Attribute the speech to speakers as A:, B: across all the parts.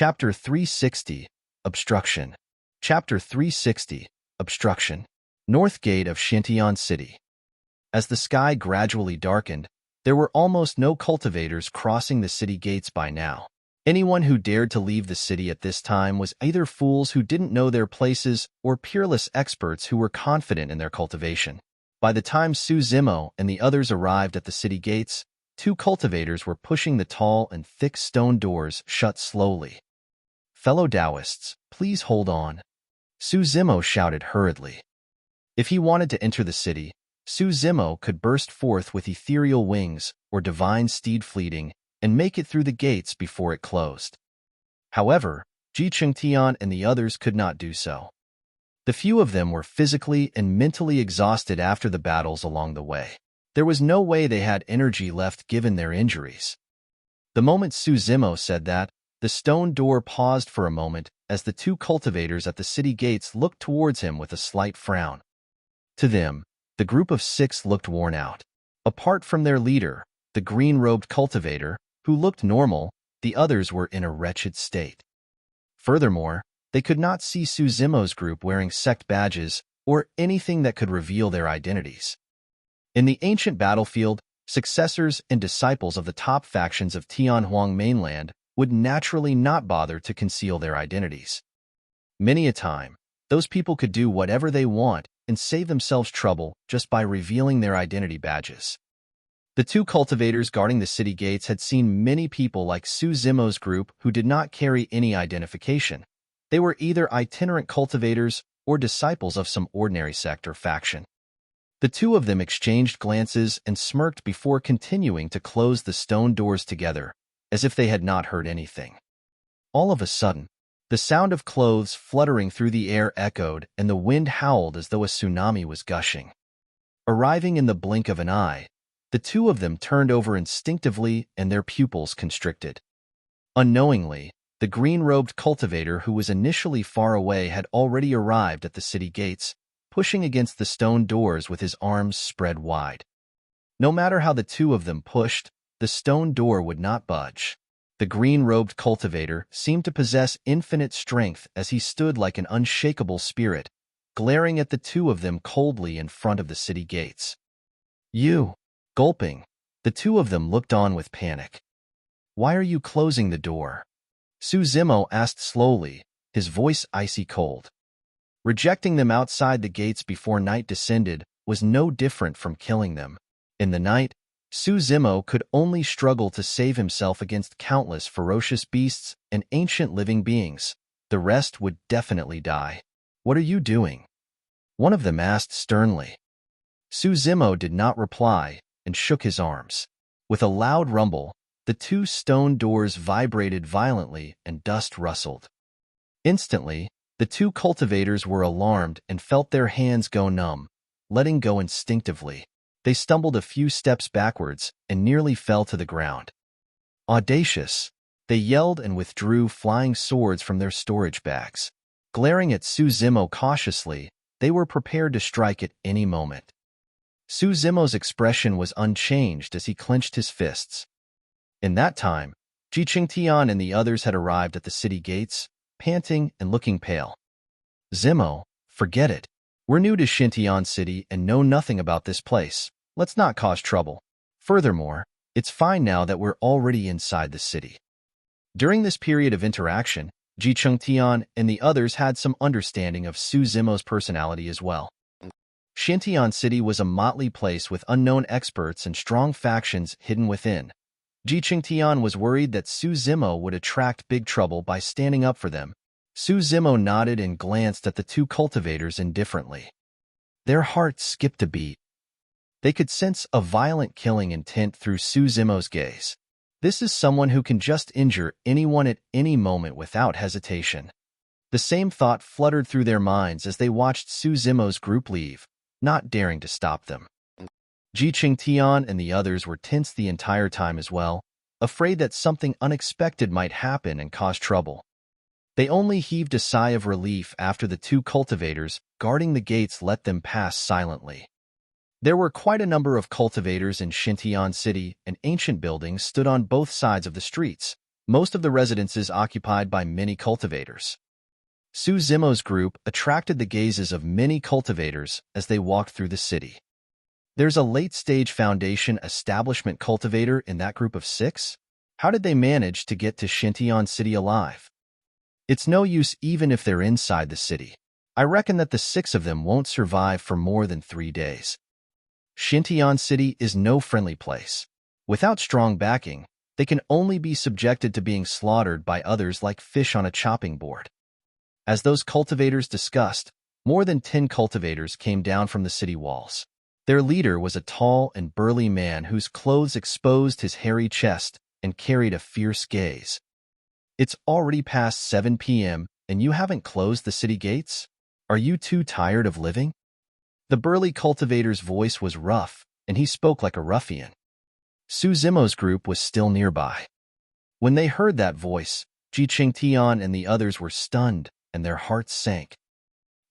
A: Chapter 360, Obstruction. Chapter 360, Obstruction. North Gate of Xintian City. As the sky gradually darkened, there were almost no cultivators crossing the city gates by now. Anyone who dared to leave the city at this time was either fools who didn't know their places or peerless experts who were confident in their cultivation. By the time Su Zimo and the others arrived at the city gates, 2 cultivators were pushing the tall and thick stone doors shut slowly. "Fellow Taoists, please hold on," Su Zimo shouted hurriedly. If he wanted to enter the city, Su Zimo could burst forth with ethereal wings or divine steed fleeting and make it through the gates before it closed. However, Ji Chengtian and the others could not do so. The few of them were physically and mentally exhausted after the battles along the way. There was no way they had energy left given their injuries. The moment Su Zimo said that, the stone door paused for a moment as the 2 cultivators at the city gates looked towards him with a slight frown. To them, the group of 6 looked worn out. Apart from their leader, the green-robed cultivator, who looked normal, the others were in a wretched state. Furthermore, they could not see Su Zimo's group wearing sect badges or anything that could reveal their identities. In the ancient battlefield, successors and disciples of the top factions of Tianhuang mainland would naturally not bother to conceal their identities. Many a time, those people could do whatever they want and save themselves trouble just by revealing their identity badges. The 2 cultivators guarding the city gates had seen many people like Su Zimo's group who did not carry any identification. They were either itinerant cultivators or disciples of some ordinary sect or faction. The 2 of them exchanged glances and smirked before continuing to close the stone doors together, as if they had not heard anything. All of a sudden, the sound of clothes fluttering through the air echoed and the wind howled as though a tsunami was gushing. Arriving in the blink of an eye, the 2 of them turned over instinctively and their pupils constricted. Unknowingly, the green-robed cultivator who was initially far away had already arrived at the city gates, pushing against the stone doors with his arms spread wide. No matter how the 2 of them pushed, the stone door would not budge. The green-robed cultivator seemed to possess infinite strength as he stood like an unshakable spirit, glaring at the 2 of them coldly in front of the city gates. "You!" Gulping, the 2 of them looked on with panic. "Why are you closing the door?" Su Zimo asked slowly, his voice icy cold. Rejecting them outside the gates before night descended was no different from killing them. In the night, Su Zimo could only struggle to save himself against countless ferocious beasts and ancient living beings. The rest would definitely die. "What are you doing?" one of them asked sternly. Su Zimo did not reply and shook his arms. With a loud rumble, the 2 stone doors vibrated violently and dust rustled. Instantly, the 2 cultivators were alarmed and felt their hands go numb, letting go instinctively. They stumbled a few steps backwards and nearly fell to the ground. "Audacious!" they yelled and withdrew flying swords from their storage bags. Glaring at Su Zimo cautiously, they were prepared to strike at any moment. Su Zimo's expression was unchanged as he clenched his fists. In that time, Ji Chengtian and the others had arrived at the city gates, panting and looking pale. "Zimo, forget it. We're new to Xintian City and know nothing about this place. Let's not cause trouble. Furthermore, it's fine now that we're already inside the city." During this period of interaction, Ji Chengtian and the others had some understanding of Su Zimo's personality as well. Xintian City was a motley place with unknown experts and strong factions hidden within. Ji Chengtian was worried that Su Zimo would attract big trouble by standing up for them. Su Zimo nodded and glanced at the 2 cultivators indifferently. Their hearts skipped a beat. They could sense a violent killing intent through Su Zimo's gaze. This is someone who can just injure anyone at any moment without hesitation. The same thought fluttered through their minds as they watched Su Zimo's group leave, not daring to stop them. Ji Chengtian and the others were tense the entire time as well, afraid that something unexpected might happen and cause trouble. They only heaved a sigh of relief after the 2 cultivators guarding the gates let them pass silently. There were quite a number of cultivators in Xintian City, and ancient buildings stood on both sides of the streets. most of the residences occupied by many cultivators. Su Zimo's group attracted the gazes of many cultivators as they walked through the city. There's a late-stage Foundation establishment cultivator in that group of 6? How did they manage to get to Xintian City alive? It's no use even if they're inside the city. I reckon that the 6 of them won't survive for more than 3 days. Xintian City is no friendly place. Without strong backing, they can only be subjected to being slaughtered by others like fish on a chopping board. As those cultivators discussed, more than 10 cultivators came down from the city walls. Their leader was a tall and burly man whose clothes exposed his hairy chest and carried a fierce gaze. It's already past 7 p.m. and you haven't closed the city gates? Are you too tired of living? The burly cultivator's voice was rough, and he spoke like a ruffian. Su Zimo's group was still nearby. When they heard that voice, Ji Qingtian and the others were stunned, and their hearts sank.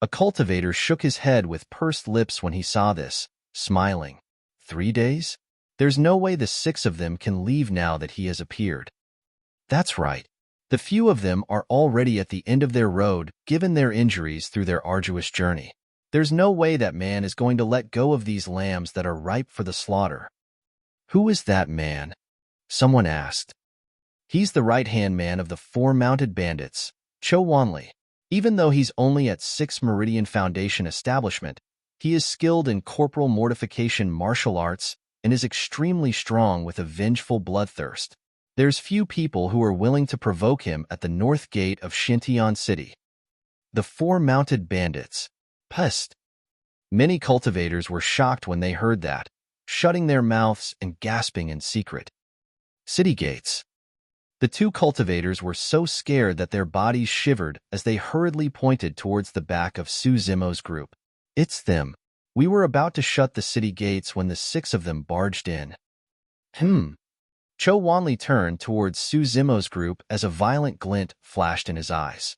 A: A cultivator shook his head with pursed lips when he saw this, smiling. 3 days? There's no way the 6 of them can leave now that he has appeared. That's right. The few of them are already at the end of their road, given their injuries through their arduous journey. There's no way that man is going to let go of these lambs that are ripe for the slaughter. Who is that man? Someone asked. He's the right-hand man of the 4 mounted bandits, Cho Wanli. Even though he's only at 6 Meridian Foundation establishment, he is skilled in corporal mortification martial arts and is extremely strong with a vengeful bloodthirst. There's few people who are willing to provoke him at the north gate of Xintian City. The 4 mounted bandits. Pest. Many cultivators were shocked when they heard that, shutting their mouths and gasping in secret. City gates. The 2 cultivators were so scared that their bodies shivered as they hurriedly pointed towards the back of Su Zimo's group. It's them. We were about to shut the city gates when the 6 of them barged in. Cho Wanli turned towards Su Zimo's group as a violent glint flashed in his eyes.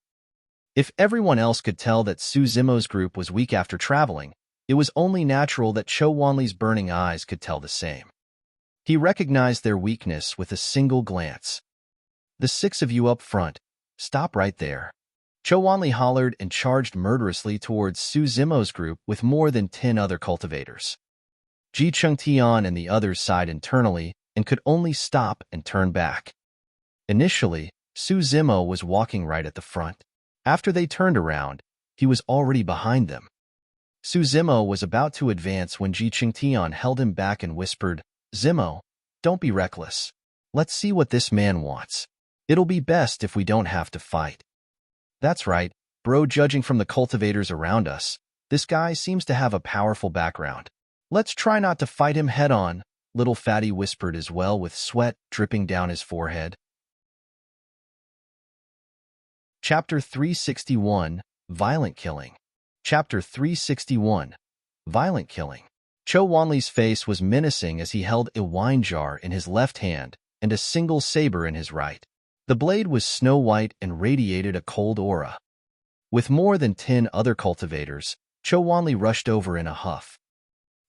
A: If everyone else could tell that Su Zimo's group was weak after traveling, it was only natural that Cho Wanli's burning eyes could tell the same. He recognized their weakness with a single glance. The 6 of you up front, stop right there. Cho Wanli hollered and charged murderously towards Su Zimo's group with more than 10 other cultivators. Ji Qingtian and the others sighed internally and could only stop and turn back. Initially, Su Zimo was walking right at the front. After they turned around, he was already behind them. Su Zimo was about to advance when Ji Qingtian held him back and whispered, Zimo, don't be reckless. Let's see what this man wants. It'll be best if we don't have to fight. That's right, bro. Judging from the cultivators around us, this guy seems to have a powerful background. Let's try not to fight him head-on, little fatty whispered as well with sweat dripping down his forehead. Chapter 361, Violent Killing. Chapter 361, Violent Killing. Cho Wanli's face was menacing as he held a wine jar in his left hand and a single saber in his right. The blade was snow-white and radiated a cold aura. With more than 10 other cultivators, Cho Wanli rushed over in a huff.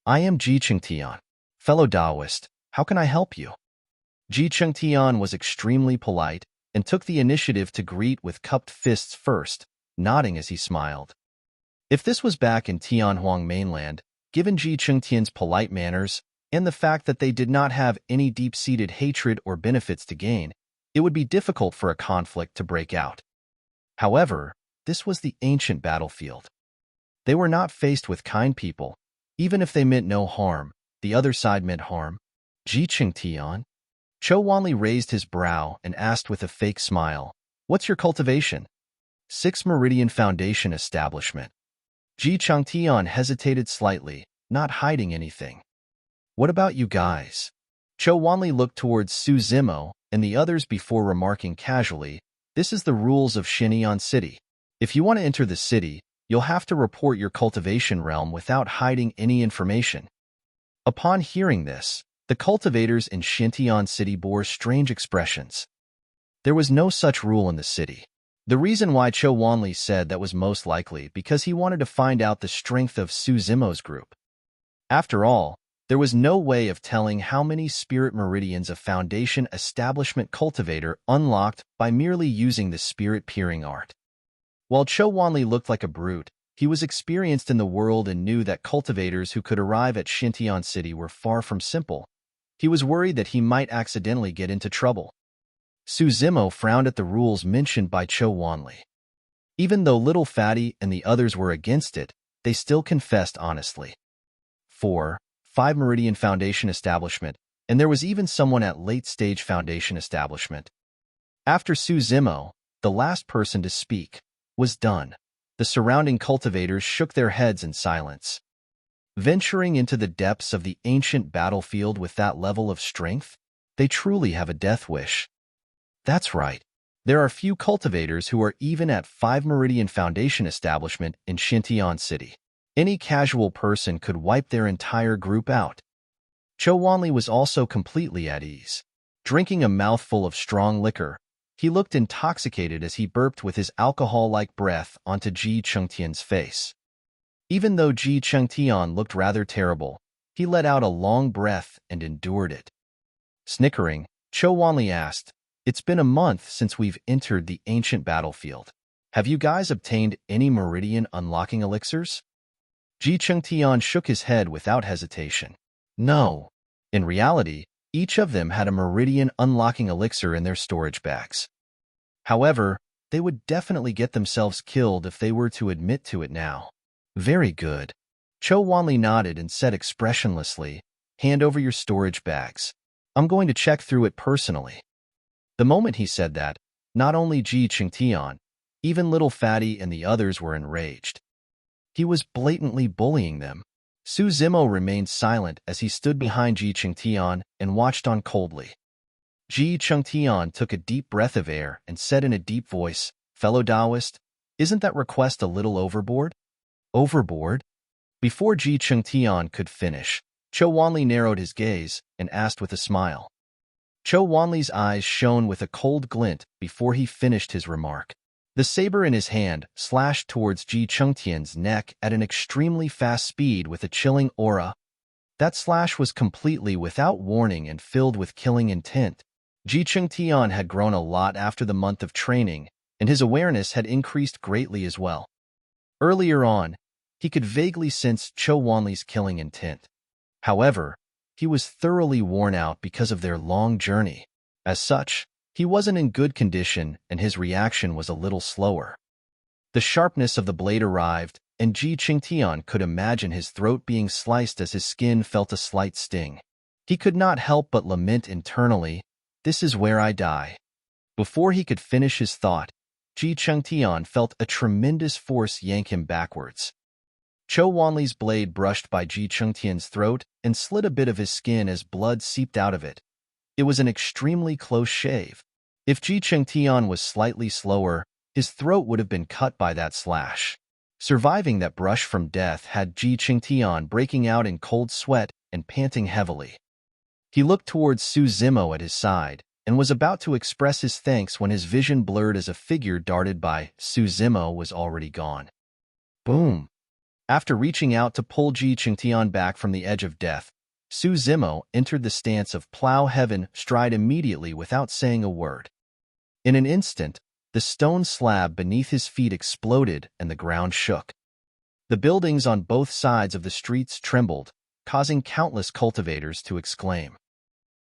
A: I am Ji Qingtian. Fellow Taoist, how can I help you? Ji Qingtian was extremely polite and took the initiative to greet with cupped fists first, nodding as he smiled. If this was back in Tianhuang mainland, given Ji Qingtian's polite manners and the fact that they did not have any deep-seated hatred or benefits to gain, it would be difficult for a conflict to break out. However, this was the ancient battlefield. They were not faced with kind people. Even if they meant no harm, the other side meant harm. Ji Qingtian? Cho Wanli raised his brow and asked with a fake smile, What's your cultivation? 6 Meridian Foundation establishment. Ji Qingtian hesitated slightly, not hiding anything. What about you guys? Cho Wanli looked towards Su Zimo and the others before remarking casually, This is the rules of Xintian City. If you want to enter the city, you'll have to report your cultivation realm without hiding any information. Upon hearing this, the cultivators in Xintian City bore strange expressions. There was no such rule in the city. The reason why Cho Wanli said that was most likely because he wanted to find out the strength of Su Zimo's group. After all, There was no way of telling how many spirit meridians a Foundation Establishment cultivator unlocked by merely using the spirit-peering art. While Cho Wanli looked like a brute, he was experienced in the world and knew that cultivators who could arrive at Xintian City were far from simple. He was worried that he might accidentally get into trouble. Su Zimo frowned at the rules mentioned by Cho Wanli. Even though Little Fatty and the others were against it, they still confessed honestly. 4. 5 Meridian Foundation Establishment, and there was even someone at late-stage Foundation Establishment. After Su Zimo, the last person to speak, was done, the surrounding cultivators shook their heads in silence. Venturing into the depths of the ancient battlefield with that level of strength, they truly have a death wish. That's right. There are few cultivators who are even at 5 Meridian Foundation Establishment in Xintian City. Any casual person could wipe their entire group out. Cho Wanli was also completely at ease. Drinking a mouthful of strong liquor, he looked intoxicated as he burped with his alcohol-like breath onto Ji Chengtian's face. Even though Ji Chengtian looked rather terrible, he let out a long breath and endured it. Snickering, Cho Wanli asked, "It's been a month since we've entered the ancient battlefield. Have you guys obtained any meridian unlocking elixirs?" Ji Chengtian shook his head without hesitation. No. In reality, each of them had a meridian unlocking elixir in their storage bags. However, they would definitely get themselves killed if they were to admit to it now. Very good. Cho Wanli nodded and said expressionlessly, "Hand over your storage bags. I'm going to check through it personally." The moment he said that, not only Ji Chengtian, even Little Fatty and the others were enraged. He was blatantly bullying them. Su Zimo remained silent as he stood behind Ji Chengtian and watched on coldly. Ji Chengtian took a deep breath of air and said in a deep voice, "Fellow Taoist, isn't that request a little overboard?" Overboard? Before Ji Chengtian could finish, Cho Wanli narrowed his gaze and asked with a smile. Cho Wanli's eyes shone with a cold glint before he finished his remark. The saber in his hand slashed towards Ji Chengtian's neck at an extremely fast speed with a chilling aura. That slash was completely without warning and filled with killing intent. Ji Chengtian had grown a lot after the month of training, and his awareness had increased greatly as well. Earlier on, he could vaguely sense Cho Wanli's killing intent. However, he was thoroughly worn out because of their long journey. As such, he wasn't in good condition and his reaction was a little slower. The sharpness of the blade arrived, and Ji Chengtian could imagine his throat being sliced as his skin felt a slight sting. He could not help but lament internally, "This is where I die." Before he could finish his thought, Ji Chengtian felt a tremendous force yank him backwards. Cho Wanli's blade brushed by Ji Chengtian's throat and slit a bit of his skin as blood seeped out of it. It was an extremely close shave. If Ji Chengtian was slightly slower, his throat would have been cut by that slash. Surviving that brush from death had Ji Chengtian breaking out in cold sweat and panting heavily. He looked towards Su Zimo at his side and was about to express his thanks when his vision blurred as a figure darted by. Su Zimo was already gone. Boom! After reaching out to pull Ji Chengtian back from the edge of death, Su Zimo entered the stance of plow heaven stride immediately without saying a word. In an instant, the stone slab beneath his feet exploded and the ground shook. The buildings on both sides of the streets trembled, causing countless cultivators to exclaim.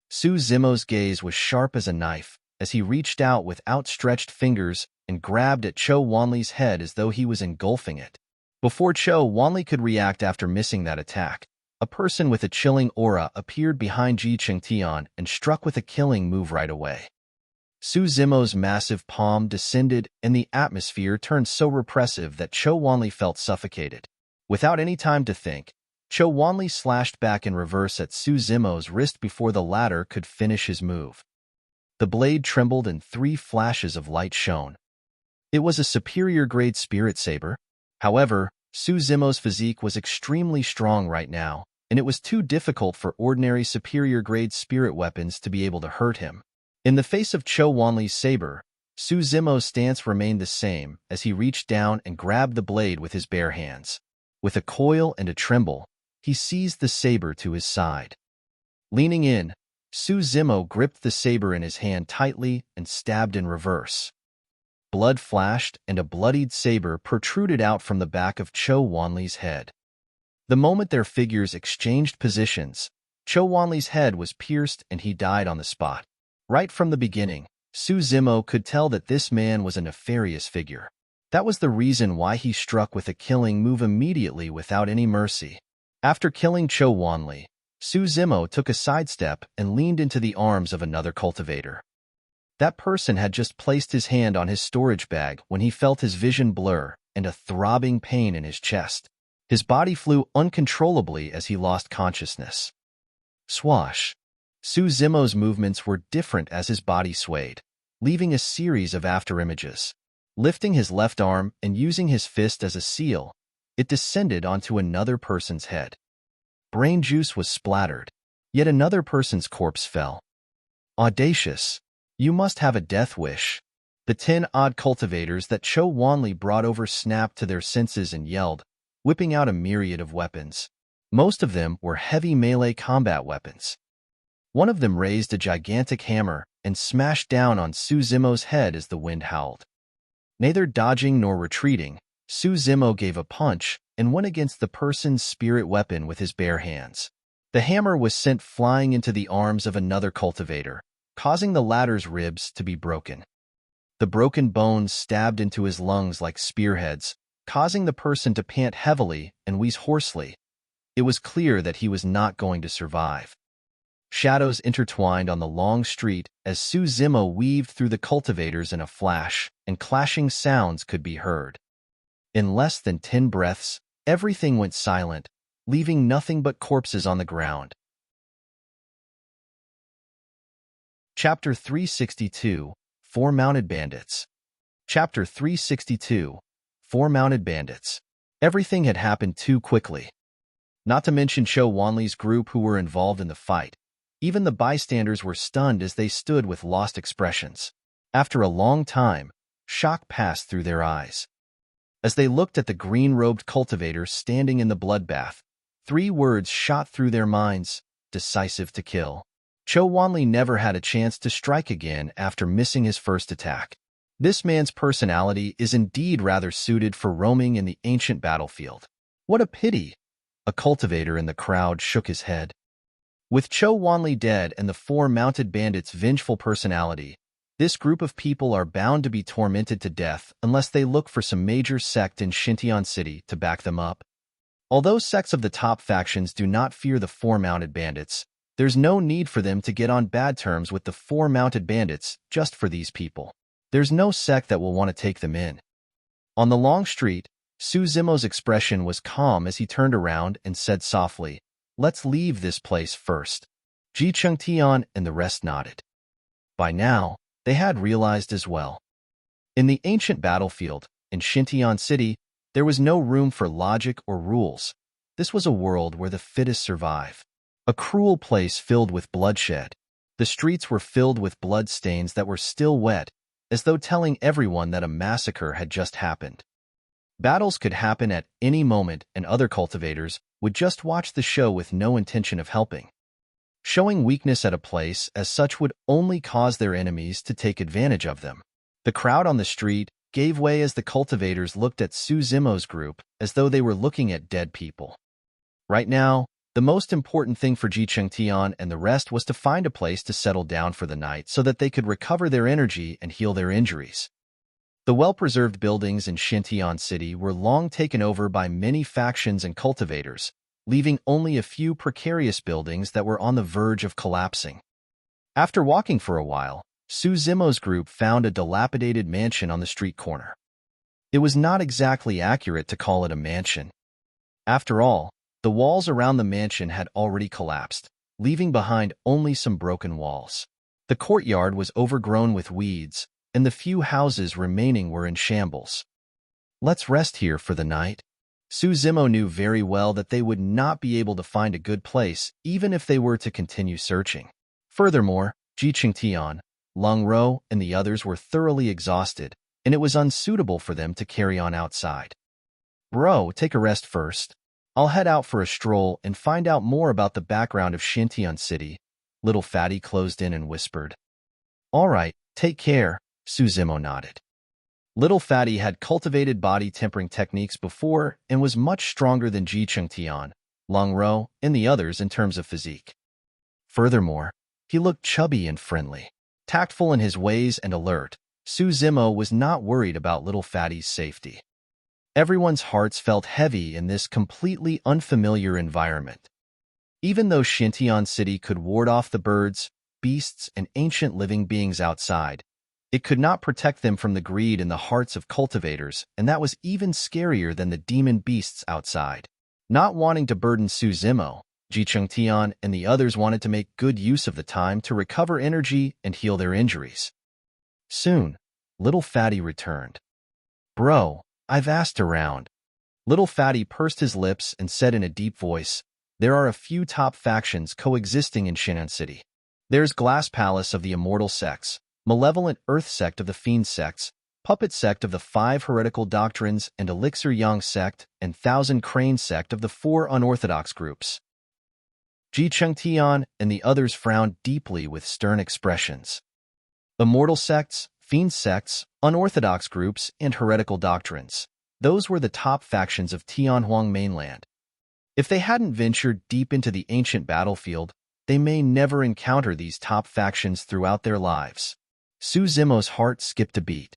A: Su Zimo's gaze was sharp as a knife as he reached out with outstretched fingers and grabbed at Cho Wanli's head as though he was engulfing it. Before Cho Wanli could react after missing that attack, a person with a chilling aura appeared behind Ji Chengtian and struck with a killing move right away. Su Zimo's massive palm descended and the atmosphere turned so repressive that Cho Wanli felt suffocated. Without any time to think, Cho Wanli slashed back in reverse at Su Zimo's wrist before the latter could finish his move. The blade trembled and 3 flashes of light shone. It was a superior-grade spirit saber. However, Su Zimo's physique was extremely strong right now, and it was too difficult for ordinary superior-grade spirit weapons to be able to hurt him. In the face of Cho Wanli's saber, Su Zimo's stance remained the same as he reached down and grabbed the blade with his bare hands. With a coil and a tremble, he seized the saber to his side. Leaning in, Su Zimo gripped the saber in his hand tightly and stabbed in reverse. Blood flashed and a bloodied saber protruded out from the back of Cho Wanli's head. The moment their figures exchanged positions, Cho Wanli's head was pierced and he died on the spot. Right from the beginning, Su Zimo could tell that this man was a nefarious figure. That was the reason why he struck with a killing move immediately without any mercy. After killing Cho Wanli, Su Zimo took a sidestep and leaned into the arms of another cultivator. That person had just placed his hand on his storage bag when he felt his vision blur and a throbbing pain in his chest. His body flew uncontrollably as he lost consciousness. Swash! Su Zimo's movements were different as his body swayed, leaving a series of afterimages. Lifting his left arm and using his fist as a seal, it descended onto another person's head. Brain juice was splattered. Yet another person's corpse fell. Audacious! You must have a death wish. The 10 odd cultivators that Cho Wanli brought over snapped to their senses and yelled, whipping out a myriad of weapons. Most of them were heavy melee combat weapons. One of them raised a gigantic hammer and smashed down on Su Zimo's head as the wind howled. Neither dodging nor retreating, Su Zimo gave a punch and went against the person's spirit weapon with his bare hands. The hammer was sent flying into the arms of another cultivator, causing the latter's ribs to be broken. The broken bones stabbed into his lungs like spearheads, causing the person to pant heavily and wheeze hoarsely. It was clear that he was not going to survive. Shadows intertwined on the long street as Su Zimo weaved through the cultivators in a flash, and clashing sounds could be heard. In less than 10 breaths, everything went silent, leaving nothing but corpses on the ground. Chapter 362, 4 Mounted Bandits. Chapter 362, 4 Mounted Bandits. Everything had happened too quickly. Not to mention Cho Wanli's group who were involved in the fight. Even the bystanders were stunned as they stood with lost expressions. After a long time, shock passed through their eyes. As they looked at the green-robed cultivator standing in the bloodbath, 3 words shot through their minds: decisive to kill. Cho Wanli never had a chance to strike again after missing his first attack. This man's personality is indeed rather suited for roaming in the ancient battlefield. What a pity! A cultivator in the crowd shook his head. With Cho Wanli dead and the 4 mounted bandits' vengeful personality, this group of people are bound to be tormented to death unless they look for some major sect in Xintian City to back them up. Although sects of the top factions do not fear the 4 mounted bandits, there's no need for them to get on bad terms with the 4 mounted bandits just for these people. There's no sect that will want to take them in. On the long street, Su Zimo's expression was calm as he turned around and said softly, "Let's leave this place first." Ji Chengtian and the rest nodded. By now, they had realized as well. In the ancient battlefield, in Xintian City, there was no room for logic or rules. This was a world where the fittest survive. A cruel place filled with bloodshed. The streets were filled with bloodstains that were still wet, as though telling everyone that a massacre had just happened. Battles could happen at any moment, and other cultivators would just watch the show with no intention of helping. Showing weakness at a place as such would only cause their enemies to take advantage of them. The crowd on the street gave way as the cultivators looked at Su Zimo's group as though they were looking at dead people. Right now, the most important thing for Ji Chengtian and the rest was to find a place to settle down for the night so that they could recover their energy and heal their injuries. The well-preserved buildings in Xintian City were long taken over by many factions and cultivators, leaving only a few precarious buildings that were on the verge of collapsing. After walking for a while, Su Zimo's group found a dilapidated mansion on the street corner. It was not exactly accurate to call it a mansion. After all, the walls around the mansion had already collapsed, leaving behind only some broken walls. The courtyard was overgrown with weeds, and the few houses remaining were in shambles. "Let's rest here for the night." Su Zimo knew very well that they would not be able to find a good place even if they were to continue searching. Furthermore, Ji Chengtian, Lung Ro, and the others were thoroughly exhausted, and it was unsuitable for them to carry on outside. "Bro, take a rest first." I'll head out for a stroll and find out more about the background of Xintian City. Little Fatty closed in and whispered. All right, take care, Suzimo nodded. Little Fatty had cultivated body tempering techniques before and was much stronger than Ji Chengtian, Long Ro, and the others in terms of physique. Furthermore, he looked chubby and friendly. Tactful in his ways and alert, Suzimo was not worried about Little Fatty's safety. Everyone's hearts felt heavy in this completely unfamiliar environment. Even though Xintian City could ward off the birds, beasts, and ancient living beings outside, it could not protect them from the greed in the hearts of cultivators, and that was even scarier than the demon beasts outside. Not wanting to burden Suzimo, Ji Chengtian and the others wanted to make good use of the time to recover energy and heal their injuries. Soon, Little Fatty returned. Bro, I've asked around. Little Fatty pursed his lips and said in a deep voice, there are a few top factions coexisting in Xintian City. There's Glass Palace of the Immortal Sects, Malevolent Earth Sect of the Fiend Sects, Puppet Sect of the 5 Heretical Doctrines and Elixir Yang Sect, and Thousand Crane Sect of the 4 Unorthodox Groups. Ji Chengtian and the others frowned deeply with stern expressions. Immortal Sects, Fiend Sects, Unorthodox Groups, and Heretical Doctrines. Those were the top factions of Tianhuang mainland. If they hadn't ventured deep into the ancient battlefield, they may never encounter these top factions throughout their lives. Suzimo's heart skipped a beat.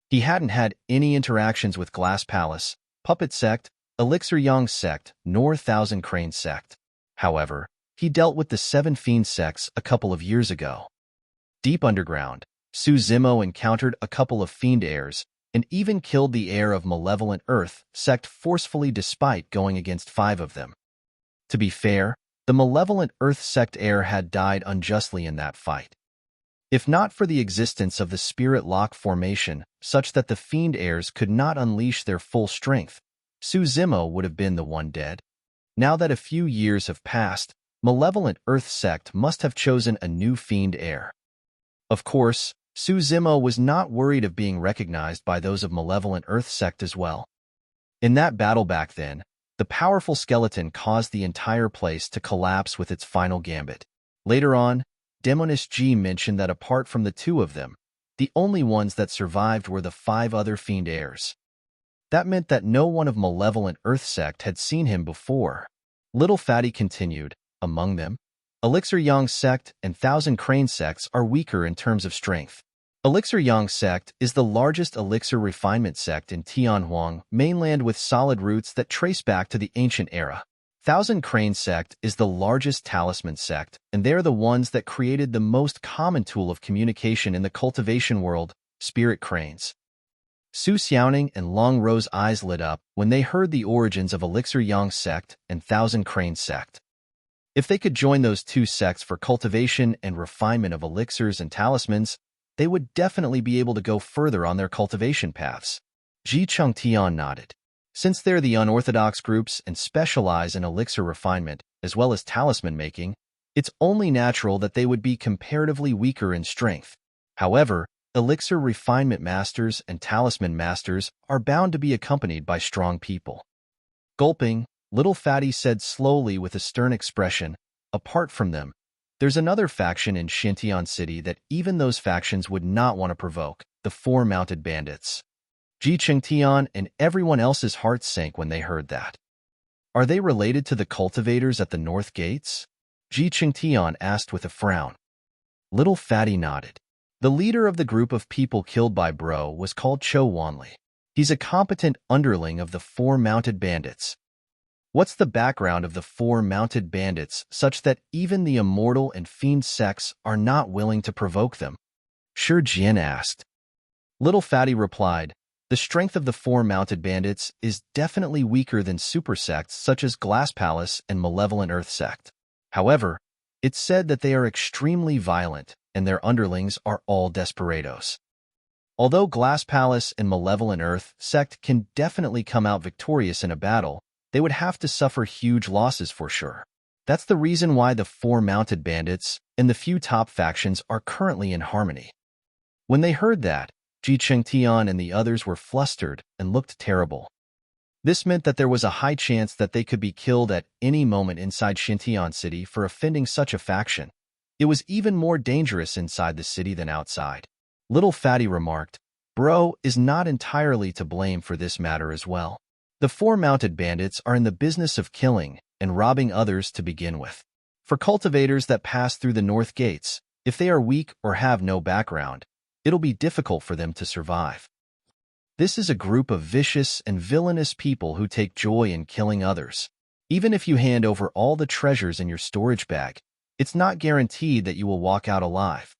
A: He hadn't had any interactions with Glass Palace, Puppet Sect, Elixir Yang Sect, nor Thousand Crane Sect. However, he dealt with the 7 Fiend Sects a couple of years ago. Deep underground, Suzimo encountered a couple of Fiend heirs and even killed the heir of Malevolent Earth Sect forcefully despite going against 5 of them. To be fair, the Malevolent Earth Sect heir had died unjustly in that fight. If not for the existence of the Spirit Lock formation such that the Fiend heirs could not unleash their full strength, Suzimo would have been the one dead. Now that a few years have passed, Malevolent Earth Sect must have chosen a new Fiend heir. Of course, Suzimo was not worried of being recognized by those of Malevolent Earth Sect as well. In that battle back then, the powerful skeleton caused the entire place to collapse with its final gambit. Later on, Demonist G mentioned that apart from the 2 of them, the only ones that survived were the 5 other Fiend heirs. That meant that no one of Malevolent Earth Sect had seen him before. Little Fatty continued, among them, Elixir Yang Sect and Thousand Crane Sects are weaker in terms of strength. Elixir Yang Sect is the largest elixir refinement sect in Tianhuang mainland with solid roots that trace back to the ancient era. Thousand Crane Sect is the largest talisman sect, and they're the ones that created the most common tool of communication in the cultivation world, spirit cranes. Su Xiaoning and Long Ro's eyes lit up when they heard the origins of Elixir Yang Sect and Thousand Crane Sect. If they could join those 2 sects for cultivation and refinement of elixirs and talismans, they would definitely be able to go further on their cultivation paths. Ji Chengtian nodded. Since they're the unorthodox groups and specialize in elixir refinement as well as talisman making, it's only natural that they would be comparatively weaker in strength. However, elixir refinement masters and talisman masters are bound to be accompanied by strong people. Gulping, Little Fatty said slowly with a stern expression, apart from them, there's another faction in Xintian City that even those factions would not want to provoke, the 4 mounted bandits. Ji Chengtian and everyone else's hearts sank when they heard that. Are they related to the cultivators at the North Gates? Ji Chengtian asked with a frown. Little Fatty nodded. The leader of the group of people killed by Bro was called Cho Wanli. He's a competent underling of the 4 mounted bandits. What's the background of the 4 mounted bandits such that even the immortal and fiend sects are not willing to provoke them? Shi Jian asked. Little Fatty replied, the strength of the 4 mounted bandits is definitely weaker than super sects such as Glass Palace and Malevolent Earth Sect. However, it's said that they are extremely violent and their underlings are all desperados. Although Glass Palace and Malevolent Earth Sect can definitely come out victorious in a battle, they would have to suffer huge losses for sure. That's the reason why the 4 mounted bandits and the few top factions are currently in harmony. When they heard that, Ji Chengtian and the others were flustered and looked terrible. This meant that there was a high chance that they could be killed at any moment inside Xintian City for offending such a faction. It was even more dangerous inside the city than outside. Little Fatty remarked, "Bro is not entirely to blame for this matter as well. The four mounted bandits are in the business of killing and robbing others to begin with. For cultivators that pass through the north gates, if they are weak or have no background, it'll be difficult for them to survive. This is a group of vicious and villainous people who take joy in killing others. Even if you hand over all the treasures in your storage bag, it's not guaranteed that you will walk out alive."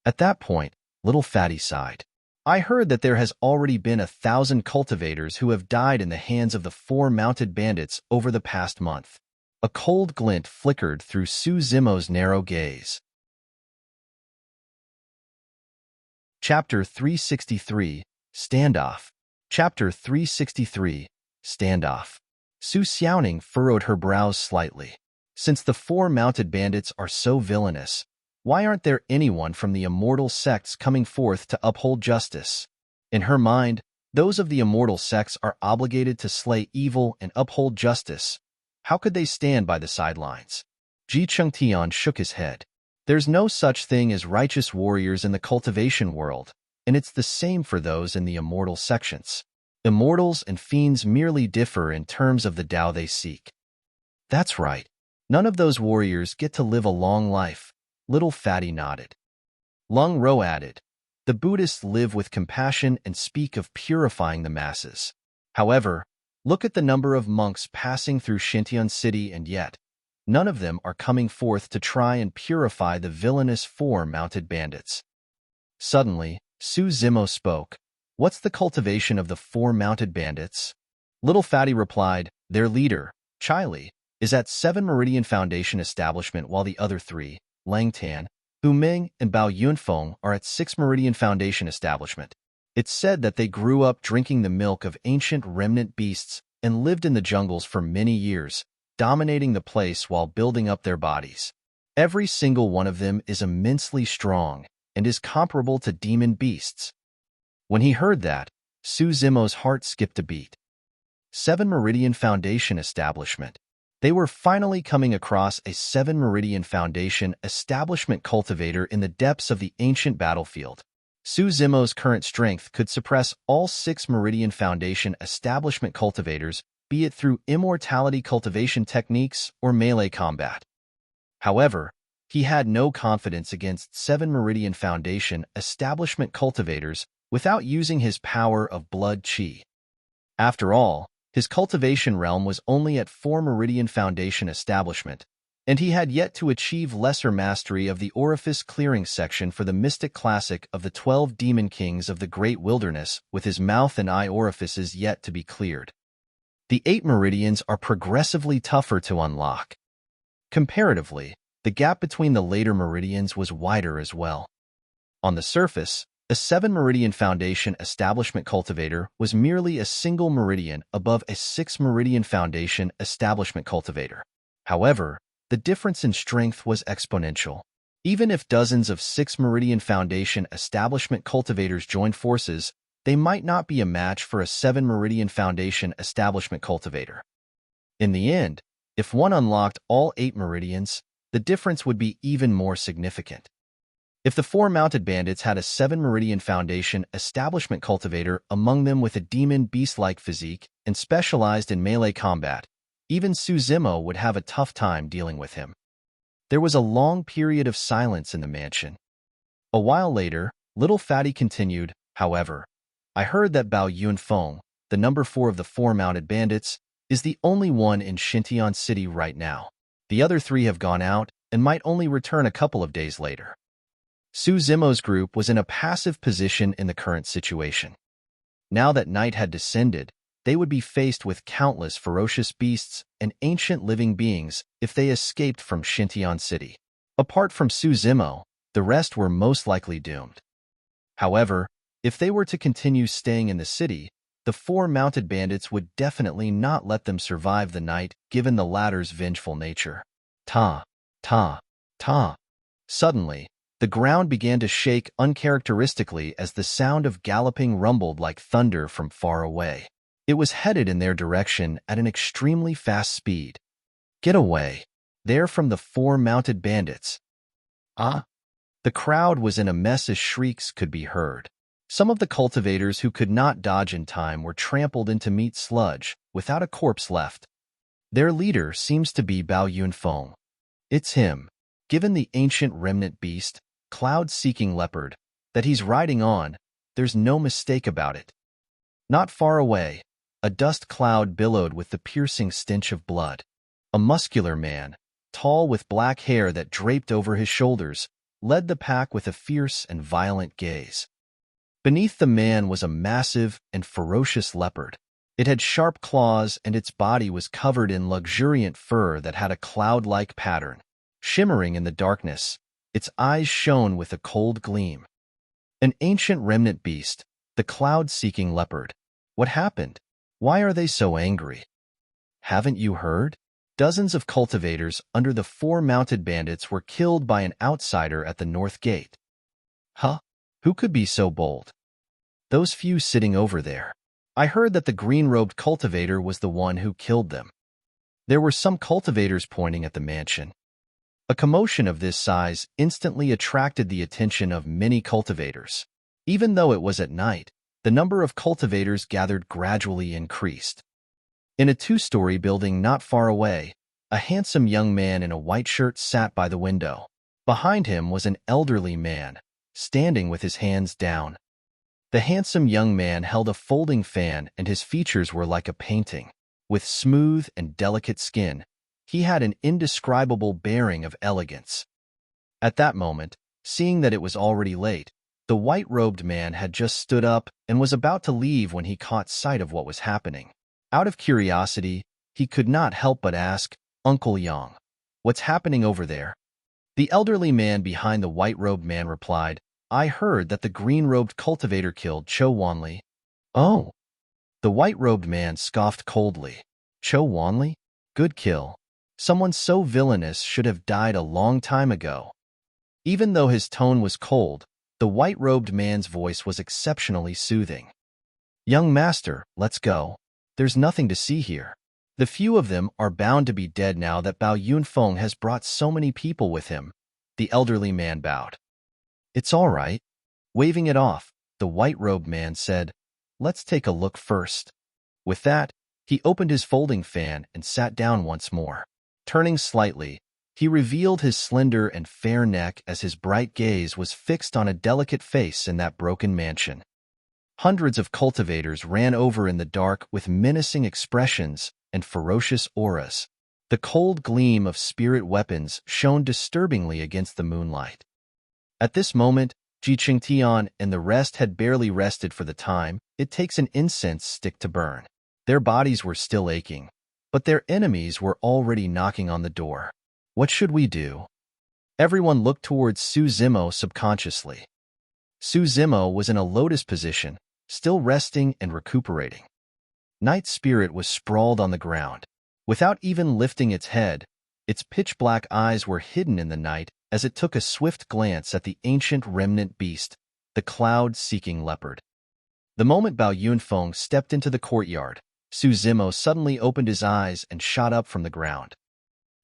A: At that point, Little Fatty sighed. "I heard that there has already been 1,000 cultivators who have died in the hands of the four mounted bandits over the past month." A cold glint flickered through Su Zimo's narrow gaze. Chapter 363, Standoff. Chapter 363, Standoff. Su Xiaoning furrowed her brows slightly. Since the four mounted bandits are so villainous, why aren't there anyone from the immortal sects coming forth to uphold justice? In her mind, those of the immortal sects are obligated to slay evil and uphold justice. How could they stand by the sidelines? Ji Chengtian shook his head. There's no such thing as righteous warriors in the cultivation world, and it's the same for those in the immortal sections. Immortals and fiends merely differ in terms of the Tao they seek. That's right. None of those warriors get to live a long life. Little Fatty nodded. Lung Ro added, "The Buddhists live with compassion and speak of purifying the masses. However, look at the number of monks passing through Xintian City, and yet, none of them are coming forth to try and purify the villainous four mounted bandits." Suddenly, Su Zimo spoke. "What's the cultivation of the four mounted bandits?" Little Fatty replied, "Their leader, Chili, is at 7 Meridian Foundation establishment, while the other 3, Lang Tan, Hu Ming, and Bao Yunfeng, are at 6 Meridian Foundation establishment. It's said that they grew up drinking the milk of ancient remnant beasts and lived in the jungles for many years, dominating the place while building up their bodies. Every single one of them is immensely strong and is comparable to demon beasts." When he heard that, Su Zimo's heart skipped a beat. 7 Meridian Foundation establishment. They were finally coming across a 7 Meridian Foundation establishment cultivator in the depths of the ancient battlefield. Su Zimo's current strength could suppress all 6 Meridian Foundation establishment cultivators, be it through immortality cultivation techniques or melee combat. However, he had no confidence against 7 Meridian Foundation establishment cultivators without using his power of blood chi. After all, his cultivation realm was only at 4 Meridian Foundation establishment, and he had yet to achieve lesser mastery of the orifice clearing section for the mystic classic of the 12 demon kings of the great wilderness, with his mouth and eye orifices yet to be cleared. The 8 meridians are progressively tougher to unlock. Comparatively, the gap between the later meridians was wider as well. On the surface, a 7 Meridian Foundation establishment cultivator was merely a single meridian above a 6 Meridian Foundation establishment cultivator. However, the difference in strength was exponential. Even if dozens of 6 Meridian Foundation establishment cultivators joined forces, they might not be a match for a 7 Meridian Foundation establishment cultivator. In the end, if one unlocked all 8 meridians, the difference would be even more significant. If the 4 mounted bandits had a 7 Meridian Foundation establishment cultivator among them with a demon beast-like physique and specialized in melee combat, even Su Zimo would have a tough time dealing with him. There was a long period of silence in the mansion. A while later, Little Fatty continued, "However, I heard that Bao Yunfeng, the number 4 of the 4 mounted bandits, is the only one in Xintian City right now. The other 3 have gone out and might only return a couple of days later." Su Zimo's group was in a passive position in the current situation. Now that night had descended, they would be faced with countless ferocious beasts and ancient living beings if they escaped from Xintian City. Apart from Su Zimo, the rest were most likely doomed. However, if they were to continue staying in the city, the 4 mounted bandits would definitely not let them survive the night given the latter's vengeful nature. Ta, ta, ta. Suddenly, the ground began to shake uncharacteristically as the sound of galloping rumbled like thunder from far away. It was headed in their direction at an extremely fast speed. Get away. They're from the 4 mounted bandits. Ah! The crowd was in a mess as shrieks could be heard. Some of the cultivators who could not dodge in time were trampled into meat sludge, without a corpse left. Their leader seems to be Bao Yunfeng. It's him. Given the ancient remnant beast, cloud-seeking leopard, that he's riding on, there's no mistake about it. Not far away, a dust cloud billowed with the piercing stench of blood. A muscular man, tall with black hair that draped over his shoulders, led the pack with a fierce and violent gaze. Beneath the man was a massive and ferocious leopard. It had sharp claws and its body was covered in luxuriant fur that had a cloud-like pattern. Shimmering in the darkness, its eyes shone with a cold gleam. An ancient remnant beast, the cloud-seeking leopard. What happened? Why are they so angry? Haven't you heard? Dozens of cultivators under the 4 mounted bandits were killed by an outsider at the north gate. Huh? Who could be so bold? Those few sitting over there. I heard that the green-robed cultivator was the one who killed them. There were some cultivators pointing at the mansion. A commotion of this size instantly attracted the attention of many cultivators. Even though it was at night, the number of cultivators gathered gradually increased. In a 2-story building not far away, a handsome young man in a white shirt sat by the window. Behind him was an elderly man, standing with his hands down. The handsome young man held a folding fan and his features were like a painting. With smooth and delicate skin, he had an indescribable bearing of elegance. At that moment, seeing that it was already late, the white-robed man had just stood up and was about to leave when he caught sight of what was happening. Out of curiosity, he could not help but ask, "Uncle Yang, what's happening over there?" The elderly man behind the white-robed man replied, "I heard that the green-robed cultivator killed Cho Wanli." "Oh." The white-robed man scoffed coldly. "Cho Wanli? Good kill. Someone so villainous should have died a long time ago." Even though his tone was cold, the white-robed man's voice was exceptionally soothing. "Young master, let's go. There's nothing to see here. The few of them are bound to be dead now that Bao Yunfeng has brought so many people with him." The elderly man bowed. "It's all right." Waving it off, the white-robed man said, "Let's take a look first." With that, he opened his folding fan and sat down once more. Turning slightly, he revealed his slender and fair neck as his bright gaze was fixed on a delicate face in that broken mansion. Hundreds of cultivators ran over in the dark with menacing expressions and ferocious auras. The cold gleam of spirit weapons shone disturbingly against the moonlight. At this moment, Ji Qingtian and the rest had barely rested for the time it takes an incense stick to burn. Their bodies were still aching, but their enemies were already knocking on the door. What should we do? Everyone looked towards Su Zimo subconsciously. Su Zimo was in a lotus position, still resting and recuperating. Night Spirit was sprawled on the ground. Without even lifting its head, its pitch-black eyes were hidden in the night as it took a swift glance at the ancient remnant beast, the cloud-seeking leopard. The moment Bao Yunfeng stepped into the courtyard, Su Zimo suddenly opened his eyes and shot up from the ground.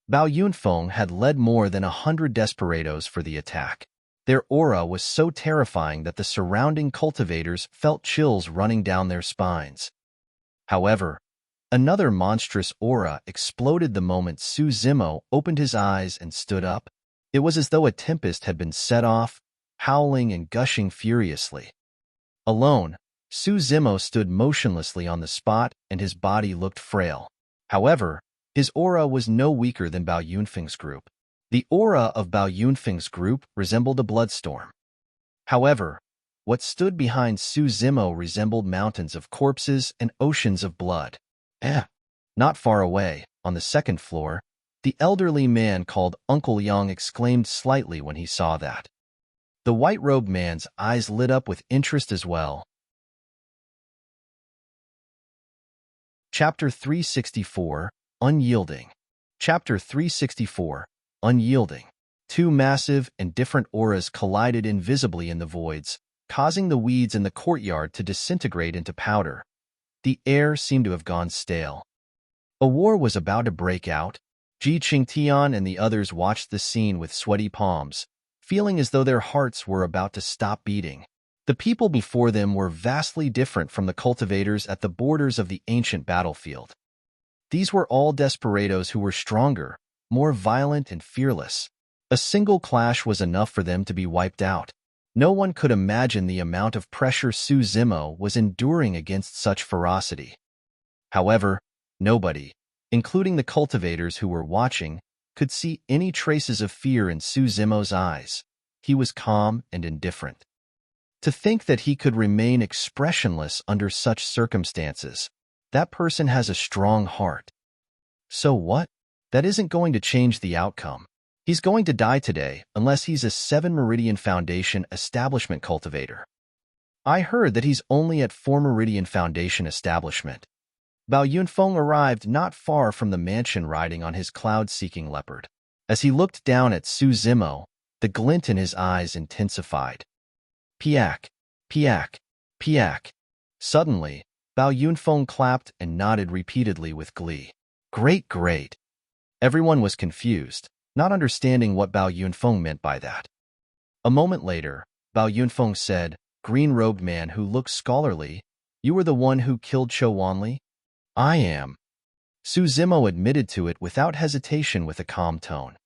A: Bao Yunfeng had led more than 100 desperados for the attack. Their aura was so terrifying that the surrounding cultivators felt chills running down their spines. However, another monstrous aura exploded the moment Su Zimo opened his eyes and stood up. It was as though a tempest had been set off, howling and gushing furiously. Alone, Su Zimo stood motionlessly on the spot and his body looked frail. However, his aura was no weaker than Bao Yunfeng's group. The aura of Bao Yunfeng's group resembled a bloodstorm. However, what stood behind Su Zimo resembled mountains of corpses and oceans of blood. Not far away, on the 2nd floor, the elderly man called Uncle Yang exclaimed slightly when he saw that. The white-robed man's eyes lit up with interest as well. Chapter 364, Unyielding. Chapter 364, Unyielding. 2 massive and different auras collided invisibly in the voids, causing the weeds in the courtyard to disintegrate into powder. The air seemed to have gone stale. A war was about to break out. Ji Qingtian and the others watched the scene with sweaty palms, feeling as though their hearts were about to stop beating. The people before them were vastly different from the cultivators at the borders of the ancient battlefield. These were all desperados who were stronger, more violent and fearless. A single clash was enough for them to be wiped out. No one could imagine the amount of pressure Su Zimo was enduring against such ferocity. However, nobody, including the cultivators who were watching, could see any traces of fear in Su Zimo's eyes. He was calm and indifferent. To think that he could remain expressionless under such circumstances. That person has a strong heart. So what? That isn't going to change the outcome. He's going to die today unless he's a 7 Meridian Foundation establishment cultivator. I heard that he's only at 4 Meridian Foundation establishment. Bao Yunfeng arrived not far from the mansion riding on his cloud-seeking leopard. As he looked down at Su Zimo, the glint in his eyes intensified. Piak, piak, piak. Suddenly, Bao Yunfeng clapped and nodded repeatedly with glee. Great, great. Everyone was confused, not understanding what Bao Yunfeng meant by that. A moment later, Bao Yunfeng said, "Green-robed man who looks scholarly, you were the one who killed Chou Wanli?" "I am." Su Zimo admitted to it without hesitation with a calm tone.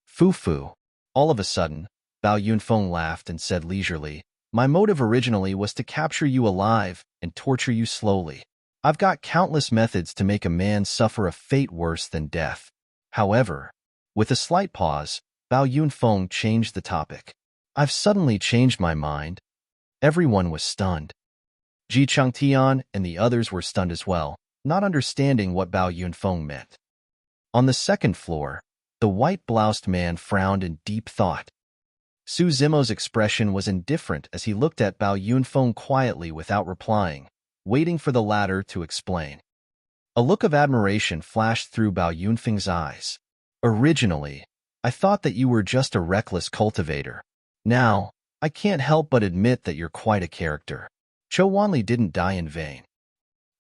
A: "Fu-fu." All of a sudden, Bao Yunfeng laughed and said leisurely, "My motive originally was to capture you alive and torture you slowly. I've got countless methods to make a man suffer a fate worse than death. However," with a slight pause, Bao Yunfeng changed the topic. "I've suddenly changed my mind." Everyone was stunned. Ji Changtian and the others were stunned as well, not understanding what Bao Yunfeng meant. On the second floor, the white-bloused man frowned in deep thought. Su Zimo's expression was indifferent as he looked at Bao Yunfeng quietly without replying, waiting for the latter to explain. A look of admiration flashed through Bao Yunfeng's eyes. "Originally, I thought that you were just a reckless cultivator. Now, I can't help but admit that you're quite a character. Chou Wanli didn't die in vain.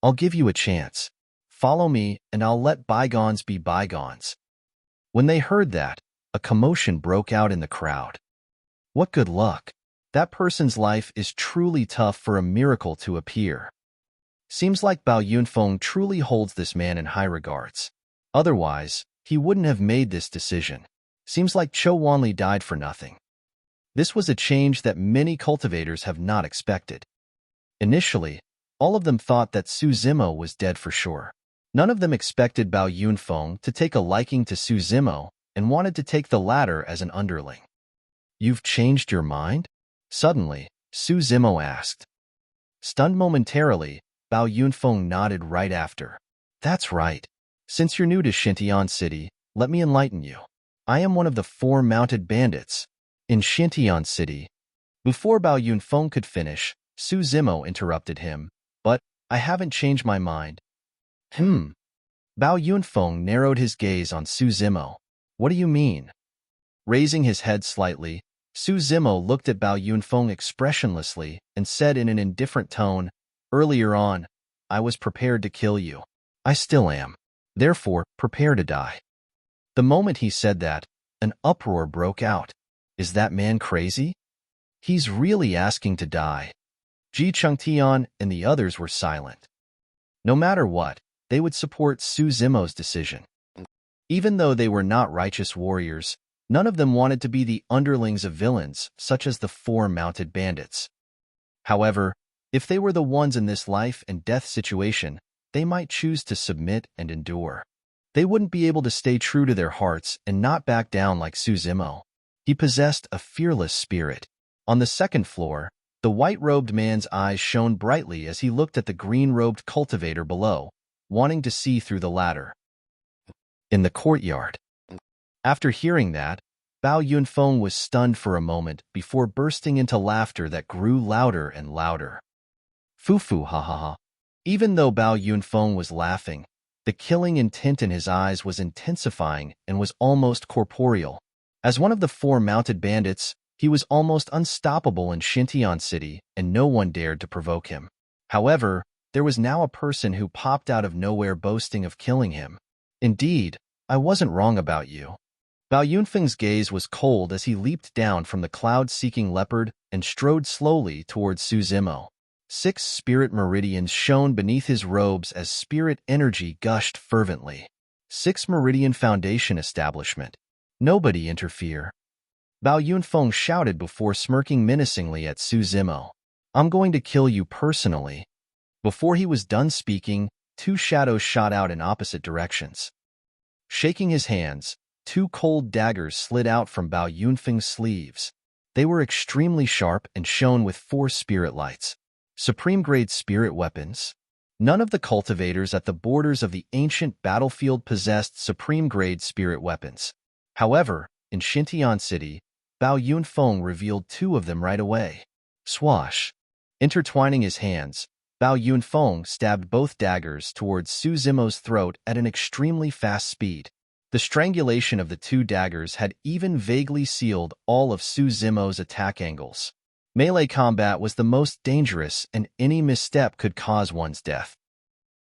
A: I'll give you a chance. Follow me, and I'll let bygones be bygones." When they heard that, a commotion broke out in the crowd. What good luck. That person's life is truly tough for a miracle to appear. Seems like Bao Yunfeng truly holds this man in high regards. Otherwise, he wouldn't have made this decision. Seems like Chou Wanli died for nothing. This was a change that many cultivators have not expected. Initially, all of them thought that Su Zimo was dead for sure. None of them expected Bao Yunfeng to take a liking to Su Zimo and wanted to take the latter as an underling. "You've changed your mind?" Suddenly, Su Zimo asked. Stunned momentarily, Bao Yunfeng nodded right after. "That's right. Since you're new to Xintian City, let me enlighten you. I am one of the 4 mounted bandits in Xintian City." Before Bao Yunfeng could finish, Su Zimo interrupted him. "But I haven't changed my mind." Bao Yunfeng narrowed his gaze on Su Zimo. "What do you mean?" Raising his head slightly, Su Zimo looked at Bao Yunfeng expressionlessly and said in an indifferent tone, "Earlier on, I was prepared to kill you. I still am. Therefore, prepare to die." The moment he said that, an uproar broke out. Is that man crazy? He's really asking to die. Ji Changtian and the others were silent. No matter what, they would support Su Zimo's decision. Even though they were not righteous warriors, none of them wanted to be the underlings of villains, such as the 4 mounted bandits. However, if they were the ones in this life and death situation, they might choose to submit and endure. They wouldn't be able to stay true to their hearts and not back down like Su Zimo. He possessed a fearless spirit. On the second floor, the white-robed man's eyes shone brightly as he looked at the green-robed cultivator below, wanting to see through the latter. In the courtyard. After hearing that, Bao Yunfeng was stunned for a moment before bursting into laughter that grew louder and louder. Fu-fu ha ha ha. Even though Bao Yunfeng was laughing, the killing intent in his eyes was intensifying and was almost corporeal. As one of the 4 mounted bandits, he was almost unstoppable in Xintian City, and no one dared to provoke him. However, there was now a person who popped out of nowhere boasting of killing him. Indeed, I wasn't wrong about you. Bao Yunfeng's gaze was cold as he leaped down from the cloud-seeking leopard and strode slowly towards Su Zimo. 6 spirit meridians shone beneath his robes as spirit energy gushed fervently. 6 Meridian Foundation Establishment. Nobody interfere. Bao Yunfeng shouted before smirking menacingly at Su Zimo. I'm going to kill you personally. Before he was done speaking, 2 shadows shot out in opposite directions. Shaking his hands, 2 cold daggers slid out from Bao Yunfeng's sleeves. They were extremely sharp and shone with 4 spirit lights. Supreme-grade spirit weapons. None of the cultivators at the borders of the ancient battlefield possessed supreme-grade spirit weapons. However, in Xintian City, Bao Yunfeng revealed 2 of them right away. Swash. Intertwining his hands, Bao Yunfeng stabbed both daggers towards Su Zimo's throat at an extremely fast speed. The strangulation of the 2 daggers had even vaguely sealed all of Su Zimo's attack angles. Melee combat was the most dangerous, and any misstep could cause one's death.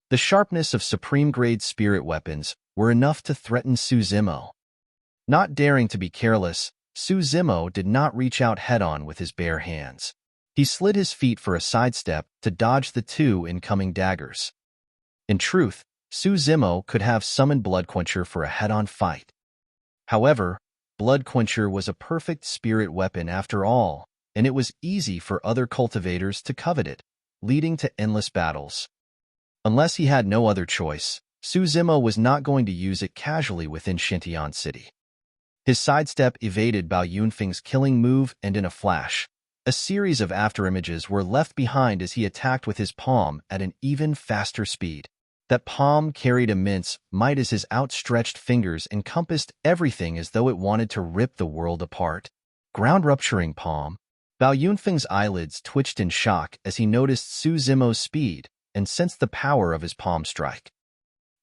A: The sharpness of supreme-grade spirit weapons were enough to threaten Su Zimo. Not daring to be careless, Su Zimo did not reach out head-on with his bare hands. He slid his feet for a sidestep to dodge the 2 incoming daggers. In truth, Su Zimo could have summoned Bloodquencher for a head-on fight. However, Bloodquencher was a perfect spirit weapon after all, and it was easy for other cultivators to covet it, leading to endless battles. Unless he had no other choice, Su Zimo was not going to use it casually within Xintian City. His sidestep evaded Bao Yunfeng's killing move, and in a flash, a series of afterimages were left behind as he attacked with his palm at an even faster speed. That palm carried immense might as his outstretched fingers encompassed everything as though it wanted to rip the world apart. Ground-rupturing palm. Bao Yunfeng's eyelids twitched in shock as he noticed Su Zimo's speed and sensed the power of his palm strike.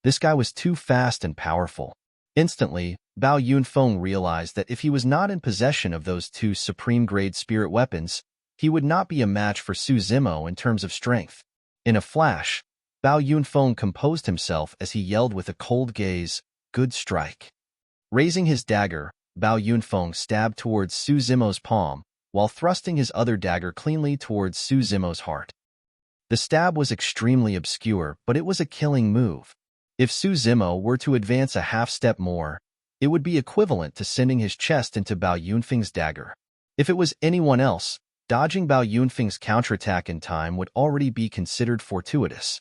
A: This guy was too fast and powerful. Instantly, Bao Yunfeng realized that if he was not in possession of those 2 supreme-grade spirit weapons, he would not be a match for Su Zimo in terms of strength. In a flash, Bao Yunfeng composed himself as he yelled with a cold gaze, "Good strike." Raising his dagger, Bao Yunfeng stabbed towards Su Zimo's palm, while thrusting his other dagger cleanly towards Su Zimo's heart. The stab was extremely obscure, but it was a killing move. If Su Zimo were to advance a half-step more, it would be equivalent to sending his chest into Bao Yunfeng's dagger. If it was anyone else, dodging Bao Yunfeng's counterattack in time would already be considered fortuitous.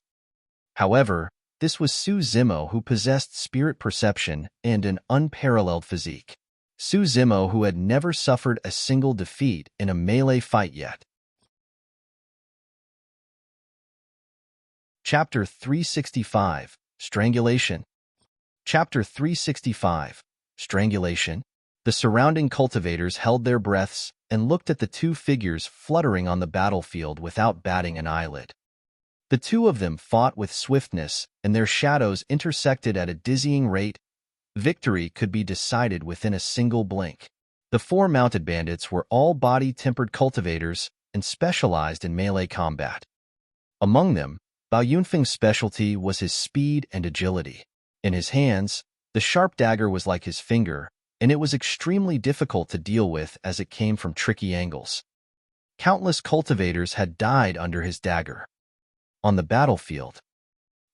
A: However, this was Su Zimo, who possessed spirit perception and an unparalleled physique. Su Zimo, who had never suffered a single defeat in a melee fight yet. Chapter 365, Strangulation. Chapter 365, Strangulation. The surrounding cultivators held their breaths and looked at the 2 figures fluttering on the battlefield without batting an eyelid. The 2 of them fought with swiftness, and their shadows intersected at a dizzying rate. Victory could be decided within a single blink. The 4 mounted bandits were all body-tempered cultivators and specialized in melee combat. Among them, Bao Yunfeng's specialty was his speed and agility. In his hands, the sharp dagger was like his finger, and it was extremely difficult to deal with as it came from tricky angles. Countless cultivators had died under his dagger. On the battlefield,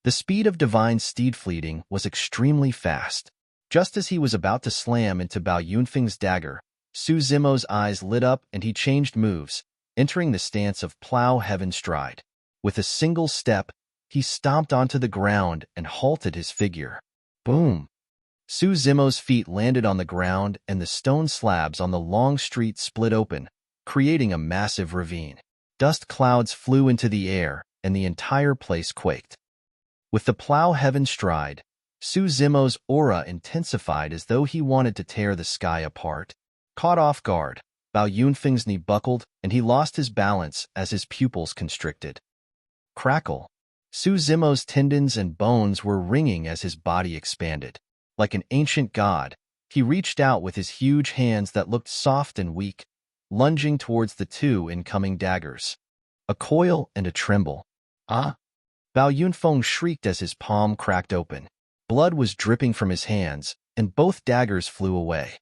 A: the speed of Divine Steed Fleeting was extremely fast. Just as he was about to slam into Bao Yunfeng's dagger, Su Zimo's eyes lit up and he changed moves, entering the stance of Plow Heaven Stride. With a single step, he stomped onto the ground and halted his figure. Boom! Su Zimo's feet landed on the ground and the stone slabs on the long street split open, creating a massive ravine. Dust clouds flew into the air, and the entire place quaked. With the Plow Heaven Stride, Su Zimo's aura intensified as though he wanted to tear the sky apart. Caught off guard, Bao Yunfeng's knee buckled, and he lost his balance as his pupils constricted. Crackle! Su Zimo's tendons and bones were ringing as his body expanded. Like an ancient god, he reached out with his huge hands that looked soft and weak, lunging towards the 2 incoming daggers. A coil and a tremble. Ah! Bao Yunfeng shrieked as his palm cracked open. Blood was dripping from his hands, and both daggers flew away.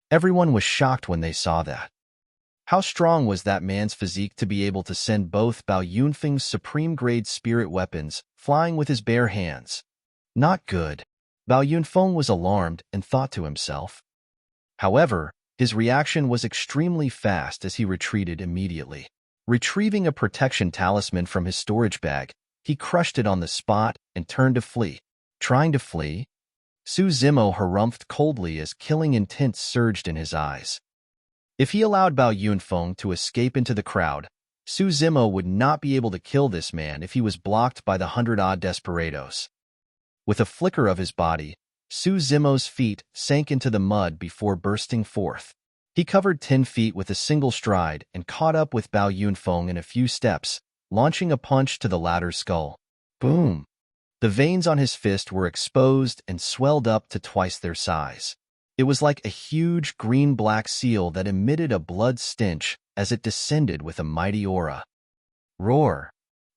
A: Everyone was shocked when they saw that. How strong was that man's physique to be able to send both Bao Yunfeng's supreme-grade spirit weapons flying with his bare hands? Not good. Bao Yunfeng was alarmed and thought to himself. However, his reaction was extremely fast as he retreated immediately. Retrieving a protection talisman from his storage bag, he crushed it on the spot and turned to flee. Trying to flee? Su Zimo harumphed coldly as killing intent surged in his eyes. If he allowed Bao Yunfeng to escape into the crowd, Su Zimo would not be able to kill this man if he was blocked by the 100-odd desperados. With a flicker of his body, Su Zimo's feet sank into the mud before bursting forth. He covered 10 feet with a single stride and caught up with Bao Yunfeng in a few steps, launching a punch to the latter's skull. Boom! The veins on his fist were exposed and swelled up to twice their size. It was like a huge green-black seal that emitted a blood stench as it descended with a mighty aura. Roar!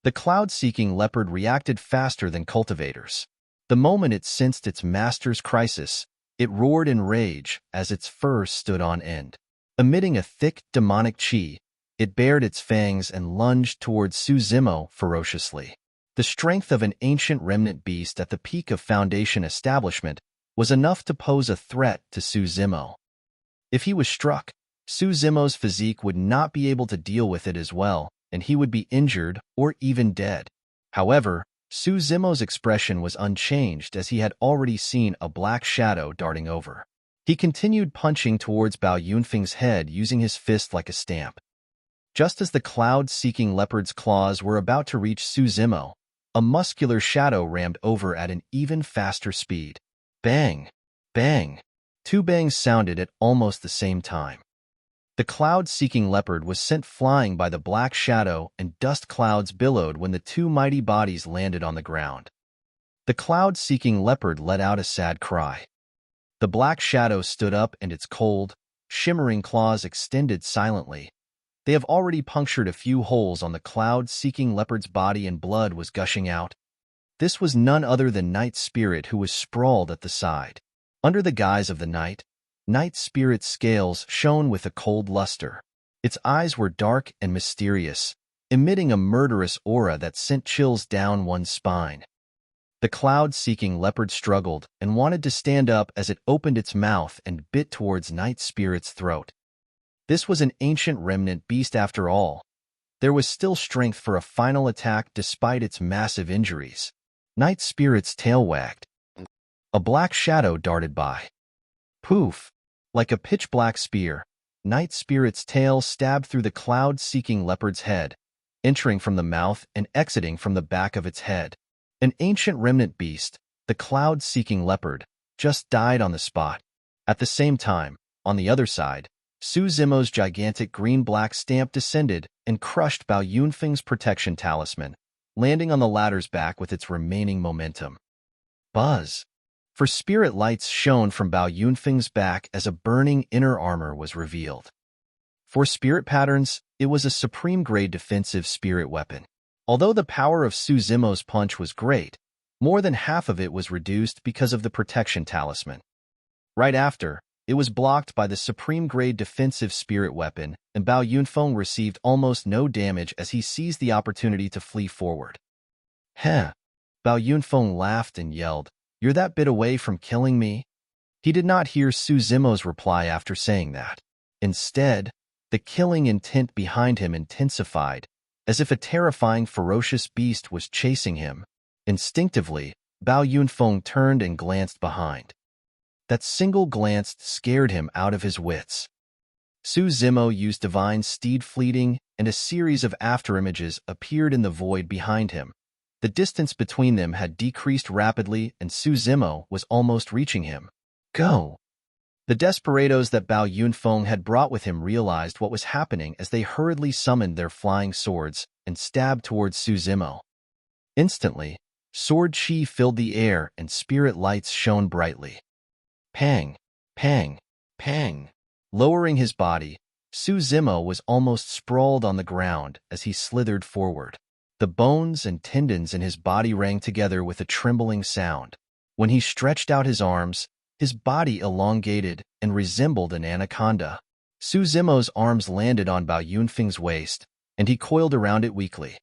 A: The cloud-seeking leopard reacted faster than cultivators. The moment it sensed its master's crisis, it roared in rage as its fur stood on end. Emitting a thick, demonic chi, it bared its fangs and lunged towards Su Zimo ferociously. The strength of an ancient remnant beast at the peak of Foundation establishment was enough to pose a threat to Su Zimo. If he was struck, Su Zimo's physique would not be able to deal with it as well, and he would be injured or even dead. However, Su Zimo's expression was unchanged as he had already seen a black shadow darting over. He continued punching towards Bao Yunfeng's head using his fist like a stamp. Just as the cloud-seeking leopard's claws were about to reach Su Zimo, a muscular shadow rammed over at an even faster speed. Bang! Bang! 2 bangs sounded at almost the same time. The cloud-seeking leopard was sent flying by the black shadow, and dust clouds billowed when the 2 mighty bodies landed on the ground. The cloud-seeking leopard let out a sad cry. The black shadow stood up and its cold, shimmering claws extended silently. They have already punctured a few holes on the cloud-seeking leopard's body and blood was gushing out. This was none other than Night Spirit, who was sprawled at the side. Under the guise of the night, Night Spirit's scales shone with a cold luster. Its eyes were dark and mysterious, emitting a murderous aura that sent chills down one's spine. The cloud-seeking leopard struggled and wanted to stand up as it opened its mouth and bit towards Night Spirit's throat. This was an ancient remnant beast after all. There was still strength for a final attack despite its massive injuries. Night Spirit's tail wagged. A black shadow darted by. Poof! Like a pitch-black spear, Night Spirit's tail stabbed through the cloud-seeking leopard's head, entering from the mouth and exiting from the back of its head. An ancient remnant beast, the cloud-seeking leopard, just died on the spot. At the same time, on the other side, Su Zimo's gigantic green-black stamp descended and crushed Bao Yunfeng's protection talisman, landing on the latter's back with its remaining momentum. Buzz! For spirit lights shone from Bao Yunfeng's back as a burning inner armor was revealed. For spirit patterns, it was a supreme-grade defensive spirit weapon. Although the power of Su Zimo's punch was great, more than half of it was reduced because of the protection talisman. Right after, it was blocked by the supreme-grade defensive spirit weapon, and Bao Yunfeng received almost no damage as he seized the opportunity to flee forward. Heh! Bao Yunfeng laughed and yelled, "You're that bit away from killing me?" He did not hear Su Zimo's reply after saying that. Instead, the killing intent behind him intensified, as if a terrifying, ferocious beast was chasing him. Instinctively, Bao Yunfeng turned and glanced behind. That single glance scared him out of his wits. Su Zimo used Divine Steed Fleeting, and a series of afterimages appeared in the void behind him. The distance between them had decreased rapidly, and Su Zimo was almost reaching him. Go! The desperados that Bao Yunfeng had brought with him realized what was happening as they hurriedly summoned their flying swords and stabbed towards Su Zimo. Instantly, sword chi filled the air and spirit lights shone brightly. Pang! Pang! Pang! Lowering his body, Su Zimo was almost sprawled on the ground as he slithered forward. The bones and tendons in his body rang together with a trembling sound. When he stretched out his arms, his body elongated and resembled an anaconda. Su Zimo's arms landed on Bao Yunfeng's waist, and he coiled around it weakly.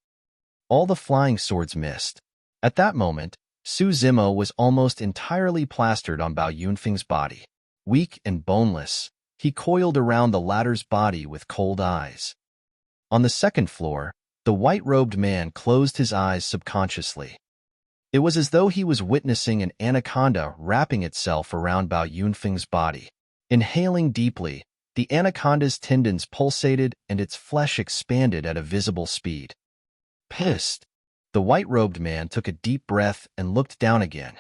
A: All the flying swords missed. At that moment, Su Zimo was almost entirely plastered on Bao Yunfeng's body. Weak and boneless, he coiled around the latter's body with cold eyes. On the second floor, the white-robed man closed his eyes subconsciously. It was as though he was witnessing an anaconda wrapping itself around Bao Yunfeng's body. Inhaling deeply, the anaconda's tendons pulsated and its flesh expanded at a visible speed. Pissed, the white-robed man took a deep breath and looked down again.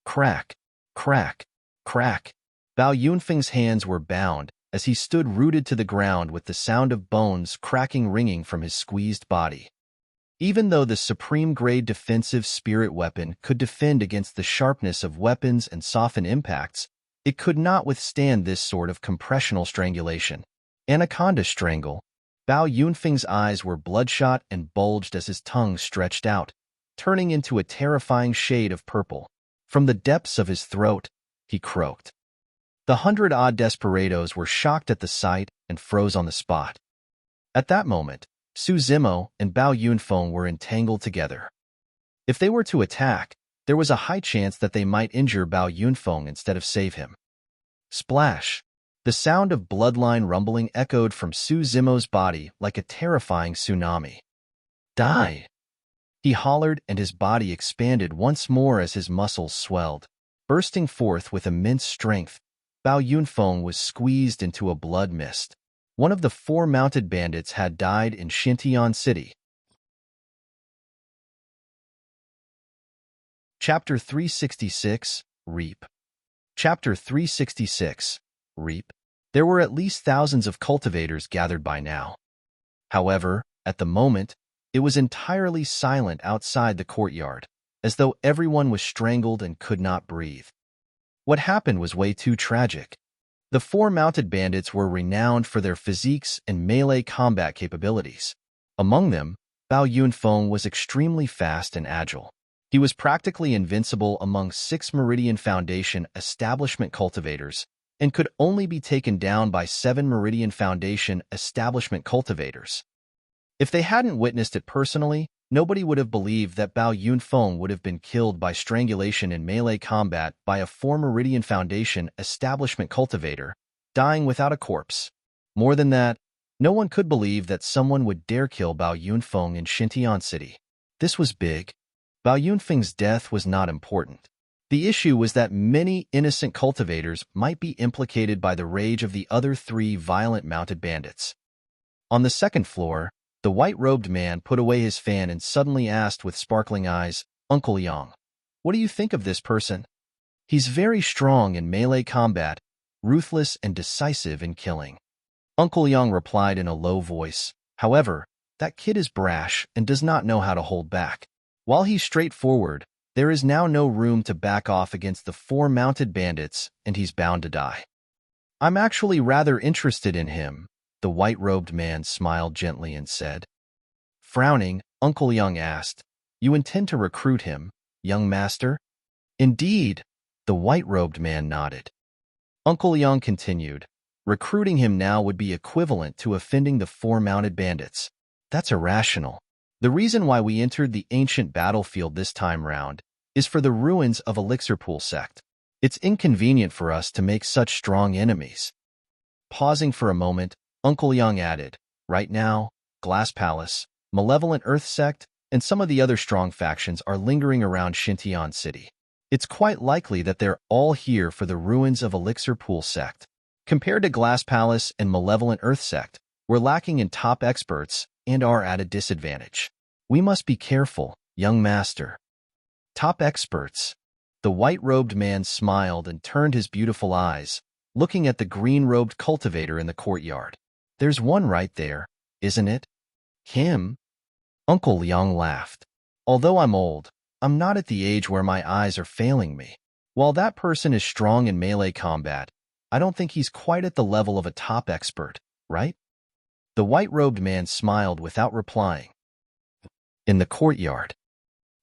A: Crack, crack, crack. Bao Yunfeng's hands were bound as he stood rooted to the ground with the sound of bones cracking ringing from his squeezed body. Even though the supreme-grade defensive spirit weapon could defend against the sharpness of weapons and soften impacts, it could not withstand this sort of compressional strangulation. Anaconda strangle. Bao Yunfeng's eyes were bloodshot and bulged as his tongue stretched out, turning into a terrifying shade of purple. From the depths of his throat, he croaked. The 100-odd desperados were shocked at the sight and froze on the spot. At that moment, Su Zimo and Bao Yunfeng were entangled together. If they were to attack, there was a high chance that they might injure Bao Yunfeng instead of save him. Splash! The sound of bloodline rumbling echoed from Su Zimo's body like a terrifying tsunami. Die! He hollered, and his body expanded once more as his muscles swelled. Bursting forth with immense strength, Bao Yunfeng was squeezed into a blood mist. One of the 4 mounted bandits had died in Xintian City. Chapter 366, Reap. Chapter 366, Reap. There were at least thousands of cultivators gathered by now. However, at the moment, it was entirely silent outside the courtyard, as though everyone was strangled and could not breathe. What happened was way too tragic. The 4 mounted bandits were renowned for their physiques and melee combat capabilities. Among them, Bao Yunfeng was extremely fast and agile. He was practically invincible among 6 Meridian Foundation establishment cultivators and could only be taken down by 7 Meridian Foundation establishment cultivators. If they hadn't witnessed it personally, nobody would have believed that Bao Yunfeng would have been killed by strangulation in melee combat by a 4 Meridian Foundation establishment cultivator, dying without a corpse. More than that, no one could believe that someone would dare kill Bao Yunfeng in Xintian City. This was big. Bao Yunfeng's death was not important. The issue was that many innocent cultivators might be implicated by the rage of the other 3 violent mounted bandits. On the second floor, the white-robed man put away his fan and suddenly asked with sparkling eyes, "Uncle Yang, what do you think of this person? He's very strong in melee combat, ruthless and decisive in killing." Uncle Yang replied in a low voice, "However, that kid is brash and does not know how to hold back. While he's straightforward, there is now no room to back off against the 4 mounted bandits, and he's bound to die. I'm actually rather interested in him." The white-robed man smiled gently and said. Frowning, Uncle Yang asked, "You intend to recruit him, young master?" "Indeed," the white-robed man nodded. Uncle Yang continued, "Recruiting him now would be equivalent to offending the 4 mounted bandits. That's irrational. The reason why we entered the ancient battlefield this time round is for the ruins of Elixir Pool Sect. It's inconvenient for us to make such strong enemies." Pausing for a moment, Uncle Yang added, "Right now, Glass Palace, Malevolent Earth Sect, and some of the other strong factions are lingering around Xintian City. It's quite likely that they're all here for the ruins of Elixir Pool Sect. Compared to Glass Palace and Malevolent Earth Sect, we're lacking in top experts and are at a disadvantage. We must be careful, young master." "Top experts." The white-robed man smiled and turned his beautiful eyes, looking at the green-robed cultivator in the courtyard. "There's one right there, isn't it? Him?" Uncle Yang laughed. "Although I'm old, I'm not at the age where my eyes are failing me. While that person is strong in melee combat, I don't think he's quite at the level of a top expert, right?" The white-robed man smiled without replying. In the courtyard.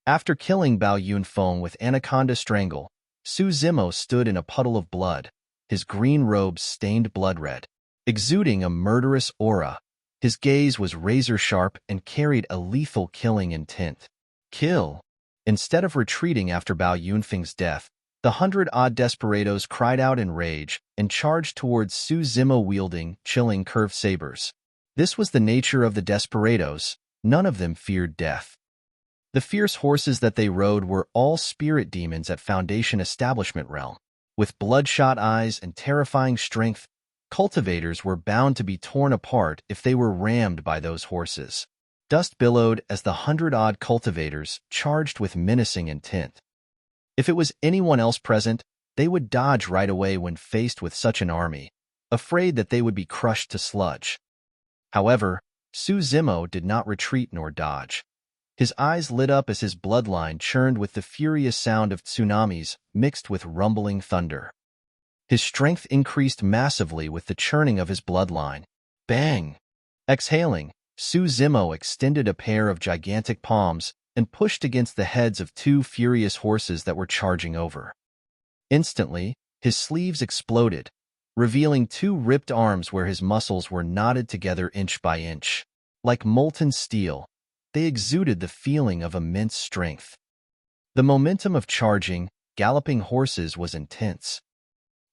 A: After killing Bao Yunfeng with Anaconda Strangle, Su Zimo stood in a puddle of blood, his green robes stained blood-red. Exuding a murderous aura, his gaze was razor-sharp and carried a lethal killing intent. Kill! Instead of retreating after Bao Yunfeng's death, the 100-odd desperados cried out in rage and charged towards Su Zimo wielding chilling curved sabers. This was the nature of the desperados. None of them feared death. The fierce horses that they rode were all spirit demons at Foundation Establishment realm. With bloodshot eyes and terrifying strength, cultivators were bound to be torn apart if they were rammed by those horses. Dust billowed as the 100-odd cultivators charged with menacing intent. If it was anyone else present, they would dodge right away when faced with such an army, afraid that they would be crushed to sludge. However, Su Zimo did not retreat nor dodge. His eyes lit up as his bloodline churned with the furious sound of tsunamis mixed with rumbling thunder. His strength increased massively with the churning of his bloodline. Bang! Exhaling, Su Zimo extended a pair of gigantic palms and pushed against the heads of two furious horses that were charging over. Instantly, his sleeves exploded, revealing two ripped arms where his muscles were knotted together inch by inch. Like molten steel, they exuded the feeling of immense strength. The momentum of charging, galloping horses was intense.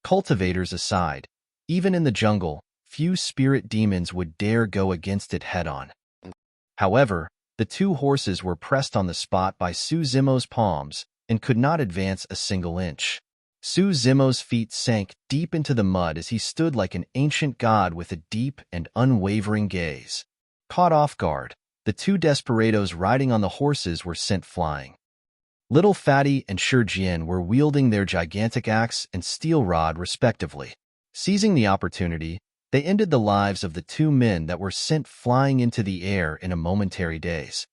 A: Cultivators aside, even in the jungle, few spirit demons would dare go against it head-on. However, the two horses were pressed on the spot by Su Zimo's palms and could not advance a single inch. Su Zimo's feet sank deep into the mud as he stood like an ancient god with a deep and unwavering gaze. Caught off guard, the two desperados riding on the horses were sent flying. Little Fatty and Shijian were wielding their gigantic axe and steel rod respectively. Seizing the opportunity, they ended the lives of the two men that were sent flying into the air in a momentary daze.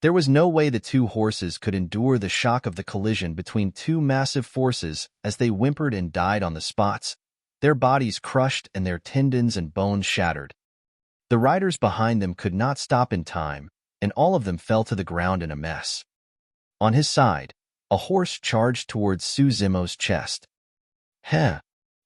A: There was no way the two horses could endure the shock of the collision between two massive forces as they whimpered and died on the spots, their bodies crushed and their tendons and bones shattered. The riders behind them could not stop in time, and all of them fell to the ground in a mess. On his side, a horse charged towards Su Zimo's chest. Heh!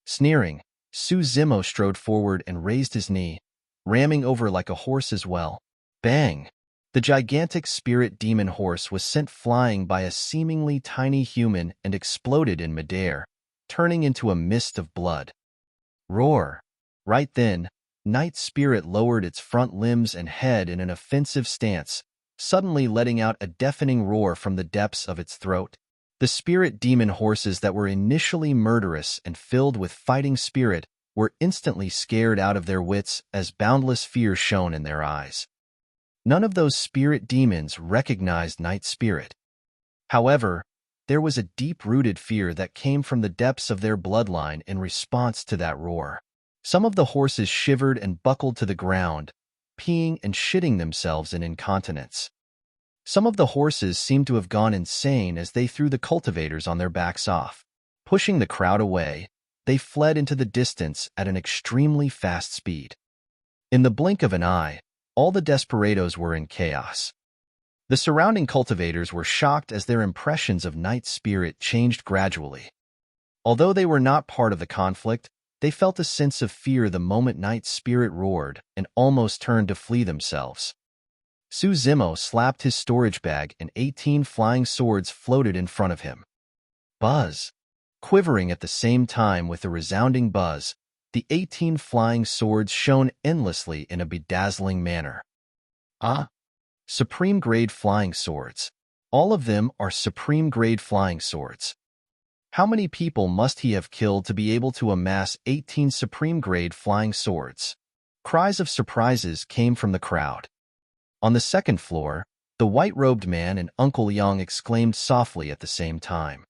A: Sneering, Su Zimo strode forward and raised his knee, ramming over like a horse as well. Bang! The gigantic spirit demon horse was sent flying by a seemingly tiny human and exploded in midair, turning into a mist of blood. Roar! Right then, Night Spirit lowered its front limbs and head in an offensive stance, suddenly letting out a deafening roar from the depths of its throat. The spirit demon horses that were initially murderous and filled with fighting spirit were instantly scared out of their wits as boundless fear shone in their eyes. None of those spirit demons recognized Night Spirit. However, there was a deep-rooted fear that came from the depths of their bloodline in response to that roar. Some of the horses shivered and buckled to the ground, peeing and shitting themselves in incontinence. Some of the horses seemed to have gone insane as they threw the cultivators on their backs off. Pushing the crowd away, they fled into the distance at an extremely fast speed. In the blink of an eye, all the desperados were in chaos. The surrounding cultivators were shocked as their impressions of Night Spirit changed gradually. Although they were not part of the conflict, they felt a sense of fear the moment Night Spirit roared and almost turned to flee themselves. Su Zimo slapped his storage bag and 18 flying swords floated in front of him. Buzz! Quivering at the same time with a resounding buzz, the 18 flying swords shone endlessly in a bedazzling manner. Supreme-grade flying swords. All of them are supreme-grade flying swords. How many people must he have killed to be able to amass 18 supreme-grade flying swords? Cries of surprises came from the crowd. On the second floor, the white-robed man and Uncle Yang exclaimed softly at the same time.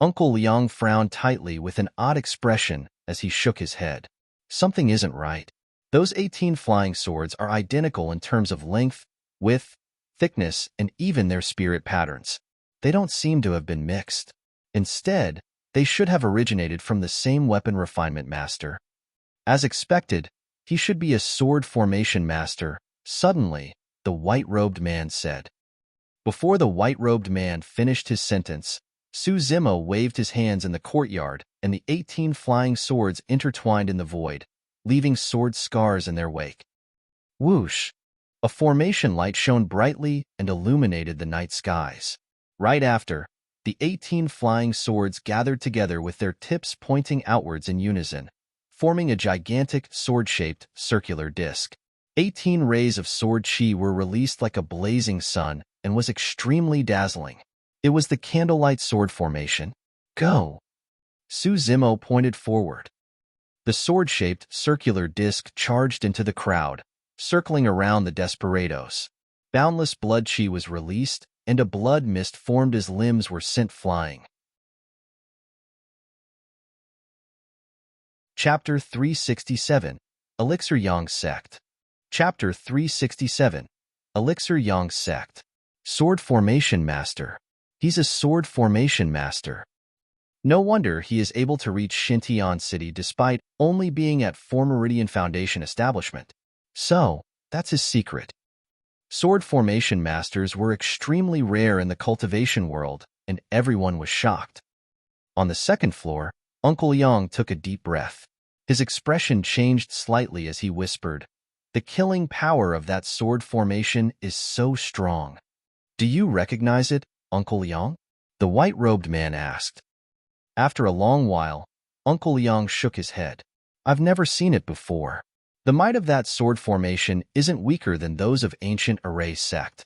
A: Uncle Yang frowned tightly with an odd expression as he shook his head. Something isn't right. Those 18 flying swords are identical in terms of length, width, thickness, and even their spirit patterns. They don't seem to have been mixed. Instead, they should have originated from the same weapon refinement master. As expected, he should be a sword formation master. Suddenly, the white-robed man said. Before the white-robed man finished his sentence, Su Zimo waved his hands in the courtyard, and the 18 flying swords intertwined in the void, leaving sword scars in their wake. Whoosh! A formation light shone brightly and illuminated the night skies. Right after, the 18 flying swords gathered together with their tips pointing outwards in unison, forming a gigantic, sword-shaped, circular disc. 18 rays of sword chi were released like a blazing sun and was extremely dazzling. It was the candlelight sword formation. Go! Su Zimo pointed forward. The sword-shaped, circular disc charged into the crowd, circling around the desperados. Boundless blood chi was released, and a blood mist formed as limbs were sent flying. Chapter 367, Elixir Yang Sect. Chapter 367, Elixir Yang Sect. Sword Formation Master. He's a sword formation master. No wonder he is able to reach Xintian City despite only being at 4 Meridian Foundation establishment. So, that's his secret. Sword formation masters were extremely rare in the cultivation world, and everyone was shocked. On the second floor, Uncle Yang took a deep breath. His expression changed slightly as he whispered, "The killing power of that sword formation is so strong." "Do you recognize it, Uncle Yang?" the white-robed man asked. After a long while, Uncle Yang shook his head. "I've never seen it before. The might of that sword formation isn't weaker than those of ancient Array Sect."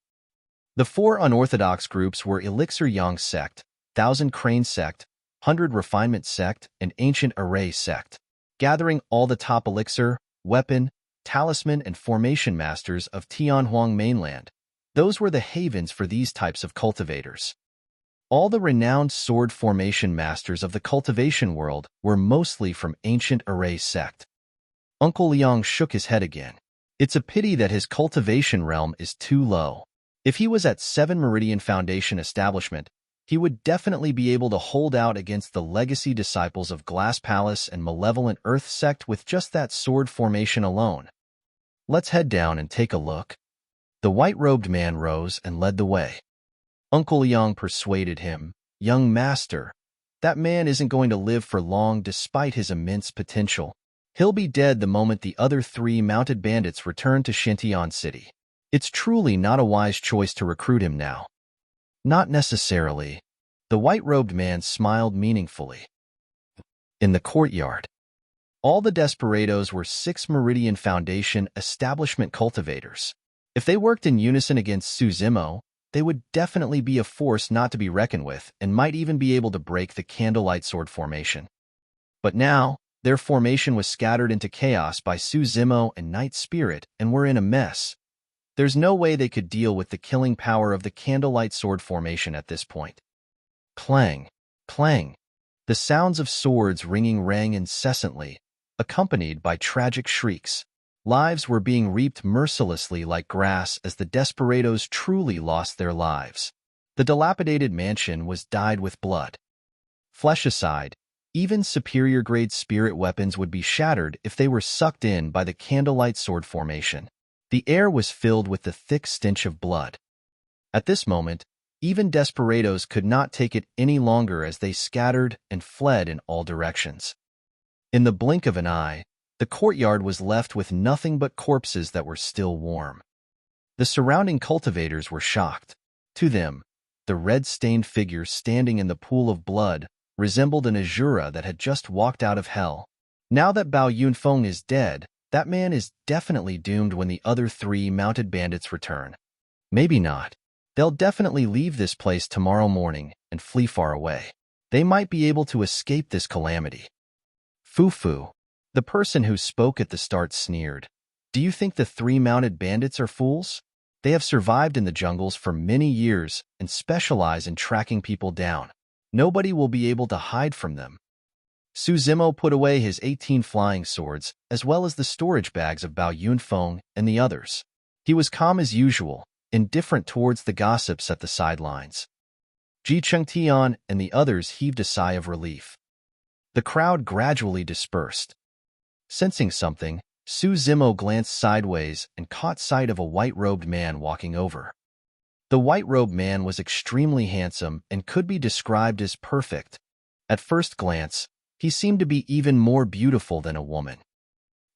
A: The 4 unorthodox groups were Elixir Yang Sect, 1000 Crane Sect, 100 Refinement Sect, and Ancient Array Sect, gathering all the top elixir, weapon, talisman, and formation masters of Tianhuang mainland. Those were the havens for these types of cultivators. All the renowned sword formation masters of the cultivation world were mostly from Ancient Array Sect. Uncle Liang shook his head again. It's a pity that his cultivation realm is too low. If he was at 7 Meridian Foundation establishment, he would definitely be able to hold out against the legacy disciples of Glass Palace and Malevolent Earth Sect with just that sword formation alone. "Let's head down and take a look." The white-robed man rose and led the way. Uncle Liang persuaded him, "Young master, that man isn't going to live for long despite his immense potential. He'll be dead the moment the other 3 mounted bandits return to Xintian City. It's truly not a wise choice to recruit him now." "Not necessarily." The white-robed man smiled meaningfully. In the courtyard, all the desperados were 6 Meridian Foundation establishment cultivators. If they worked in unison against Su Zimo, they would definitely be a force not to be reckoned with and might even be able to break the candlelight sword formation. But now, their formation was scattered into chaos by Su Zimo and Night Spirit and were in a mess. There's no way they could deal with the killing power of the candlelight sword formation at this point. Clang, clang. The sounds of swords ringing rang incessantly, accompanied by tragic shrieks. Lives were being reaped mercilessly like grass as the desperados truly lost their lives. The dilapidated mansion was dyed with blood. Flesh aside, even superior-grade spirit weapons would be shattered if they were sucked in by the candlelight sword formation. The air was filled with the thick stench of blood. At this moment, even desperados could not take it any longer as they scattered and fled in all directions. In the blink of an eye, the courtyard was left with nothing but corpses that were still warm. The surrounding cultivators were shocked. To them, the red-stained figure standing in the pool of blood resembled an Azura that had just walked out of hell. Now that Bao Yunfeng is dead, that man is definitely doomed when the other 3 mounted bandits return. Maybe not. They'll definitely leave this place tomorrow morning and flee far away. They might be able to escape this calamity. Fufu. The person who spoke at the start sneered. "Do you think the 3 mounted bandits are fools? They have survived in the jungles for many years and specialize in tracking people down. Nobody will be able to hide from them." Su Zimo put away his 18 flying swords, as well as the storage bags of Bao Yunfeng and the others. He was calm as usual, indifferent towards the gossips at the sidelines. Ji Chengtian and the others heaved a sigh of relief. The crowd gradually dispersed. Sensing something, Su Zimo glanced sideways and caught sight of a white-robed man walking over. The white-robed man was extremely handsome and could be described as perfect. At first glance, he seemed to be even more beautiful than a woman.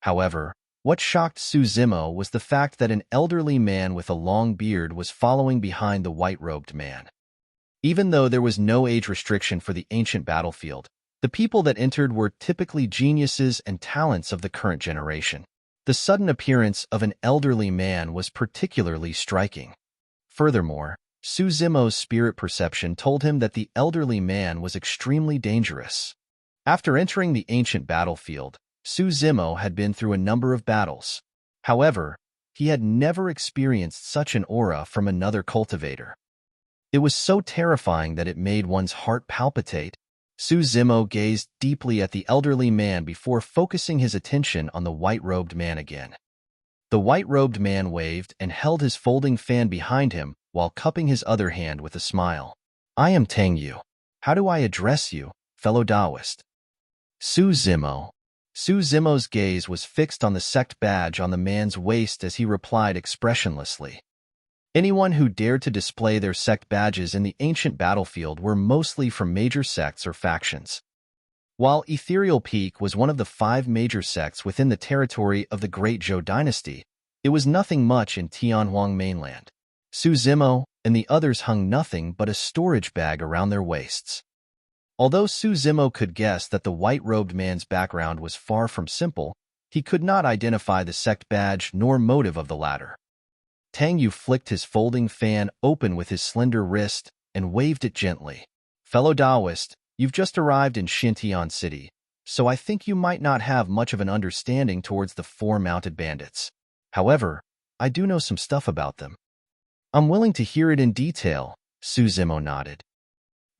A: However, what shocked Su Zimo was the fact that an elderly man with a long beard was following behind the white-robed man. Even though there was no age restriction for the ancient battlefield, the people that entered were typically geniuses and talents of the current generation. The sudden appearance of an elderly man was particularly striking. Furthermore, Su Zimo's spirit perception told him that the elderly man was extremely dangerous. After entering the ancient battlefield, Su Zimo had been through a number of battles. However, he had never experienced such an aura from another cultivator. It was so terrifying that it made one's heart palpitate. Su Zimo gazed deeply at the elderly man before focusing his attention on the white-robed man again. The white-robed man waved and held his folding fan behind him while cupping his other hand with a smile. "I am Tang Yu. How do I address you, fellow Taoist?" Su Zimo. Su Zimo's gaze was fixed on the sect badge on the man's waist as he replied expressionlessly. Anyone who dared to display their sect badges in the ancient battlefield were mostly from major sects or factions. While Ethereal Peak was one of the 5 major sects within the territory of the Great Zhou dynasty, it was nothing much in Tianhuang mainland. Su Zimo and the others hung nothing but a storage bag around their waists. Although Su Zimo could guess that the white-robed man's background was far from simple, he could not identify the sect badge nor motive of the latter. Tang Yu flicked his folding fan open with his slender wrist and waved it gently. "Fellow Taoist, you've just arrived in Xintian City, so I think you might not have much of an understanding towards the 4 mounted bandits. However, I do know some stuff about them." "I'm willing to hear it in detail," Su Zimo nodded.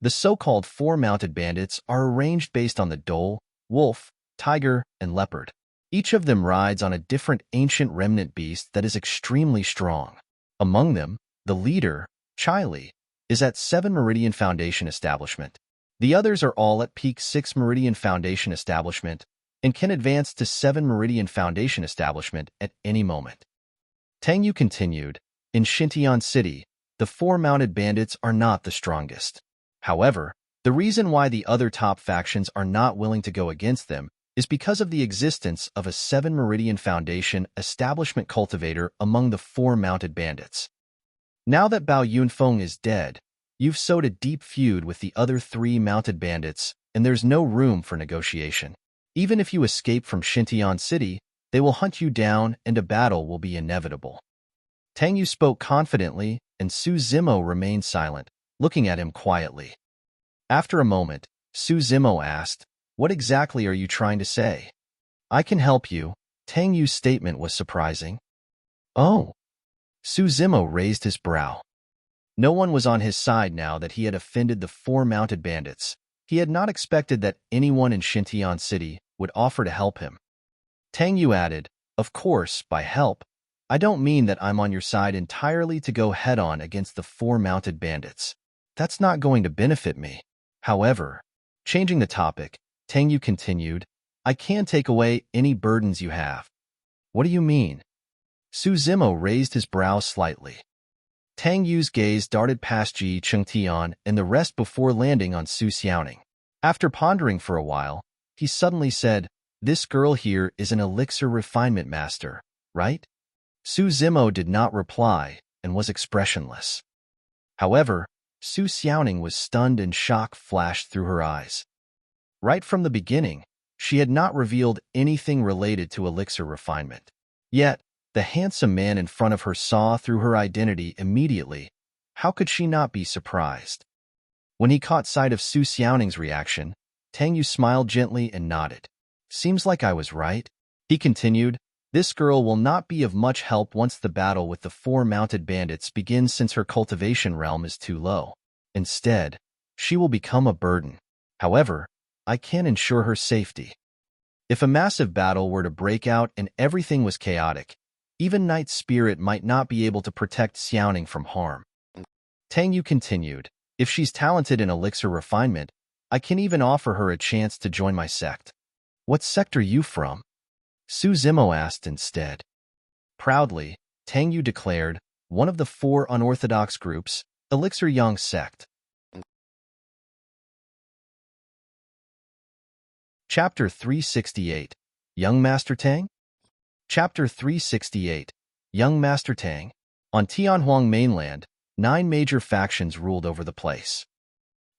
A: The so-called 4 mounted bandits are arranged based on the dhole, wolf, tiger, and leopard. Each of them rides on a different ancient remnant beast that is extremely strong. Among them, the leader, Chili, is at 7 Meridian Foundation Establishment. The others are all at Peak 6 Meridian Foundation Establishment and can advance to 7 Meridian Foundation Establishment at any moment. Tang Yu continued, "In Xintian City, the 4 mounted bandits are not the strongest. However, the reason why the other top factions are not willing to go against them is because of the existence of a 7 Meridian Foundation establishment cultivator among the 4 mounted bandits. Now that Bao Yunfeng is dead, you've sowed a deep feud with the other 3 mounted bandits, and there's no room for negotiation. Even if you escape from Xintian City, they will hunt you down and a battle will be inevitable." Tang Yu spoke confidently, and Su Zimo remained silent, looking at him quietly. After a moment, Su Zimo asked, "What exactly are you trying to say?" "I can help you." Tang Yu's statement was surprising. "Oh." Su Zimo raised his brow. No one was on his side now that he had offended the 4 mounted bandits. He had not expected that anyone in Xintian City would offer to help him. Tang Yu added, "Of course, by help, I don't mean that I'm on your side entirely to go head-on against the 4 mounted bandits. That's not going to benefit me. However," changing the topic, Tang Yu continued, "I can take away any burdens you have." "What do you mean?" Su Zimo raised his brows slightly. Tang Yu's gaze darted past Ji Chengtian and the rest before landing on Su Xiaoning. After pondering for a while, he suddenly said, "This girl here is an elixir refinement master, right?" Su Zimo did not reply and was expressionless. However, Su Xiaoning was stunned and shock flashed through her eyes. Right from the beginning, she had not revealed anything related to elixir refinement. Yet, the handsome man in front of her saw through her identity immediately. How could she not be surprised? When he caught sight of Su Xiaoning's reaction, Tang Yu smiled gently and nodded. "Seems like I was right." He continued, "This girl will not be of much help once the battle with the 4 mounted bandits begins since her cultivation realm is too low. Instead, she will become a burden. However, I can ensure her safety. If a massive battle were to break out and everything was chaotic, even Night Spirit might not be able to protect Xiaoning from harm." Tang Yu continued, "If she's talented in elixir refinement, I can even offer her a chance to join my sect." "What sect are you from?" Su Zimo asked instead. Proudly, Tang Yu declared, one of the 4 unorthodox groups, Elixir Yang Sect. Chapter 368, Young Master Tang? Chapter 368, Young Master Tang. On Tianhuang mainland, 9 major factions ruled over the place.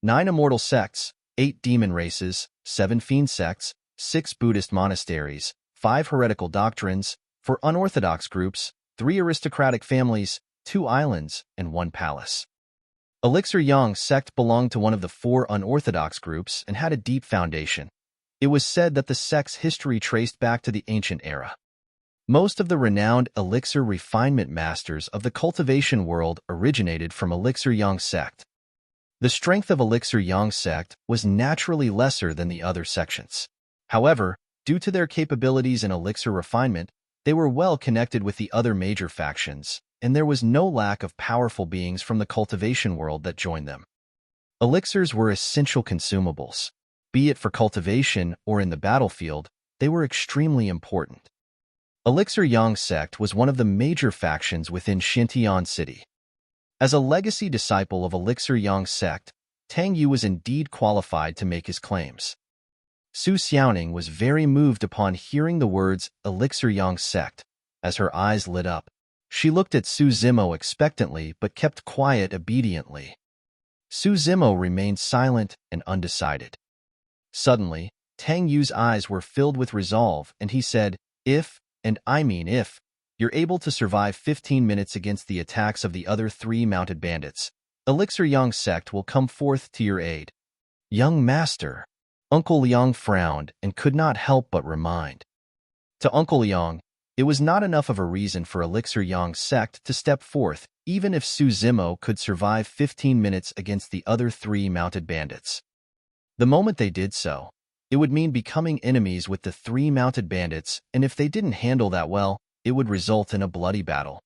A: 9 immortal sects, 8 demon races, 7 fiend sects, 6 Buddhist monasteries, 5 heretical doctrines, 4 unorthodox groups, 3 aristocratic families, 2 islands, and 1 palace. Elixir Yang Sect belonged to one of the 4 unorthodox groups and had a deep foundation. It was said that the sect's history traced back to the ancient era. Most of the renowned elixir refinement masters of the cultivation world originated from Elixir Yang Sect. The strength of Elixir Yang Sect was naturally lesser than the other sections. However, due to their capabilities in elixir refinement, they were well connected with the other major factions, and there was no lack of powerful beings from the cultivation world that joined them. Elixirs were essential consumables. Be it for cultivation or in the battlefield, they were extremely important. Elixir Yang Sect was one of the major factions within Xintian City. As a legacy disciple of Elixir Yang Sect, Tang Yu was indeed qualified to make his claims. Su Xiaoning was very moved upon hearing the words Elixir Yang Sect. As her eyes lit up, she looked at Su Zimo expectantly but kept quiet obediently. Su Zimo remained silent and undecided. Suddenly, Tang Yu's eyes were filled with resolve, and he said, If, and I mean if, you're able to survive 15 minutes against the attacks of the other 3 mounted bandits, Elixir Yang Sect will come forth to your aid. Young Master. Uncle Liang frowned and could not help but remind. To Uncle Liang, it was not enough of a reason for Elixir Yang Sect to step forth, even if Su Zimo could survive 15 minutes against the other 3 mounted bandits. The moment they did so, it would mean becoming enemies with the 3 mounted bandits, and if they didn't handle that well, it would result in a bloody battle.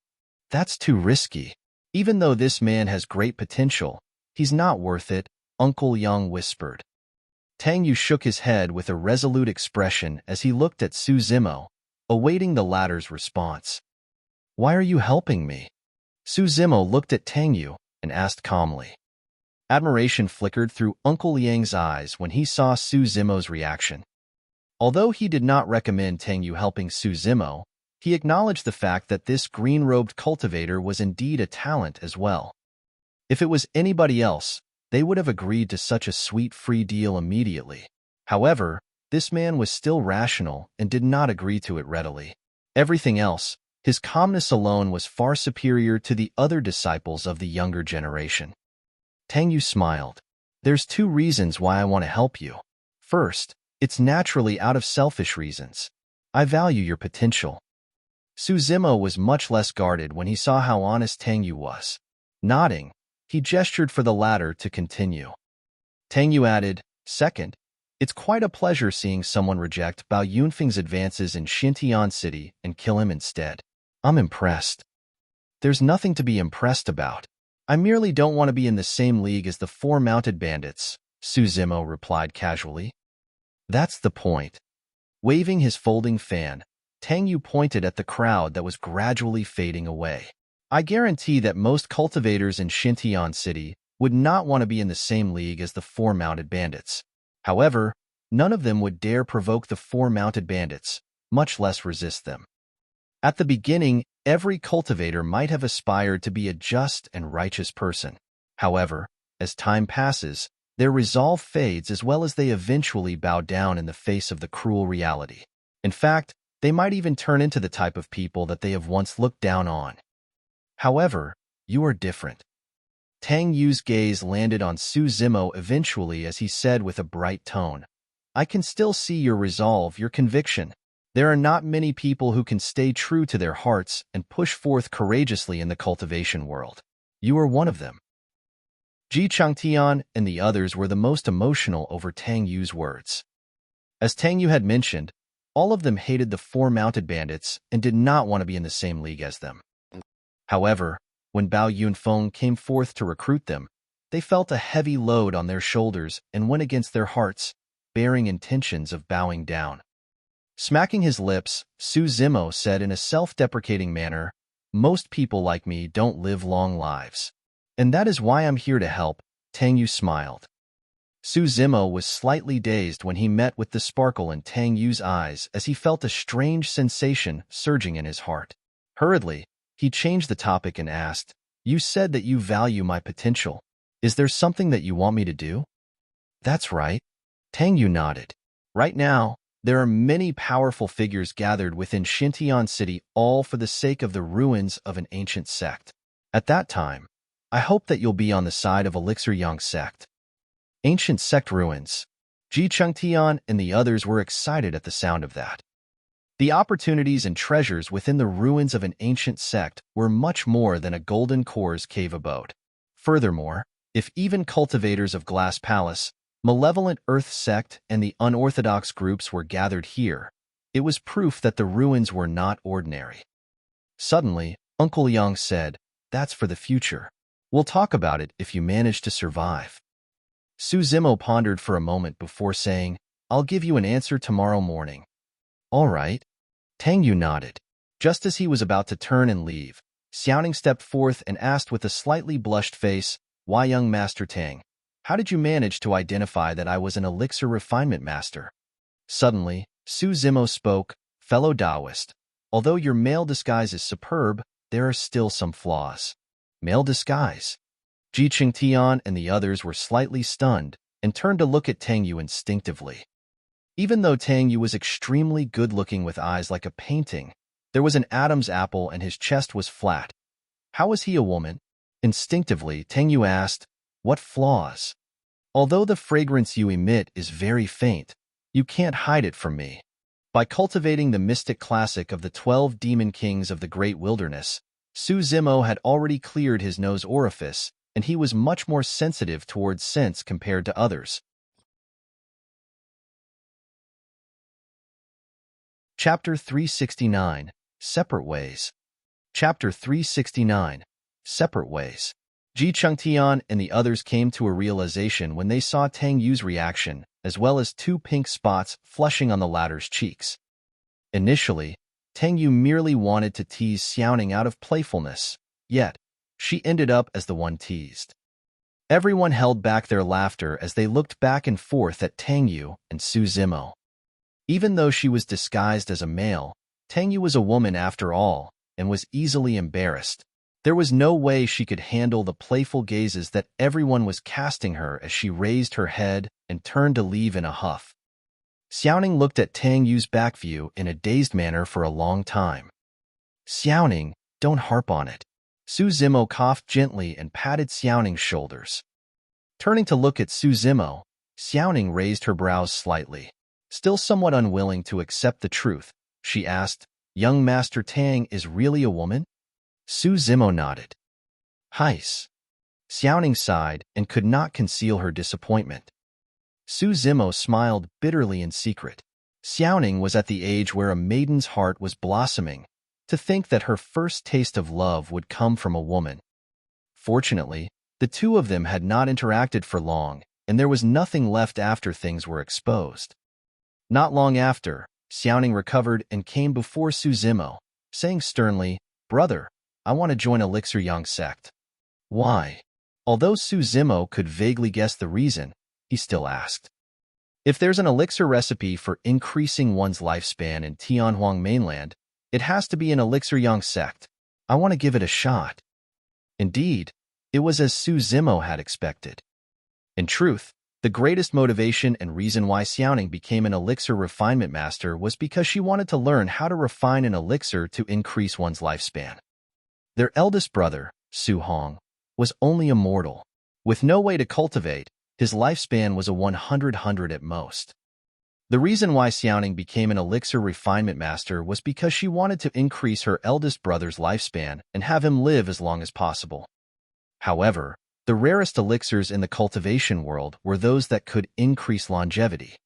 A: That's too risky. Even though this man has great potential, he's not worth it, Uncle Yang whispered. Tang Yu shook his head with a resolute expression as he looked at Su Zimo, awaiting the latter's response. Why are you helping me? Su Zimo looked at Tang Yu and asked calmly. Admiration flickered through Uncle Liang's eyes when he saw Su Zimo's reaction. Although he did not recommend Tang Yu helping Su Zimo, he acknowledged the fact that this green-robed cultivator was indeed a talent as well. If it was anybody else, they would have agreed to such a sweet free deal immediately. However, this man was still rational and did not agree to it readily. Everything else, his calmness alone was far superior to the other disciples of the younger generation. Tang Yu smiled. There's 2 reasons why I want to help you. First, it's naturally out of selfish reasons. I value your potential. Su Zimo was much less guarded when he saw how honest Tang Yu was. Nodding, he gestured for the latter to continue. Tang Yu added, Second, it's quite a pleasure seeing someone reject Bao Yunfeng's advances in Xintian City and kill him instead. I'm impressed. There's nothing to be impressed about. I merely don't want to be in the same league as the 4 mounted bandits, Su Zimo replied casually. That's the point. Waving his folding fan, Tang Yu pointed at the crowd that was gradually fading away. I guarantee that most cultivators in Xintian City would not want to be in the same league as the 4 mounted bandits. However, none of them would dare provoke the 4 mounted bandits, much less resist them. At the beginning, every cultivator might have aspired to be a just and righteous person. However, as time passes, their resolve fades as well as they eventually bow down in the face of the cruel reality. In fact, they might even turn into the type of people that they have once looked down on. However, you are different. Tang Yu's gaze landed on Su Zimo eventually as he said with a bright tone, I can still see your resolve, your conviction. There are not many people who can stay true to their hearts and push forth courageously in the cultivation world. You are one of them. Ji Changtian and the others were the most emotional over Tang Yu's words. As Tang Yu had mentioned, all of them hated the 4 mounted bandits and did not want to be in the same league as them. However, when Bao Yunfeng came forth to recruit them, they felt a heavy load on their shoulders and went against their hearts, bearing intentions of bowing down. Smacking his lips, Su Zimo said in a self-deprecating manner, "Most people like me don't live long lives. And that is why I'm here to help." Tang Yu smiled. Su Zimo was slightly dazed when he met with the sparkle in Tang Yu's eyes as he felt a strange sensation surging in his heart. Hurriedly, he changed the topic and asked, "You said that you value my potential. Is there something that you want me to do?" "That's right." Tang Yu nodded. "Right now, there are many powerful figures gathered within Xintian City, all for the sake of the ruins of an ancient sect. At that time, I hope that you'll be on the side of Elixir Yang sect." Ancient sect ruins. Ji Chengtian and the others were excited at the sound of that. The opportunities and treasures within the ruins of an ancient sect were much more than a golden core's cave abode. Furthermore, if even cultivators of Glass Palace, malevolent Earth sect, and the unorthodox groups were gathered here, it was proof that the ruins were not ordinary. Suddenly, Uncle Yang said, "That's for the future. We'll talk about it if you manage to survive." Su Zimo pondered for a moment before saying, "I'll give you an answer tomorrow morning." "All right." Tang Yu nodded. Just as he was about to turn and leave, Xiaoning stepped forth and asked with a slightly blushed face, "Why, young Master Tang, how did you manage to identify that I was an elixir refinement master?" Suddenly, Su Zimo spoke, "Fellow Taoist, although your male disguise is superb, there are still some flaws." "Male disguise?" Ji Chengtian and the others were slightly stunned and turned to look at Tang Yu instinctively. Even though Tang Yu was extremely good-looking with eyes like a painting, there was an Adam's apple and his chest was flat. How was he a woman? Instinctively, Tang Yu asked, "What flaws?" "Although the fragrance you emit is very faint, you can't hide it from me. By cultivating the mystic classic of the 12 demon kings of the great wilderness, Su Zimo had already cleared his nose orifice, and he was much more sensitive towards scents compared to others." Chapter 369, Separate Ways. Chapter 369, Separate Ways. Ji Chengtian and the others came to a realization when they saw Tang Yu's reaction, as well as 2 pink spots flushing on the latter's cheeks. Initially, Tang Yu merely wanted to tease Xiaoning out of playfulness, yet she ended up as the one teased. Everyone held back their laughter as they looked back and forth at Tang Yu and Su Zimo. Even though she was disguised as a male, Tang Yu was a woman after all, and was easily embarrassed. There was no way she could handle the playful gazes that everyone was casting her as she raised her head and turned to leave in a huff. Xiaoning looked at Tang Yu's back view in a dazed manner for a long time. "Xiaoning, don't harp on it." Su Zimo coughed gently and patted Xiaoning's shoulders. Turning to look at Su Zimo, Xiaoning raised her brows slightly. Still somewhat unwilling to accept the truth, she asked, "Young Master Tang is really a woman?" Su Zimo nodded. "Heis." Xiaoning sighed and could not conceal her disappointment. Su Zimo smiled bitterly in secret. Xiaoning was at the age where a maiden's heart was blossoming. To think that her first taste of love would come from a woman. Fortunately, the two of them had not interacted for long, and there was nothing left after things were exposed. Not long after, Xiaoning recovered and came before Su Zimo, saying sternly, "Brother, I want to join Elixir Yang sect." "Why?" Although Su Zimo could vaguely guess the reason, he still asked. "If there's an elixir recipe for increasing one's lifespan in Tianhuang mainland, it has to be an Elixir Yang sect. I want to give it a shot." Indeed, it was as Su Zimo had expected. In truth, the greatest motivation and reason why Xiaoning became an elixir refinement master was because she wanted to learn how to refine an elixir to increase one's lifespan. Their eldest brother, Su Hong, was only a mortal. With no way to cultivate, his lifespan was a 100 at most. The reason why Xiaoning became an elixir refinement master was because she wanted to increase her eldest brother's lifespan and have him live as long as possible. However, the rarest elixirs in the cultivation world were those that could increase longevity.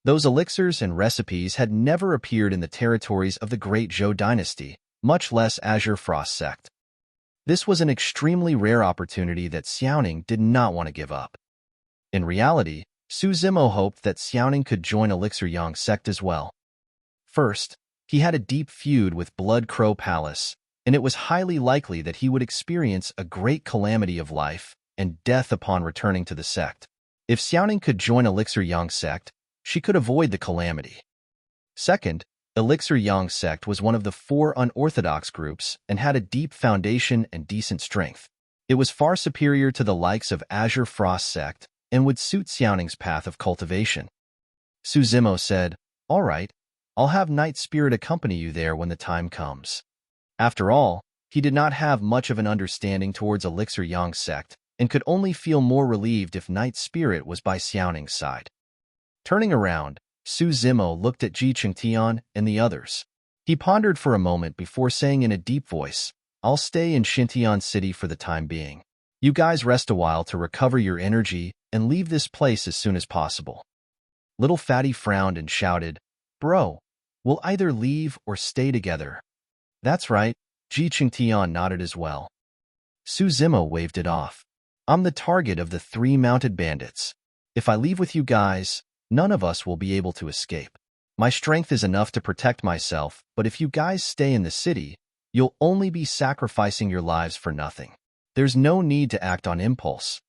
A: Those elixirs and recipes had never appeared in the territories of the Great Zhou dynasty, much less Azure Frost sect. This was an extremely rare opportunity that Xiaoning did not want to give up. In reality, Su Zimo hoped that Xiaoning could join Elixir Yang sect as well. First, he had a deep feud with Blood Crow Palace, and it was highly likely that he would experience a great calamity of life and death upon returning to the sect. If Xiaoning could join Elixir Yang sect, she could avoid the calamity. Second, Elixir Yang sect was one of the 4 unorthodox groups and had a deep foundation and decent strength. It was far superior to the likes of Azure Frost sect and would suit Xiaoning's path of cultivation. Su Zimo said, "All right, I'll have Night Spirit accompany you there when the time comes." After all, he did not have much of an understanding towards Elixir Yang sect and could only feel more relieved if Night Spirit was by Xiaoning's side. Turning around, Su Zimo looked at Ji Chengtian and the others. He pondered for a moment before saying in a deep voice, "I'll stay in Xintian City for the time being. You guys rest a while to recover your energy and leave this place as soon as possible." Little Fatty frowned and shouted, "Bro, we'll either leave or stay together." "That's right," Ji Chengtian nodded as well. Su Zimo waved it off. "I'm the target of the 3 mounted bandits. If I leave with you guys, none of us will be able to escape. My strength is enough to protect myself, but if you guys stay in the city, you'll only be sacrificing your lives for nothing. There's no need to act on impulse."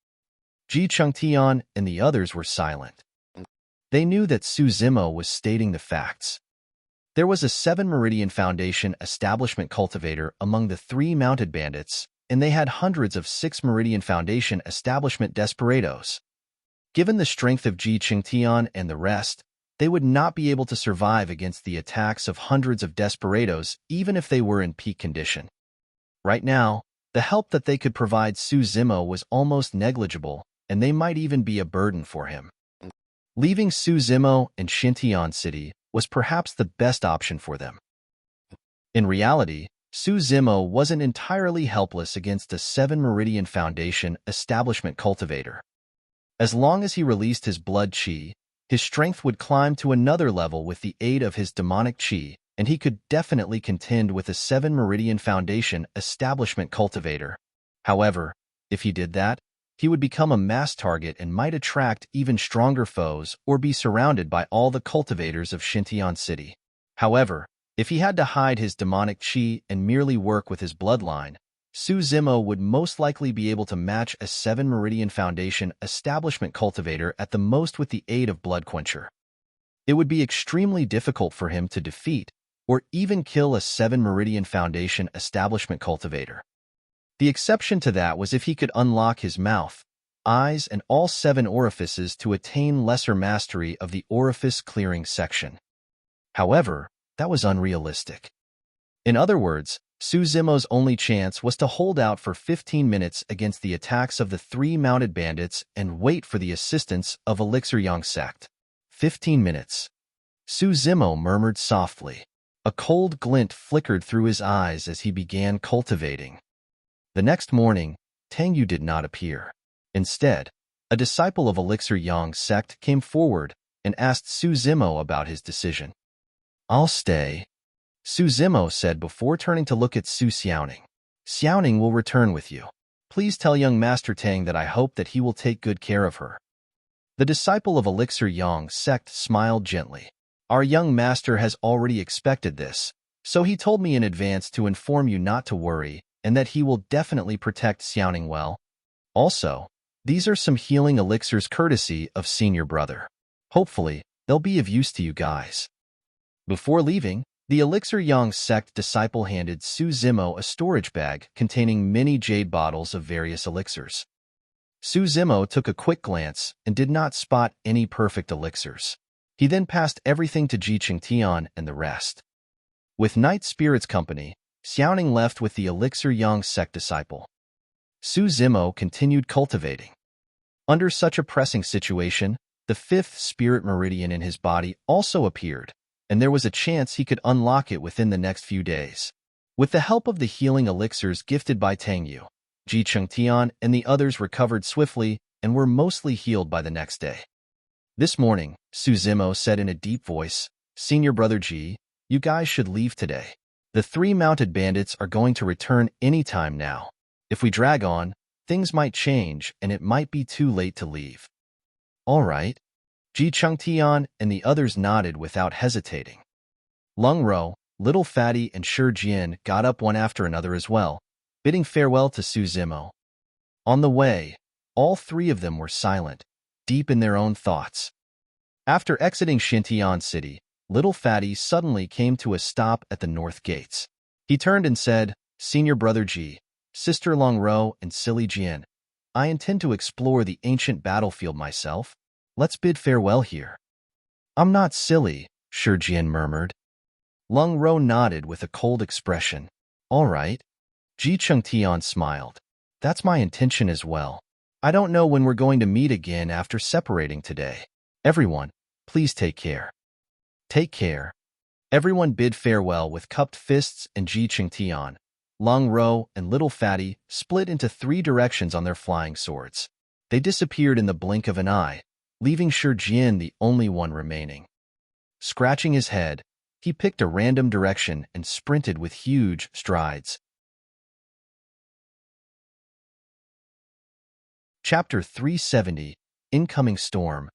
A: Ji Chengtian and the others were silent. They knew that Su Zimo was stating the facts. There was a 7 Meridian Foundation establishment cultivator among the 3 mounted bandits, and they had hundreds of 6 Meridian Foundation establishment desperados. Given the strength of Ji Chengtian and the rest, they would not be able to survive against the attacks of hundreds of desperados even if they were in peak condition. Right now, the help that they could provide Su Zimo was almost negligible, and they might even be a burden for him. Leaving Su Zimo and Xintian City was perhaps the best option for them. In reality, Su Zimo wasn't entirely helpless against a 7 Meridian Foundation establishment cultivator. As long as he released his blood chi, his strength would climb to another level with the aid of his demonic chi, and he could definitely contend with a 7 Meridian Foundation establishment cultivator. However, if he did that, he would become a mass target and might attract even stronger foes or be surrounded by all the cultivators of Xintian City. However, if he had to hide his demonic chi and merely work with his bloodline, Su Zimo would most likely be able to match a 7 Meridian Foundation establishment cultivator at the most with the aid of Blood Quencher. It would be extremely difficult for him to defeat or even kill a 7 Meridian Foundation establishment cultivator. The exception to that was if he could unlock his mouth, eyes, and all 7 orifices to attain lesser mastery of the orifice clearing section. However, that was unrealistic. In other words, Su Zimo's only chance was to hold out for 15 minutes against the attacks of the 3 mounted bandits and wait for the assistance of Elixir Yang sect. 15 minutes. Su Zimo murmured softly. A cold glint flickered through his eyes as he began cultivating. The next morning, Tang did not appear. Instead, a disciple of Elixir Yang sect came forward and asked Su Zimo about his decision. "I'll stay," Su Zimo said before turning to look at Su Xiaoning. "Xiaoning will return with you. Please tell young Master Tang that I hope that he will take good care of her." The disciple of Elixir Yang sect smiled gently. "Our young master has already expected this, so he told me in advance to inform you not to worry and that he will definitely protect Xiaoning well. Also, these are some healing elixirs courtesy of senior brother. Hopefully, they'll be of use to you guys." Before leaving, the Elixir Yang sect disciple handed Su Zimo a storage bag containing many jade bottles of various elixirs. Su Zimo took a quick glance and did not spot any perfect elixirs. He then passed everything to Ji Chengtian and the rest. With Night Spirit's company, Xiaoning left with the Elixir Yang sect disciple. Su Zimo continued cultivating. Under such a pressing situation, the 5th spirit meridian in his body also appeared, and there was a chance he could unlock it within the next few days. With the help of the healing elixirs gifted by Tang, Ji Chengtian and the others recovered swiftly and were mostly healed by the next day. This morning, Su Zimo said in a deep voice, "Senior Brother Ji, you guys should leave today. The 3 mounted bandits are going to return any time now. If we drag on, things might change and it might be too late to leave." "All right." Ji Chengtian and the others nodded without hesitating. Lung Ro, Little Fatty, and Shi Jian got up one after another as well, bidding farewell to Su Zimo. On the way, all three of them were silent, deep in their own thoughts. After exiting Xintian City, Little Fatty suddenly came to a stop at the north gates. He turned and said, "Senior Brother Ji, Sister Lung Ro, and Silly Jian, I intend to explore the ancient battlefield myself. Let's bid farewell here." "I'm not silly," Shi Jian murmured. Lung Ro nodded with a cold expression. "All right." Ji Chengtian smiled. "That's my intention as well. I don't know when we're going to meet again after separating today. Everyone, please take care." "Take care." Everyone bid farewell with cupped fists, and Ji Chengtian, Lung Ro, and Little Fatty split into three directions on their flying swords. They disappeared in the blink of an eye, leaving Shi Jian the only one remaining. Scratching his head, he picked a random direction and sprinted with huge strides. Chapter 370, Incoming Storm.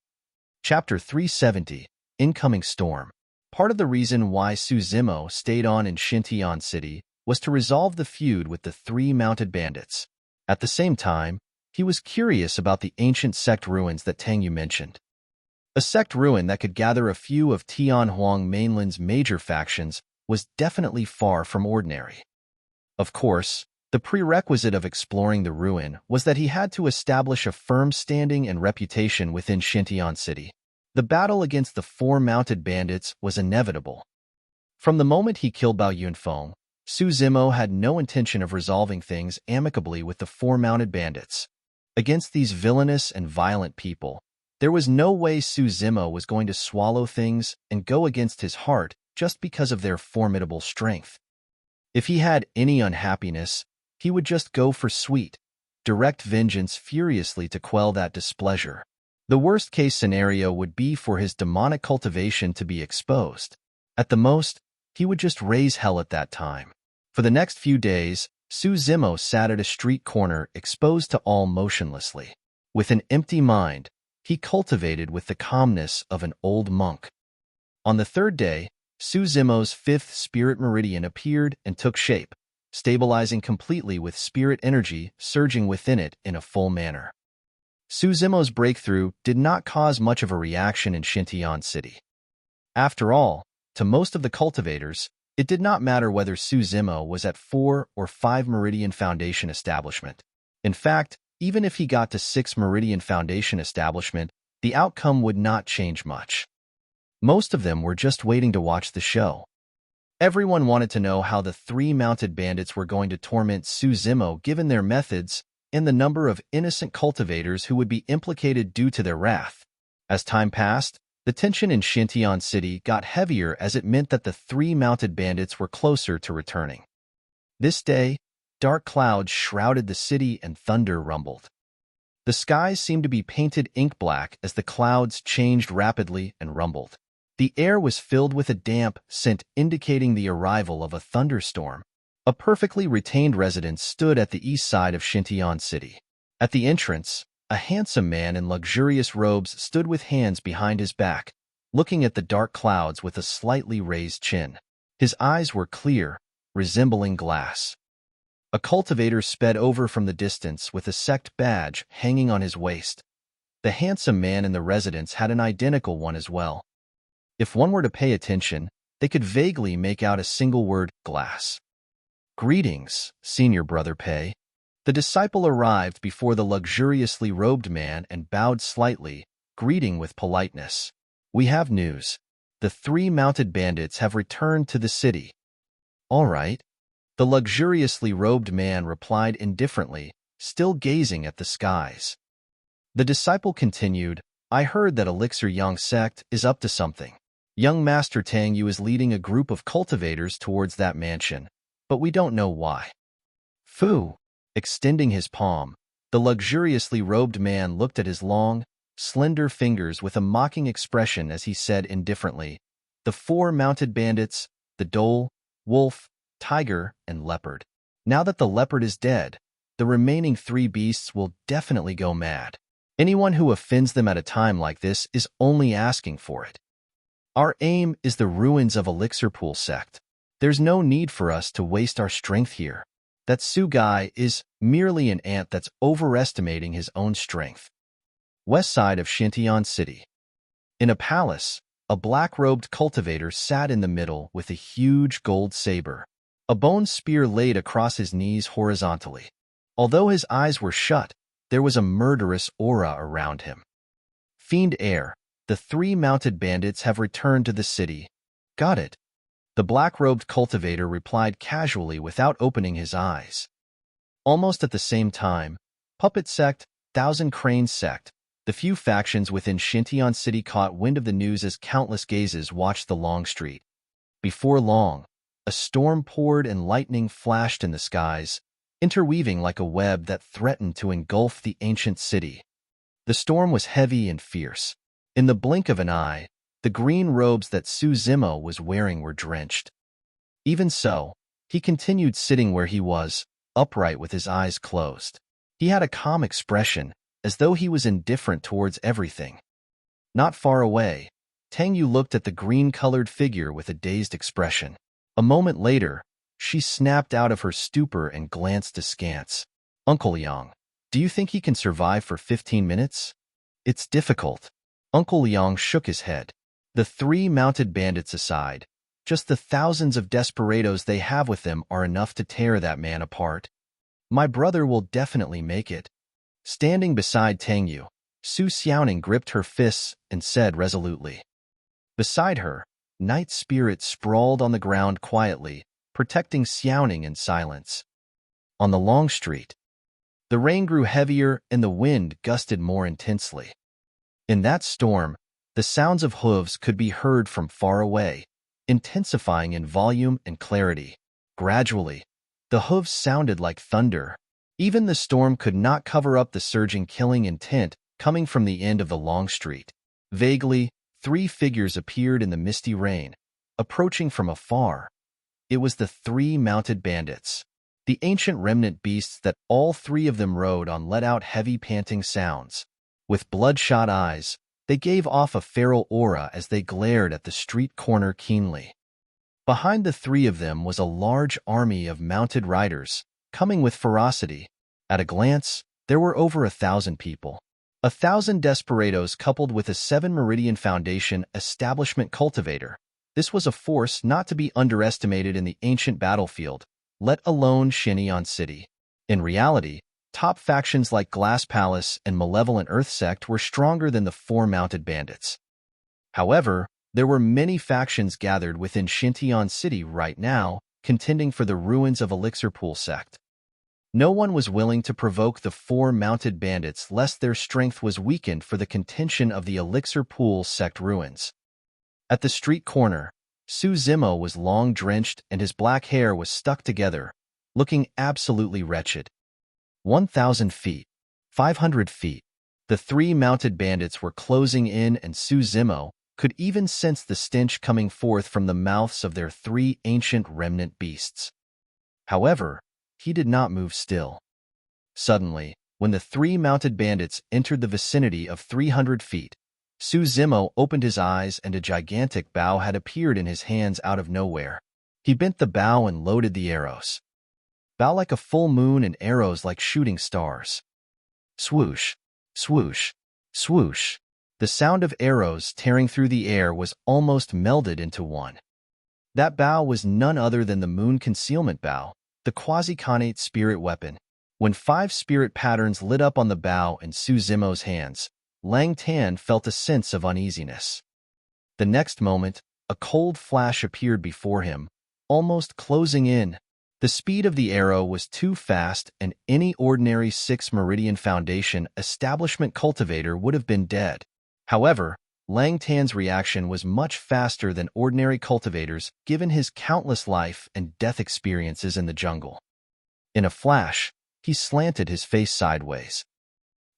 A: Chapter 370, Incoming Storm. Part of the reason why Su Zimo stayed on in Xintian City was to resolve the feud with the three mounted bandits. At the same time, he was curious about the ancient sect ruins that Tang mentioned. A sect ruin that could gather a few of Tianhuang mainland's major factions was definitely far from ordinary. Of course, the prerequisite of exploring the ruin was that he had to establish a firm standing and reputation within Xintian City. The battle against the four mounted bandits was inevitable. From the moment he killed Bao Yunfeng, Su Zimo had no intention of resolving things amicably with the four mounted bandits. Against these villainous and violent people, there was no way Su Zimo was going to swallow things and go against his heart just because of their formidable strength. If he had any unhappiness, he would just go for sweet, direct vengeance furiously to quell that displeasure. The worst-case scenario would be for his demonic cultivation to be exposed. At the most, he would just raise hell at that time. For the next few days, Su Zimo sat at a street corner exposed to all motionlessly. With an empty mind, he cultivated with the calmness of an old monk. On the third day, Su Zimo's fifth spirit meridian appeared and took shape, stabilizing completely with spirit energy surging within it in a full manner. Su Zimo's breakthrough did not cause much of a reaction in Xintian City. After all, to most of the cultivators, it did not matter whether Su Zimo was at 4 or 5 Meridian Foundation establishment. In fact, even if he got to 6 Meridian Foundation establishment, the outcome would not change much. Most of them were just waiting to watch the show. Everyone wanted to know how the three mounted bandits were going to torment Su Zimo given their methods and the number of innocent cultivators who would be implicated due to their wrath. As time passed, the tension in Xintian City got heavier as it meant that the three mounted bandits were closer to returning. This day, dark clouds shrouded the city and thunder rumbled. The skies seemed to be painted ink black as the clouds changed rapidly and rumbled. The air was filled with a damp scent indicating the arrival of a thunderstorm. A perfectly retained residence stood at the east side of Xintian City. At the entrance, a handsome man in luxurious robes stood with hands behind his back, looking at the dark clouds with a slightly raised chin. His eyes were clear, resembling glass. A cultivator sped over from the distance with a sect badge hanging on his waist. The handsome man in the residence had an identical one as well. If one were to pay attention, they could vaguely make out a single word, glass. "Greetings, Senior Brother Pei." The disciple arrived before the luxuriously robed man and bowed slightly, greeting with politeness. "We have news. The three mounted bandits have returned to the city." "All right." The luxuriously robed man replied indifferently, still gazing at the skies. The disciple continued, "I heard that Elixir Yang Sect is up to something. Young Master Tang is leading a group of cultivators towards that mansion, but we don't know why." "Fu." Extending his palm, the luxuriously robed man looked at his long, slender fingers with a mocking expression as he said indifferently, "The four mounted bandits, the dhole, wolf, tiger, and leopard. Now that the leopard is dead, the remaining three beasts will definitely go mad. Anyone who offends them at a time like this is only asking for it." Our aim is the ruins of Elixir Pool Sect. There's no need for us to waste our strength here. That Sugai is merely an ant that's overestimating his own strength. West side of Xintian City. In a palace, a black-robed cultivator sat in the middle with a huge gold saber, a bone spear laid across his knees horizontally. Although his eyes were shut, there was a murderous aura around him. Fiend Air, the 3 mounted bandits have returned to the city. Got it. The black-robed cultivator replied casually without opening his eyes. Almost at the same time, Puppet Sect, Thousand Cranes Sect, the few factions within Xintian City caught wind of the news as countless gazes watched the long street. Before long, a storm poured and lightning flashed in the skies, interweaving like a web that threatened to engulf the ancient city. The storm was heavy and fierce. In the blink of an eye, the green robes that Su Zimo was wearing were drenched. Even so, he continued sitting where he was, upright with his eyes closed. He had a calm expression, as though he was indifferent towards everything. Not far away, Tang Yu looked at the green-colored figure with a dazed expression. A moment later, she snapped out of her stupor and glanced askance. Uncle Yang, do you think he can survive for 15 minutes? It's difficult. Uncle Yang shook his head. The 3 mounted bandits aside, just the thousands of desperados they have with them are enough to tear that man apart. My brother will definitely make it. Standing beside Tang Yu, Su Xiaoning gripped her fists and said resolutely. Beside her, Night Spirit sprawled on the ground quietly, protecting Xiaoning in silence. On the long street, the rain grew heavier and the wind gusted more intensely. In that storm, the sounds of hooves could be heard from far away, intensifying in volume and clarity. Gradually, the hooves sounded like thunder. Even the storm could not cover up the surging killing intent coming from the end of the long street. Vaguely, 3 figures appeared in the misty rain, approaching from afar. It was the 3 mounted bandits, the ancient remnant beasts that all 3 of them rode on let out heavy panting sounds. With bloodshot eyes, they gave off a feral aura as they glared at the street corner keenly. Behind the 3 of them was a large army of mounted riders, coming with ferocity. At a glance, there were over 1,000 people. 1,000 desperados coupled with a 7 Meridian Foundation establishment cultivator. This was a force not to be underestimated in the ancient battlefield, let alone Xintian City. In reality, top factions like Glass Palace and Malevolent Earth Sect were stronger than the 4 mounted bandits. However, there were many factions gathered within Xintian City right now, contending for the ruins of Elixir Pool Sect. No one was willing to provoke the 4 mounted bandits lest their strength was weakened for the contention of the Elixir Pool Sect ruins. At the street corner, Su Zimo was long drenched and his black hair was stuck together, looking absolutely wretched. 1,000 feet, 500 feet. The 3 mounted bandits were closing in and Su Zimo could even sense the stench coming forth from the mouths of their 3 ancient remnant beasts. However, he did not move still. Suddenly, when the 3 mounted bandits entered the vicinity of 300 feet, Su Zimo opened his eyes and a gigantic bow had appeared in his hands out of nowhere. He bent the bow and loaded the arrows. Bow like a full moon and arrows like shooting stars. Swoosh, swoosh, swoosh. The sound of arrows tearing through the air was almost melded into one. That bow was none other than the Moon Concealment Bow, the quasi-connate spirit weapon. When 5 spirit patterns lit up on the bow in Su Zimo's hands, Lang Tan felt a sense of uneasiness. The next moment, a cold flash appeared before him, almost closing in. The speed of the arrow was too fast and any ordinary 6 Meridian Foundation establishment cultivator would have been dead. However, Lang Tan's reaction was much faster than ordinary cultivators given his countless life and death experiences in the jungle. In a flash, he slanted his face sideways.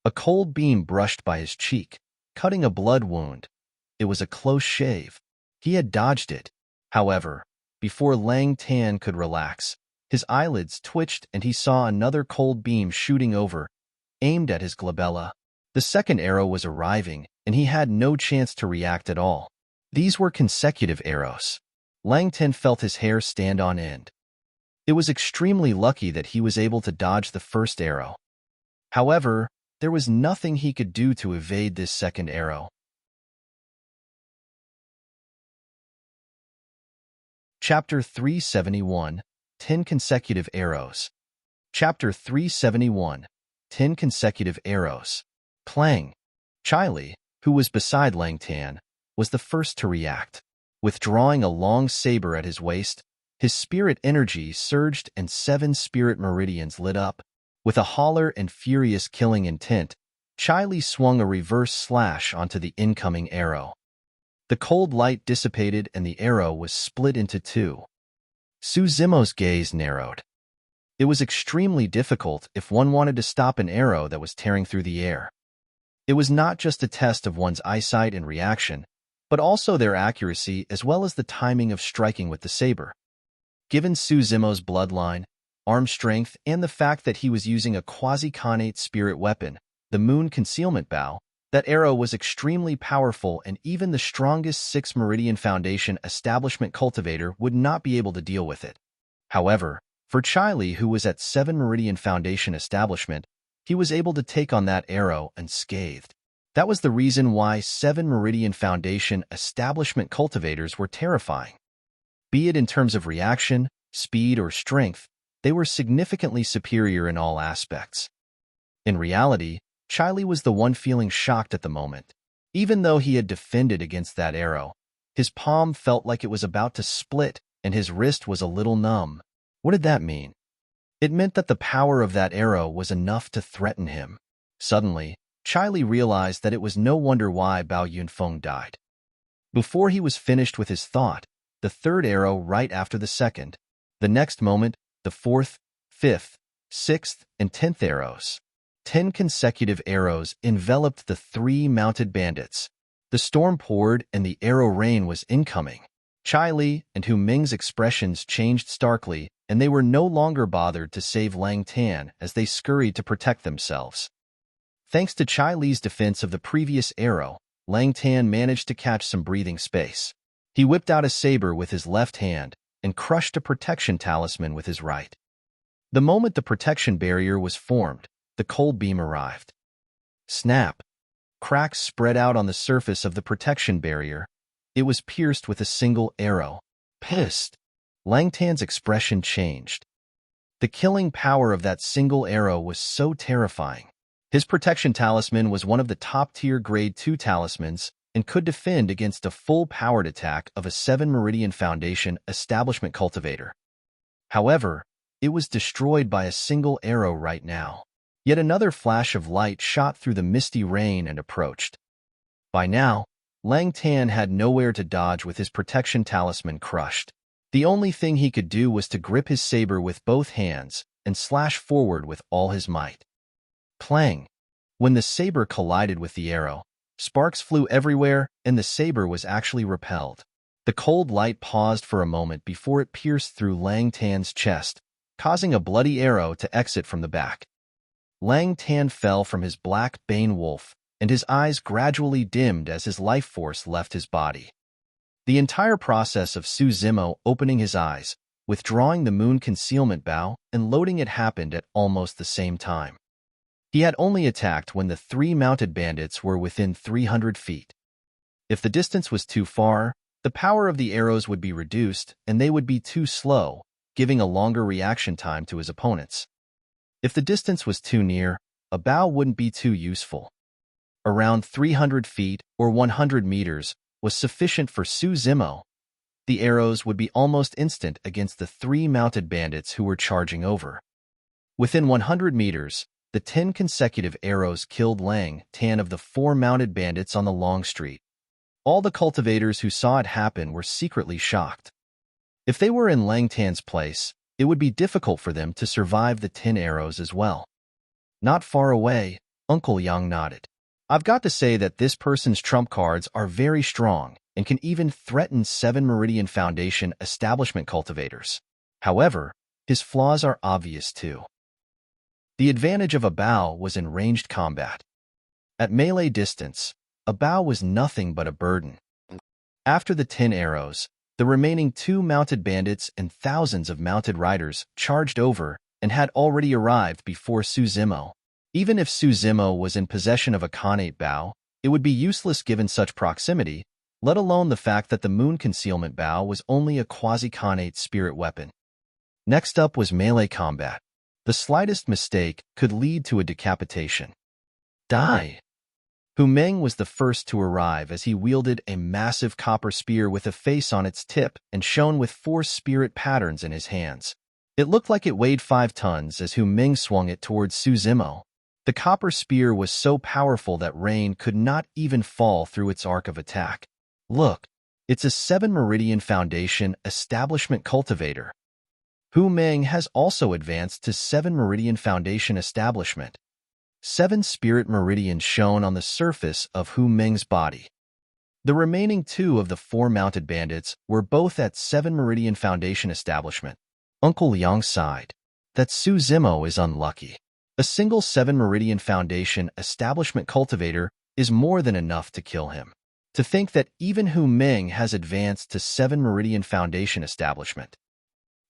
A: A cold beam brushed by his cheek, cutting a blood wound. It was a close shave. He had dodged it. However, before Lang Tan could relax, his eyelids twitched and he saw another cold beam shooting over, aimed at his glabella. The second arrow was arriving, and he had no chance to react at all. These were consecutive arrows. Lang Tan felt his hair stand on end. It was extremely lucky that he was able to dodge the first arrow. However, there was nothing he could do to evade this second arrow. Chapter 371, 10 Consecutive Arrows. Chapter 371, 10 Consecutive Arrows. Plang. Chai, who was beside Lang Tan, was the first to react. Withdrawing a long saber at his waist, his spirit energy surged and 7 spirit meridians lit up. With a holler and furious killing intent, Chai swung a reverse slash onto the incoming arrow. The cold light dissipated and the arrow was split into 2. Su Zimo's gaze narrowed. It was extremely difficult if one wanted to stop an arrow that was tearing through the air. It was not just a test of one's eyesight and reaction, but also their accuracy as well as the timing of striking with the saber. Given Su Zimo's bloodline, arm strength, and the fact that he was using a quasi-connate spirit weapon, the Moon Concealment Bow, that arrow was extremely powerful and even the strongest 6 Meridian Foundation establishment cultivator would not be able to deal with it. However, for Chai, who was at 7 Meridian Foundation establishment, he was able to take on that arrow unscathed. That was the reason why 7 Meridian Foundation establishment cultivators were terrifying. Be it in terms of reaction, speed, or strength, they were significantly superior in all aspects. In reality, Chai was the one feeling shocked at the moment. Even though he had defended against that arrow, his palm felt like it was about to split and his wrist was a little numb. What did that mean? It meant that the power of that arrow was enough to threaten him. Suddenly, Chai realized that it was no wonder why Bao Yunfeng died. Before he was finished with his thought, the third arrow right after the second. The next moment, the 4th, 5th, 6th, and 10th arrows. 10 consecutive arrows enveloped the 3 mounted bandits. The storm poured and the arrow rain was incoming. Chai and Hu Ming's expressions changed starkly, and they were no longer bothered to save Lang Tan as they scurried to protect themselves. Thanks to Chai's defense of the previous arrow, Lang Tan managed to catch some breathing space. He whipped out a saber with his left hand and crushed a protection talisman with his right. The moment the protection barrier was formed, the cold beam arrived. Snap! Cracks spread out on the surface of the protection barrier. It was pierced with a single arrow. Pissed! Lang Tan's expression changed. The killing power of that single arrow was so terrifying. His protection talisman was one of the top-tier Grade 2 talismans and could defend against a full-powered attack of a 7 Meridian Foundation establishment cultivator. However, it was destroyed by a single arrow right now. Yet another flash of light shot through the misty rain and approached. By now, Lang Tan had nowhere to dodge with his protection talisman crushed. The only thing he could do was to grip his saber with both hands and slash forward with all his might. Clang! When the saber collided with the arrow, sparks flew everywhere and the saber was actually repelled. The cold light paused for a moment before it pierced through Lang Tan's chest, causing a bloody arrow to exit from the back. Lang Tan fell from his black bane wolf, and his eyes gradually dimmed as his life force left his body. The entire process of Su Zimo opening his eyes, withdrawing the Moon Concealment Bow, and loading it happened at almost the same time. He had only attacked when the 3 mounted bandits were within 300 feet. If the distance was too far, the power of the arrows would be reduced and they would be too slow, giving a longer reaction time to his opponents. If the distance was too near, a bow wouldn't be too useful. Around 300 feet or 100 meters was sufficient for Su Zimo. The arrows would be almost instant against the 3 mounted bandits who were charging over. Within 100 meters, the 10 consecutive arrows killed Lang Tan of the 4 mounted bandits on the long street. All the cultivators who saw it happen were secretly shocked. If they were in Lang Tan's place, it would be difficult for them to survive the 10 arrows as well. Not far away, Uncle Yang nodded. I've got to say that this person's trump cards are very strong and can even threaten 7 Meridian Foundation establishment cultivators. However, his flaws are obvious too. The advantage of a bow was in ranged combat. At melee distance, a bow was nothing but a burden. After the 10 arrows, the remaining 2 mounted bandits and thousands of mounted riders charged over and had already arrived before Suzimo. Even if Suzimo was in possession of a Khanate bow, it would be useless given such proximity, let alone the fact that the moon concealment bow was only a quasi-Khanate spirit weapon. Next up was melee combat. The slightest mistake could lead to a decapitation. Die! Hu Meng was the first to arrive as he wielded a massive copper spear with a face on its tip and shone with 4 spirit patterns in his hands. It looked like it weighed 5 tons as Hu Meng swung it towards Suzimo. The copper spear was so powerful that rain could not even fall through its arc of attack. Look, it's a 7 Meridian Foundation Establishment Cultivator. Hu Meng has also advanced to 7 Meridian Foundation Establishment. 7 spirit meridians shone on the surface of Hu Meng's body. The remaining 2 of the 4 mounted bandits were both at 7 Meridian Foundation Establishment. Uncle Liang sighed. That Suzimo is unlucky. A single 7 Meridian Foundation Establishment Cultivator is more than enough to kill him. To think that even Hu Meng has advanced to 7 Meridian Foundation Establishment.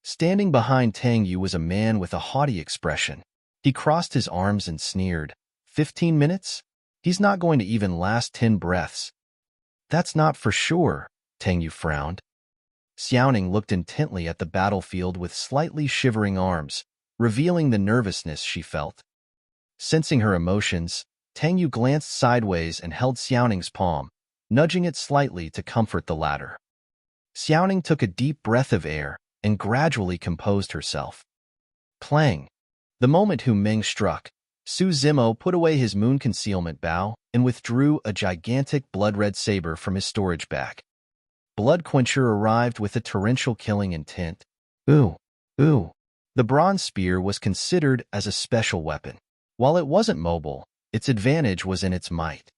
A: Standing behind Tang Yu was a man with a haughty expression. He crossed his arms and sneered. 15 minutes? He's not going to even last 10 breaths. That's not for sure, Tang Yu frowned. Xiaoning looked intently at the battlefield with slightly shivering arms, revealing the nervousness she felt. Sensing her emotions, Tang Yu glanced sideways and held Xiaoning's palm, nudging it slightly to comfort the latter. Xiaoning took a deep breath of air and gradually composed herself. Clang! The moment Hu Meng struck, Suzimo put away his moon concealment bow and withdrew a gigantic blood-red saber from his storage bag. Blood Quencher arrived with a torrential killing intent. Ooh, ooh. The bronze spear was considered as a special weapon. While it wasn't mobile, its advantage was in its might.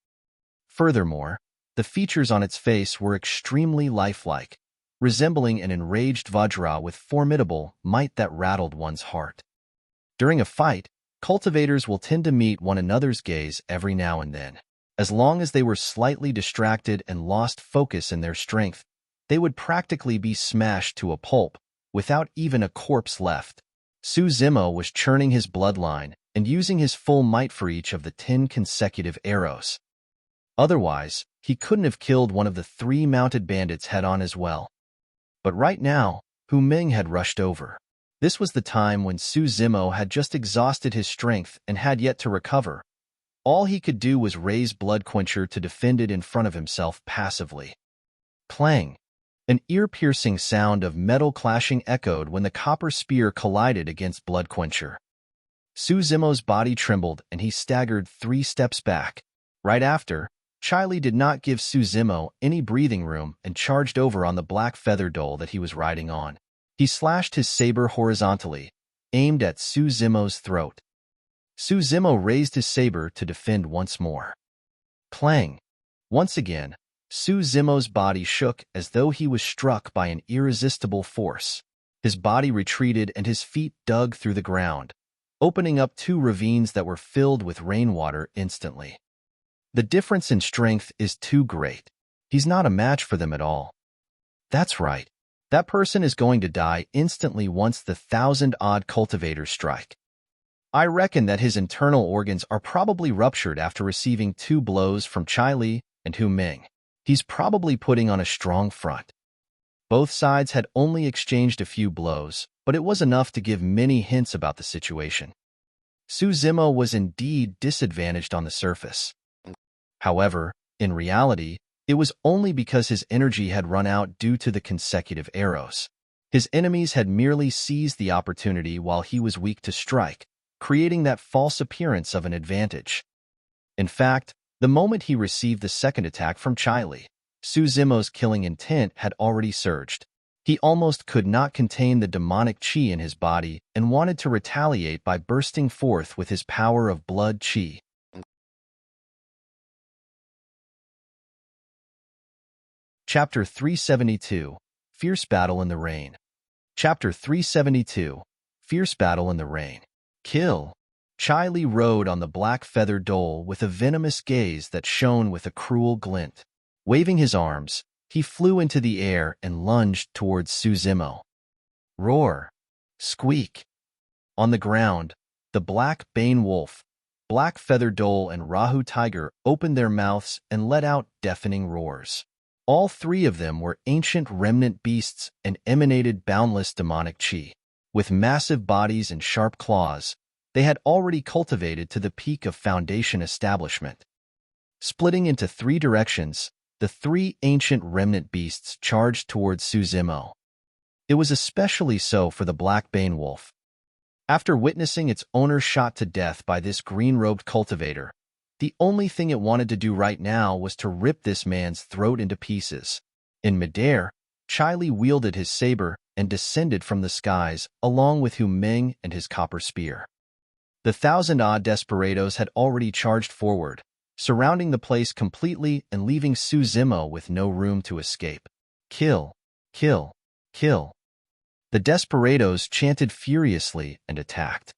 A: Furthermore, the features on its face were extremely lifelike, resembling an enraged Vajra with formidable might that rattled one's heart. During a fight, cultivators will tend to meet one another's gaze every now and then. As long as they were slightly distracted and lost focus in their strength, they would practically be smashed to a pulp, without even a corpse left. Suzimo was churning his bloodline and using his full might for each of the 10 consecutive arrows. Otherwise, he couldn't have killed one of the 3 mounted bandits head-on as well. But right now, Hu Meng had rushed over. This was the time when Suzimo had just exhausted his strength and had yet to recover. All he could do was raise Blood Quencher to defend it in front of himself passively. Clang! An ear-piercing sound of metal clashing echoed when the copper spear collided against Blood Quencher. Suzimo's body trembled and he staggered 3 steps back. Right after, Chiley did not give Suzimo any breathing room and charged over on the black feather dole that he was riding on. He slashed his saber horizontally, aimed at Suzimo's throat. Suzimo raised his saber to defend once more. Clang! Once again, Suzimo's body shook as though he was struck by an irresistible force. His body retreated and his feet dug through the ground, opening up 2 ravines that were filled with rainwater instantly. The difference in strength is too great. He's not a match for them at all. That's right. That person is going to die instantly once the 1,000-odd cultivators strike. I reckon that his internal organs are probably ruptured after receiving 2 blows from Chiley and Hu Meng. He's probably putting on a strong front. Both sides had only exchanged a few blows, but it was enough to give many hints about the situation. Suzimo was indeed disadvantaged on the surface. However, in reality, it was only because his energy had run out due to the consecutive arrows. His enemies had merely seized the opportunity while he was weak to strike, creating that false appearance of an advantage. In fact, the moment he received the second attack from Chiley, Suzimo's killing intent had already surged. He almost could not contain the demonic chi in his body and wanted to retaliate by bursting forth with his power of blood chi. Chapter 372, Fierce Battle in the Rain. Chapter 372, Fierce Battle in the Rain. Kill. Chiley rode on the black feather dole with a venomous gaze that shone with a cruel glint. Waving his arms, He flew into the air and lunged towards Suzimo. Roar! Squeak! On the ground, the black Bane wolf, black feather dhole, and Rahu tiger opened their mouths and let out deafening roars. All three of them were ancient remnant beasts and emanated boundless demonic chi. With massive bodies and sharp claws, they had already cultivated to the peak of foundation establishment. Splitting into three directions, the three ancient remnant beasts charged towards Suzimo. It was especially so for the black Bane wolf. After witnessing its owner shot to death by this green-robed cultivator, the only thing it wanted to do right now was to rip this man's throat into pieces. In midair, Chiley wielded his saber and descended from the skies, along with Hu Ming and his copper spear. The 1,000-odd desperados had already charged forward, surrounding the place completely and leaving Suzimo with no room to escape. Kill! Kill! Kill! The desperados chanted furiously and attacked.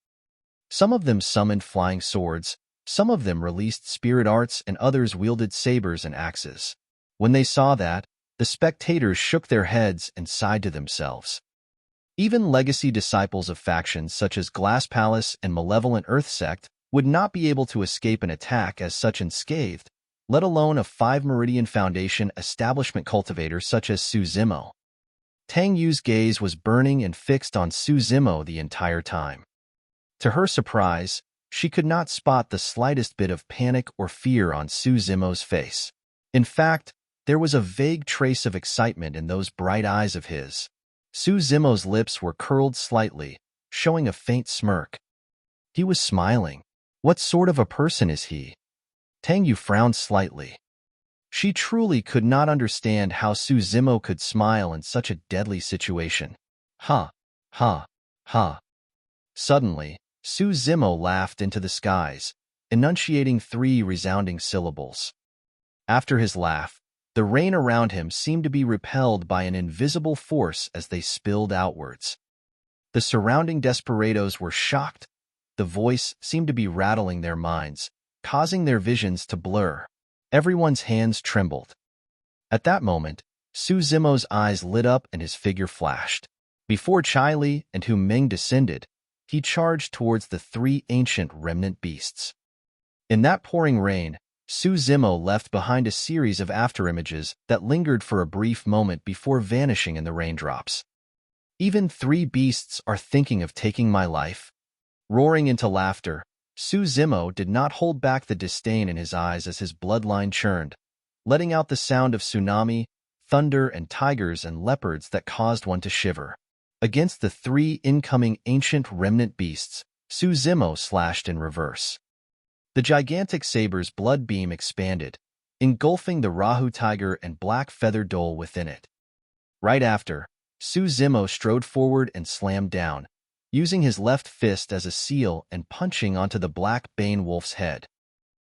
A: Some of them summoned flying swords, some of them released spirit arts, and others wielded sabers and axes. When they saw that, the spectators shook their heads and sighed to themselves. Even legacy disciples of factions such as Glass Palace and Malevolent Earth Sect would not be able to escape an attack as such unscathed, let alone a 5-Meridian Foundation establishment cultivator such as Suzimo. Tang Yu's gaze was burning and fixed on Suzimo the entire time. To her surprise, she could not spot the slightest bit of panic or fear on Suzimo's face. In fact, there was a vague trace of excitement in those bright eyes of his. Suzimo's lips were curled slightly, showing a faint smirk. He was smiling. What sort of a person is he? Tang Yu frowned slightly. She truly could not understand how Suzimo could smile in such a deadly situation. Ha! Ha! Ha! Suddenly, Suzimo laughed into the skies, enunciating 3 resounding syllables. After his laugh, the rain around him seemed to be repelled by an invisible force as they spilled outwards. The surrounding desperados were shocked. The voice seemed to be rattling their minds, causing their visions to blur. Everyone's hands trembled. At that moment, Suzimo's eyes lit up and his figure flashed. Before Chiley and Hu Ming descended, he charged towards the 3 ancient remnant beasts. In that pouring rain, Suzimo left behind a series of afterimages that lingered for a brief moment before vanishing in the raindrops. Even 3 beasts are thinking of taking my life? Roaring into laughter, Suzimo did not hold back the disdain in his eyes as his bloodline churned, letting out the sound of tsunami, thunder, and tigers and leopards that caused one to shiver. Against the 3 incoming ancient remnant beasts, Suzimo slashed in reverse. The gigantic saber's blood beam expanded, engulfing the Rahu tiger and black feather dhole within it. Right after, Suzimo strode forward and slammed down, using his left fist as a seal and punching onto the black Bane wolf's head.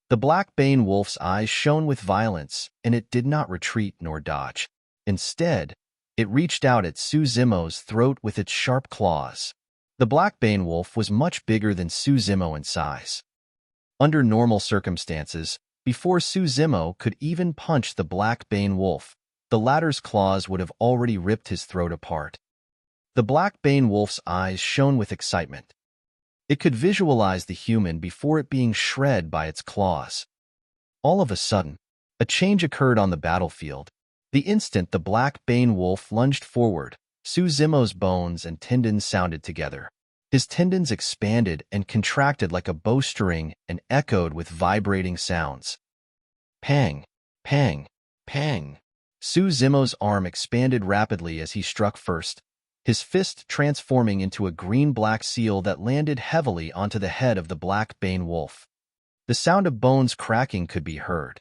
A: The black Bane wolf's eyes shone with violence, and it did not retreat nor dodge. Instead, it reached out at Suzimo's throat with its sharp claws. The black Bane wolf was much bigger than Suzimo in size. Under normal circumstances, before Suzimo could even punch the black Bane wolf, the latter's claws would have already ripped his throat apart. The black Bane wolf's eyes shone with excitement. It could visualize the human before it being shred by its claws. All of a sudden, a change occurred on the battlefield. The instant the black Bane wolf lunged forward, Suzimo's bones and tendons sounded together. His tendons expanded and contracted like a bowstring and echoed with vibrating sounds. Pang! Pang! Pang! Suzimo's arm expanded rapidly as he struck first, his fist transforming into a green-black seal that landed heavily onto the head of the black Bane wolf. The sound of bones cracking could be heard.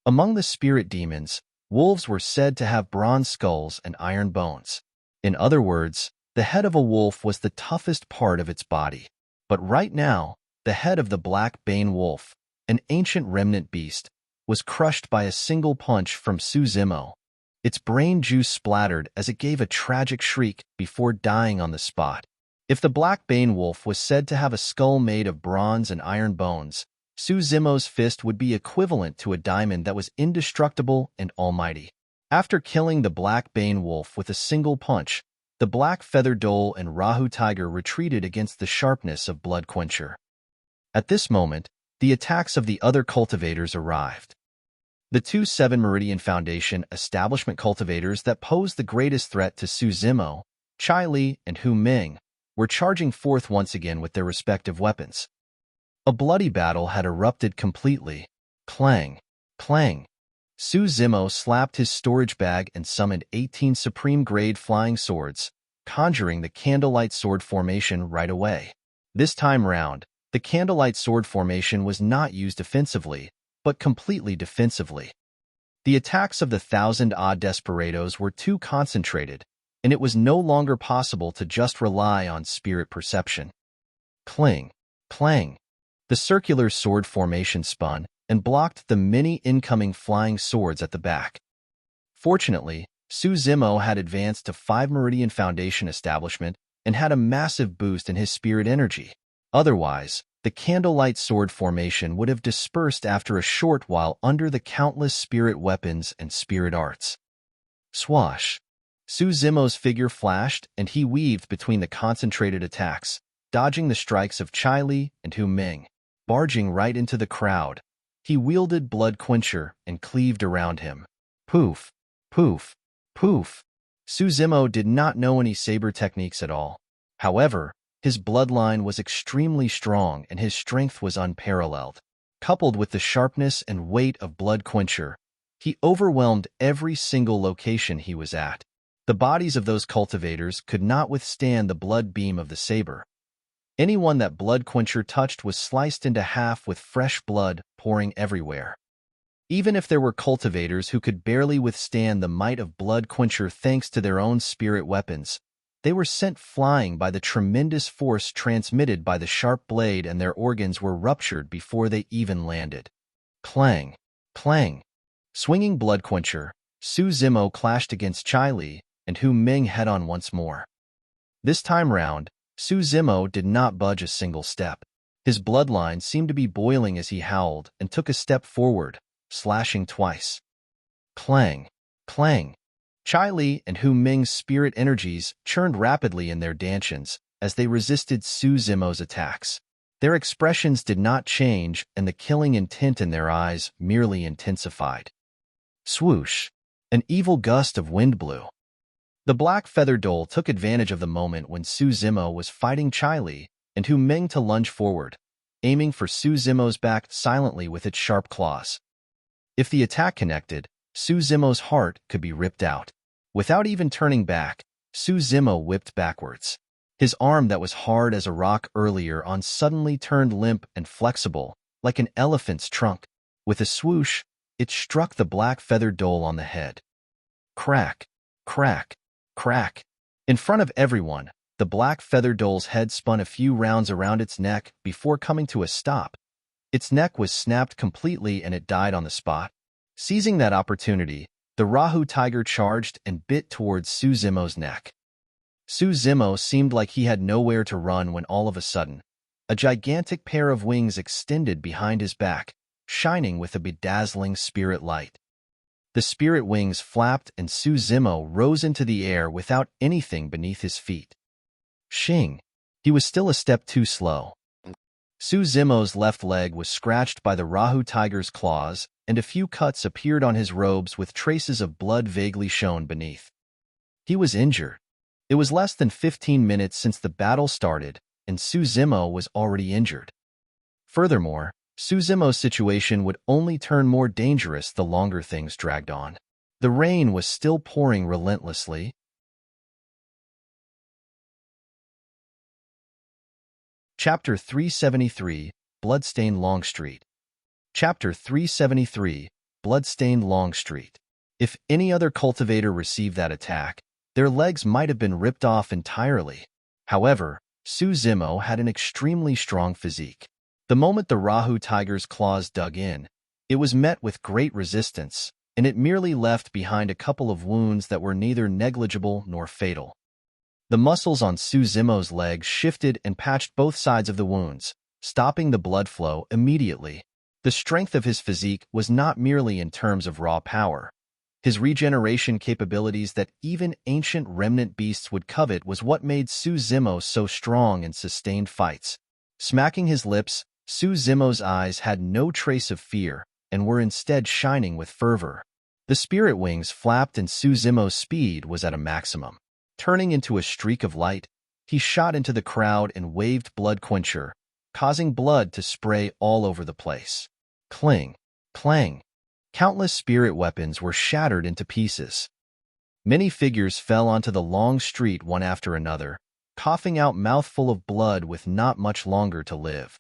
A: Among the spirit demons, wolves were said to have bronze skulls and iron bones. In other words, the head of a wolf was the toughest part of its body. But right now, the head of the black Bane wolf, an ancient remnant beast, was crushed by a single punch from Suzimo. Its brain juice splattered as it gave a tragic shriek before dying on the spot. If the black Bane wolf was said to have a skull made of bronze and iron bones, Suzimo's fist would be equivalent to a diamond that was indestructible and almighty. After killing the Black Bane Wolf with a single punch, the Black Feather Dhole and Rahu Tiger retreated against the sharpness of Blood Quencher. At this moment, the attacks of the other cultivators arrived. The two 7 Meridian Foundation establishment cultivators that posed the greatest threat to Su Zimo, Chai Li, and Hu Ming were charging forth once again with their respective weapons. A bloody battle had erupted completely. Clang, clang. Su Zimo slapped his storage bag and summoned 18 supreme-grade flying swords, conjuring the Candlelight Sword formation right away. This time round, the Candlelight Sword formation was not used offensively, but completely defensively. The attacks of the 1,000-odd desperados were too concentrated, and it was no longer possible to just rely on spirit perception. Cling, clang. The circular sword formation spun and blocked the many incoming flying swords at the back. Fortunately, Su Zimo had advanced to 5 Meridian Foundation establishment and had a massive boost in his spirit energy. Otherwise, the Candlelight Sword formation would have dispersed after a short while under the countless spirit weapons and spirit arts. Swash! Su Zimo's figure flashed and he weaved between the concentrated attacks, dodging the strikes of Chai Li and Hu Ming. Barging right into the crowd, he wielded Blood Quencher and cleaved around him. Poof, poof, poof. Su Zimo did not know any saber techniques at all. However, his bloodline was extremely strong and his strength was unparalleled. Coupled with the sharpness and weight of Blood Quencher, he overwhelmed every single location he was at. The bodies of those cultivators could not withstand the blood beam of the saber. Anyone that Blood Quencher touched was sliced into half with fresh blood pouring everywhere. Even if there were cultivators who could barely withstand the might of Blood Quencher thanks to their own spirit weapons, they were sent flying by the tremendous force transmitted by the sharp blade and their organs were ruptured before they even landed. Clang, clang. Swinging Blood Quencher, Su Zimo clashed against Chai Li and Hu Ming head-on once more. This time round, Su Zimo did not budge a single step. His bloodline seemed to be boiling as he howled and took a step forward, slashing twice. Clang, clang. Chai Li and Hu Ming's spirit energies churned rapidly in their dantians as they resisted Su Zimo's attacks. Their expressions did not change and the killing intent in their eyes merely intensified. Swoosh! An evil gust of wind blew. The Black Feather Dhole took advantage of the moment when Su Zimo was fighting Chai Li and Hu Ming to lunge forward, aiming for Su Zimo's back silently with its sharp claws. If the attack connected, Su Zimo's heart could be ripped out. Without even turning back, Su Zimo whipped backwards. His arm that was hard as a rock earlier on suddenly turned limp and flexible, like an elephant's trunk. With a swoosh, it struck the Black Feather Dhole on the head. Crack, crack, crack. In front of everyone, the Black Feather Dhole's head spun a few rounds around its neck before coming to a stop. Its neck was snapped completely and it died on the spot. Seizing that opportunity, the Rahu Tiger charged and bit towards Su Zimo's neck. Su Zimo seemed like he had nowhere to run when all of a sudden, a gigantic pair of wings extended behind his back, shining with a bedazzling spirit light. The spirit wings flapped and Su Zimo rose into the air without anything beneath his feet. Shing! He was still a step too slow. Su Zimo's left leg was scratched by the Rahu Tiger's claws, and a few cuts appeared on his robes with traces of blood vaguely shown beneath. He was injured. It was less than 15 minutes since the battle started, and Su Zimo was already injured. Furthermore, Su Zimo's situation would only turn more dangerous the longer things dragged on. The rain was still pouring relentlessly. Chapter 373, Bloodstained Longstreet. Chapter 373, Bloodstained Longstreet. If any other cultivator received that attack, their legs might have been ripped off entirely. However, Su Zimo had an extremely strong physique. The moment the Rahu Tiger's claws dug in, it was met with great resistance, and it merely left behind a couple of wounds that were neither negligible nor fatal. The muscles on Su Zimo's legs shifted and patched both sides of the wounds, stopping the blood flow immediately. The strength of his physique was not merely in terms of raw power. His regeneration capabilities that even ancient remnant beasts would covet was what made Su Zimo so strong in sustained fights. Smacking his lips, Su Zimo's eyes had no trace of fear and were instead shining with fervor. The spirit wings flapped and Su Zimo's speed was at a maximum. Turning into a streak of light, he shot into the crowd and waved Blood Quencher, causing blood to spray all over the place. Cling, clang. Countless spirit weapons were shattered into pieces. Many figures fell onto the long street one after another, coughing out mouthful of blood with not much longer to live.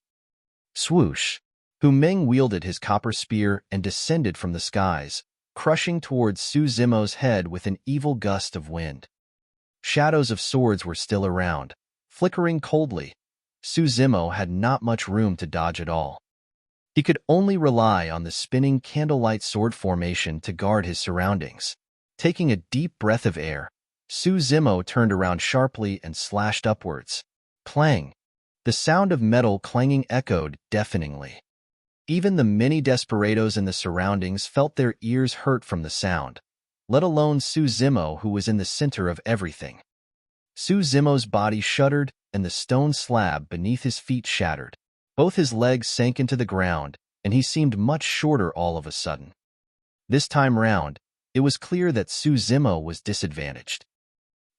A: Swoosh! Hu Meng wielded his copper spear and descended from the skies, crushing towards Su Zimo's head with an evil gust of wind. Shadows of swords were still around, flickering coldly. Su Zimo had not much room to dodge at all. He could only rely on the spinning candlelight sword formation to guard his surroundings. Taking a deep breath of air, Su Zimo turned around sharply and slashed upwards. Clang! The sound of metal clanging echoed deafeningly. Even the many desperados in the surroundings felt their ears hurt from the sound, let alone Su Zimo, who was in the center of everything. Su Zimo's body shuddered and the stone slab beneath his feet shattered. Both his legs sank into the ground, and he seemed much shorter all of a sudden. This time round, it was clear that Su Zimo was disadvantaged.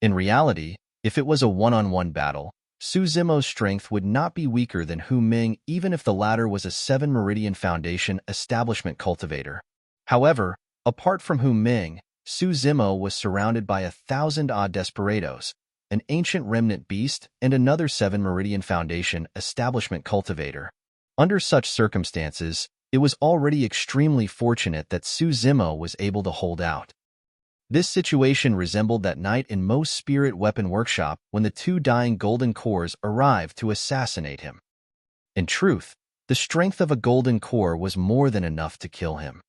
A: In reality, if it was a one-on-one battle, Su Zimo's strength would not be weaker than Hu Meng even if the latter was a 7 Meridian Foundation establishment cultivator. However, apart from Hu Meng, Su Zimo was surrounded by 1,000-odd desperados, an ancient remnant beast, and another 7 Meridian Foundation establishment cultivator. Under such circumstances, it was already extremely fortunate that Su Zimo was able to hold out. This situation resembled that night in Mo's spirit weapon workshop when the 2 dying golden cores arrived to assassinate him. In truth, the strength of a golden core was more than enough to kill him.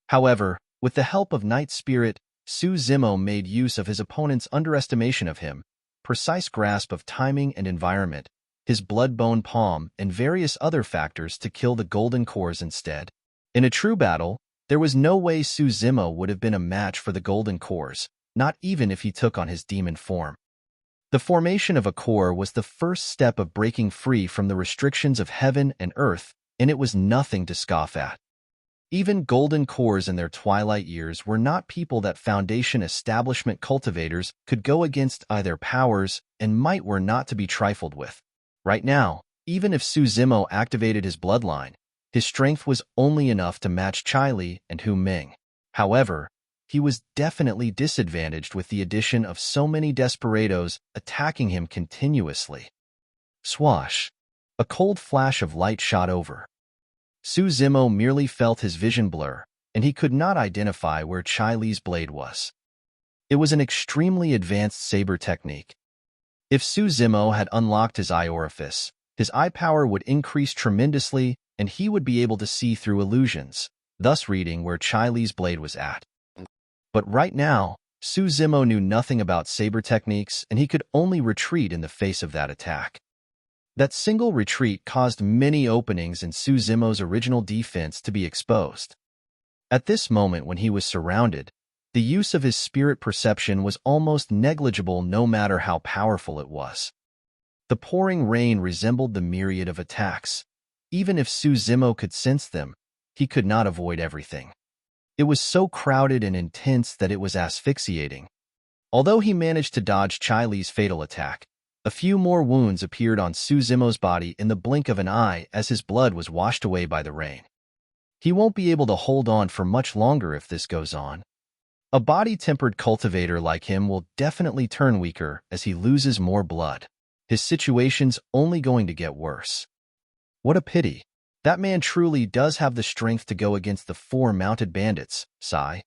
A: However, with the help of Night Spirit, Su Zimo made use of his opponent's underestimation of him, precise grasp of timing and environment, his blood-bone palm, and various other factors to kill the golden cores instead. In a true battle, there was no way Su Zimo would have been a match for the golden cores, not even if he took on his demon form. The formation of a core was the first step of breaking free from the restrictions of heaven and earth, and it was nothing to scoff at. Even golden cores in their twilight years were not people that Foundation establishment cultivators could go against. Either powers and might were not to be trifled with. Right now, even if Su Zimo activated his bloodline, his strength was only enough to match Chai Li and Hu Meng. However, he was definitely disadvantaged with the addition of so many desperados attacking him continuously. Swash! A cold flash of light shot over. Su Zimo merely felt his vision blur, and he could not identify where Chai Li's blade was. It was an extremely advanced saber technique. If Su Zimo had unlocked his eye orifice, his eye power would increase tremendously and he would be able to see through illusions, thus reading where Chai Li's blade was at. But right now, Su Zimo knew nothing about saber techniques and he could only retreat in the face of that attack. That single retreat caused many openings in Su Zimo's original defense to be exposed. At this moment when he was surrounded, the use of his spirit perception was almost negligible no matter how powerful it was. The pouring rain resembled the myriad of attacks. Even if Su Zimo could sense them, he could not avoid everything. It was so crowded and intense that it was asphyxiating. Although he managed to dodge Chai Li's fatal attack, a few more wounds appeared on Su Zimo's body in the blink of an eye as his blood was washed away by the rain. He won't be able to hold on for much longer if this goes on. A body-tempered cultivator like him will definitely turn weaker as he loses more blood. His situation's only going to get worse. What a pity. That man truly does have the strength to go against the 4 mounted bandits, sigh.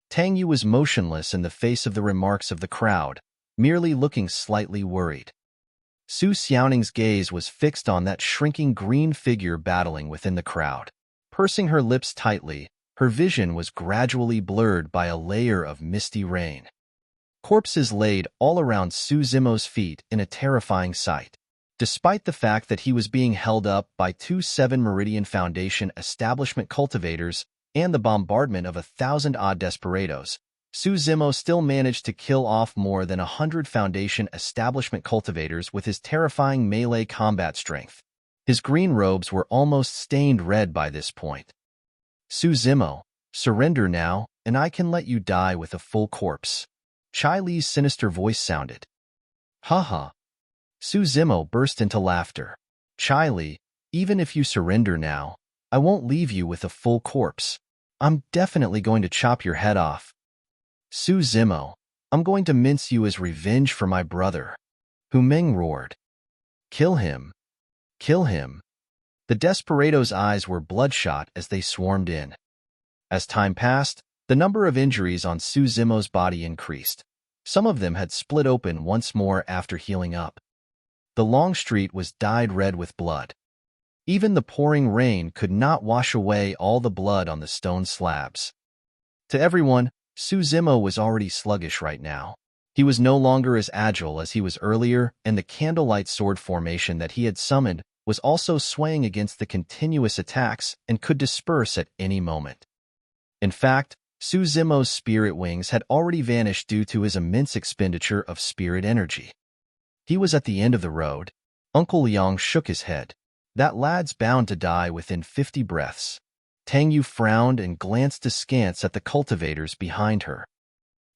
A: Tang Yu was motionless in the face of the remarks of the crowd, merely looking slightly worried. Su Xiaoning's gaze was fixed on that shrinking green figure battling within the crowd. Pursing her lips tightly, her vision was gradually blurred by a layer of misty rain. Corpses laid all around Su Zimo's feet in a terrifying sight. Despite the fact that he was being held up by 2 7 Meridian Foundation establishment cultivators, and the bombardment of 1,000-odd desperados, Su Zimo still managed to kill off more than 100 Foundation establishment cultivators with his terrifying melee combat strength. His green robes were almost stained red by this point. Su Zimo, surrender now, and I can let you die with a full corpse. Chai Li's sinister voice sounded. Haha. Su Zimo burst into laughter. Chai Li, even if you surrender now, I won't leave you with a full corpse. I'm definitely going to chop your head off. Su Zimo, I'm going to mince you as revenge for my brother. Hu Meng roared. Kill him. Kill him. The desperados' eyes were bloodshot as they swarmed in. As time passed, the number of injuries on Su Zimo's body increased. Some of them had split open once more after healing up. The long street was dyed red with blood. Even the pouring rain could not wash away all the blood on the stone slabs. To everyone, Su Zimo was already sluggish right now. He was no longer as agile as he was earlier, and the candlelight sword formation that he had summoned was also swaying against the continuous attacks and could disperse at any moment. In fact, Su Zimo's spirit wings had already vanished due to his immense expenditure of spirit energy. He was at the end of the road. Uncle Yang shook his head. That lad's bound to die within 50 breaths. Tang Yu frowned and glanced askance at the cultivators behind her.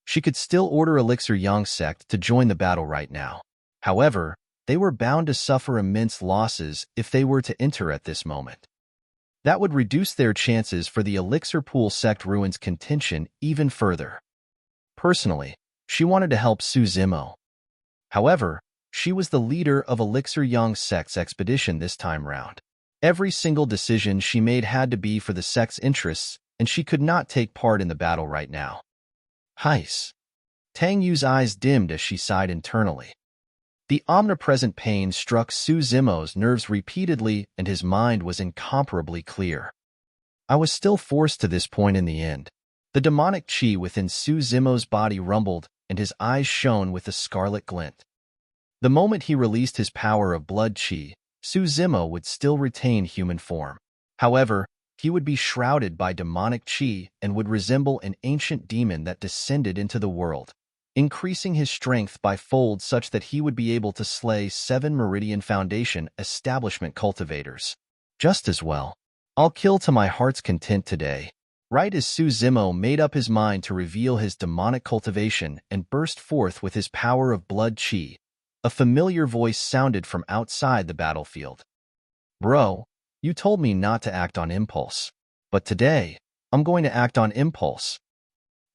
A: She could still order Elixir Yang Sect to join the battle right now. However, they were bound to suffer immense losses if they were to enter at this moment. That would reduce their chances for the Elixir Pool Sect Ruins contention even further. Personally, she wanted to help Su Zimo. However, she was the leader of Elixir Yang Sect's expedition this time round. Every single decision she made had to be for the sect's interests, and she could not take part in the battle right now. Heis. Tang Yu's eyes dimmed as she sighed internally. The omnipresent pain struck Su Zimo's nerves repeatedly, and his mind was incomparably clear. I was still forced to this point in the end. The demonic chi within Su Zimo's body rumbled, and his eyes shone with a scarlet glint. The moment he released his power of blood chi, Su Zimo would still retain human form. However, he would be shrouded by demonic chi and would resemble an ancient demon that descended into the world, increasing his strength by folds such that he would be able to slay 7 Meridian Foundation establishment cultivators. Just as well. I'll kill to my heart's content today. Right as Su Zimo made up his mind to reveal his demonic cultivation and burst forth with his power of blood chi, a familiar voice sounded from outside the battlefield. Bro, you told me not to act on impulse. But today, I'm going to act on impulse.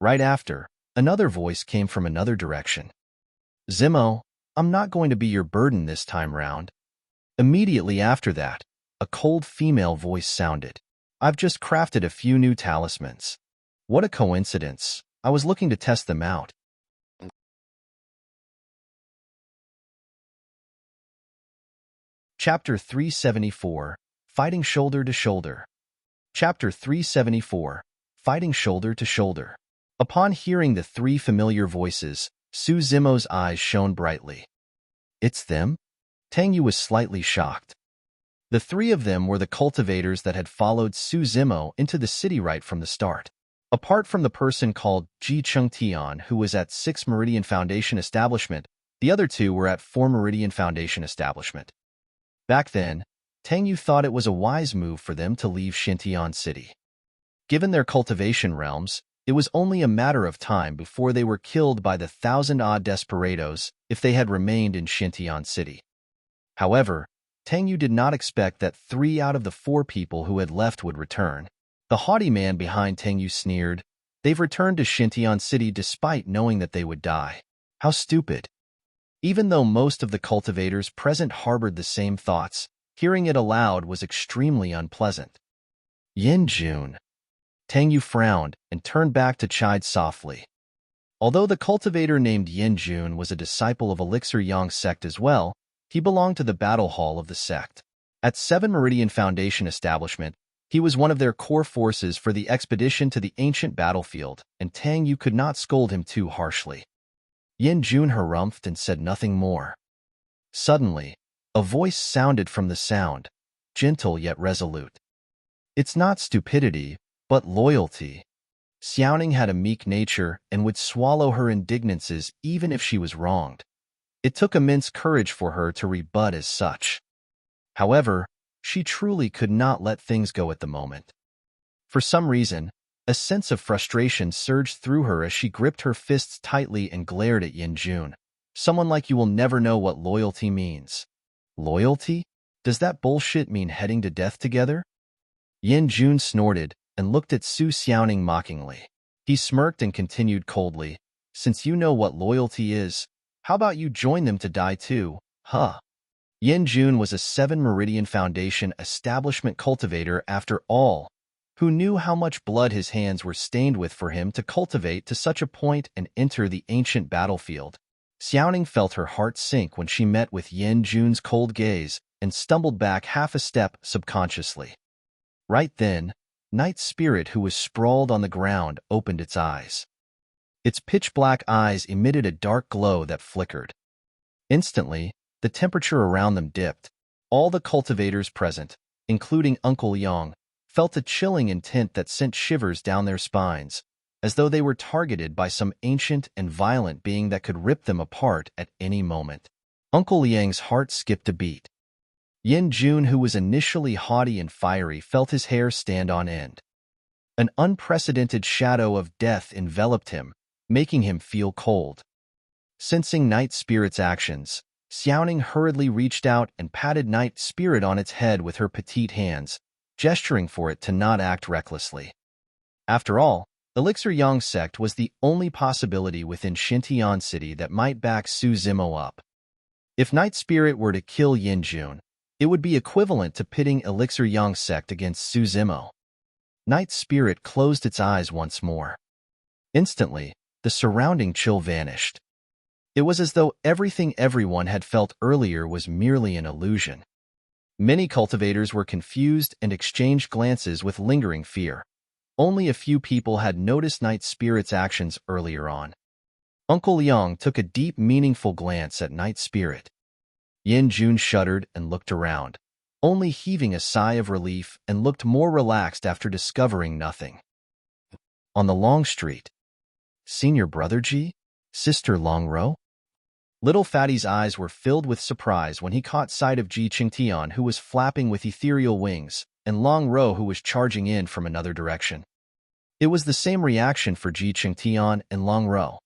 A: Right after, another voice came from another direction. Zimo, I'm not going to be your burden this time round. Immediately after that, a cold female voice sounded. I've just crafted a few new talismans. What a coincidence. I was looking to test them out. Chapter 374, Fighting Shoulder to Shoulder. Chapter 374, Fighting Shoulder to Shoulder. Upon hearing the 3 familiar voices, Su Zimo's eyes shone brightly. It's them? Tang Yu was slightly shocked. The 3 of them were the cultivators that had followed Su Zimo into the city right from the start. Apart from the person called Ji Chengtian, who was at 6 Meridian Foundation Establishment, the other 2 were at 4 Meridian Foundation Establishment. Back then, Tang Yu thought it was a wise move for them to leave Xintian City. Given their cultivation realms, it was only a matter of time before they were killed by the 1,000-odd desperados if they had remained in Xintian City. However, Tang Yu did not expect that 3 out of the 4 people who had left would return. The haughty man behind Tang Yu sneered, "They've returned to Xintian City despite knowing that they would die. How stupid." Even though most of the cultivators present harbored the same thoughts, hearing it aloud was extremely unpleasant. Yin Jun. Tang Yu frowned and turned back to chide softly. Although the cultivator named Yin Jun was a disciple of Elixir Yang Sect as well, he belonged to the battle hall of the sect. At 7 Meridian Foundation Establishment, he was one of their core forces for the expedition to the ancient battlefield, and Tang Yu could not scold him too harshly. Yin Jun harumphed and said nothing more. Suddenly, a voice sounded from the sound, gentle yet resolute. It's not stupidity, But loyalty. Xiaoning had a meek nature and would swallow her indignances even if she was wronged. It took immense courage for her to rebut as such. However, she truly could not let things go at the moment. For some reason, a sense of frustration surged through her as she gripped her fists tightly and glared at Yin Jun. Someone like you will never know what loyalty means. Loyalty? Does that bullshit mean heading to death together? Yin Jun snorted and looked at Su Xiaoning mockingly. He smirked and continued coldly, since you know what loyalty is, how about you join them to die too, huh? Yin Jun was a 7 Meridian Foundation establishment cultivator after all, who knew how much blood his hands were stained with for him to cultivate to such a point and enter the ancient battlefield. Xiaoning felt her heart sink when she met with Yin Jun's cold gaze and stumbled back half a step subconsciously. Right then, Night Spirit, who was sprawled on the ground, opened its eyes. Its pitch-black eyes emitted a dark glow that flickered. Instantly, the temperature around them dipped. All the cultivators present, including Uncle Yang, felt a chilling intent that sent shivers down their spines, as though they were targeted by some ancient and violent being that could rip them apart at any moment. Uncle Yang's heart skipped a beat. Yin Jun, who was initially haughty and fiery, felt his hair stand on end. An unprecedented shadow of death enveloped him, making him feel cold. Sensing Night Spirit's actions, Xiaoning hurriedly reached out and patted Night Spirit on its head with her petite hands, gesturing for it to not act recklessly. After all, Elixir Yang Sect was the only possibility within Xintian City that might back Su Zimo up. If Night Spirit were to kill Yin Jun, it would be equivalent to pitting Elixir Yang Sect against Su Zimo. Night Spirit closed its eyes once more. Instantly, the surrounding chill vanished. It was as though everything everyone had felt earlier was merely an illusion. Many cultivators were confused and exchanged glances with lingering fear. Only a few people had noticed Night Spirit's actions earlier on. Uncle Yang took a deep, meaningful glance at Night Spirit. Yin Jun shuddered and looked around, only heaving a sigh of relief and looked more relaxed after discovering nothing. On the long street. Senior Brother Ji? Sister Longro? Little Fatty's eyes were filled with surprise when he caught sight of Ji Qingtian, who was flapping with ethereal wings, and Long Ro, who was charging in from another direction. It was the same reaction for Ji Qingtian and Long Ro.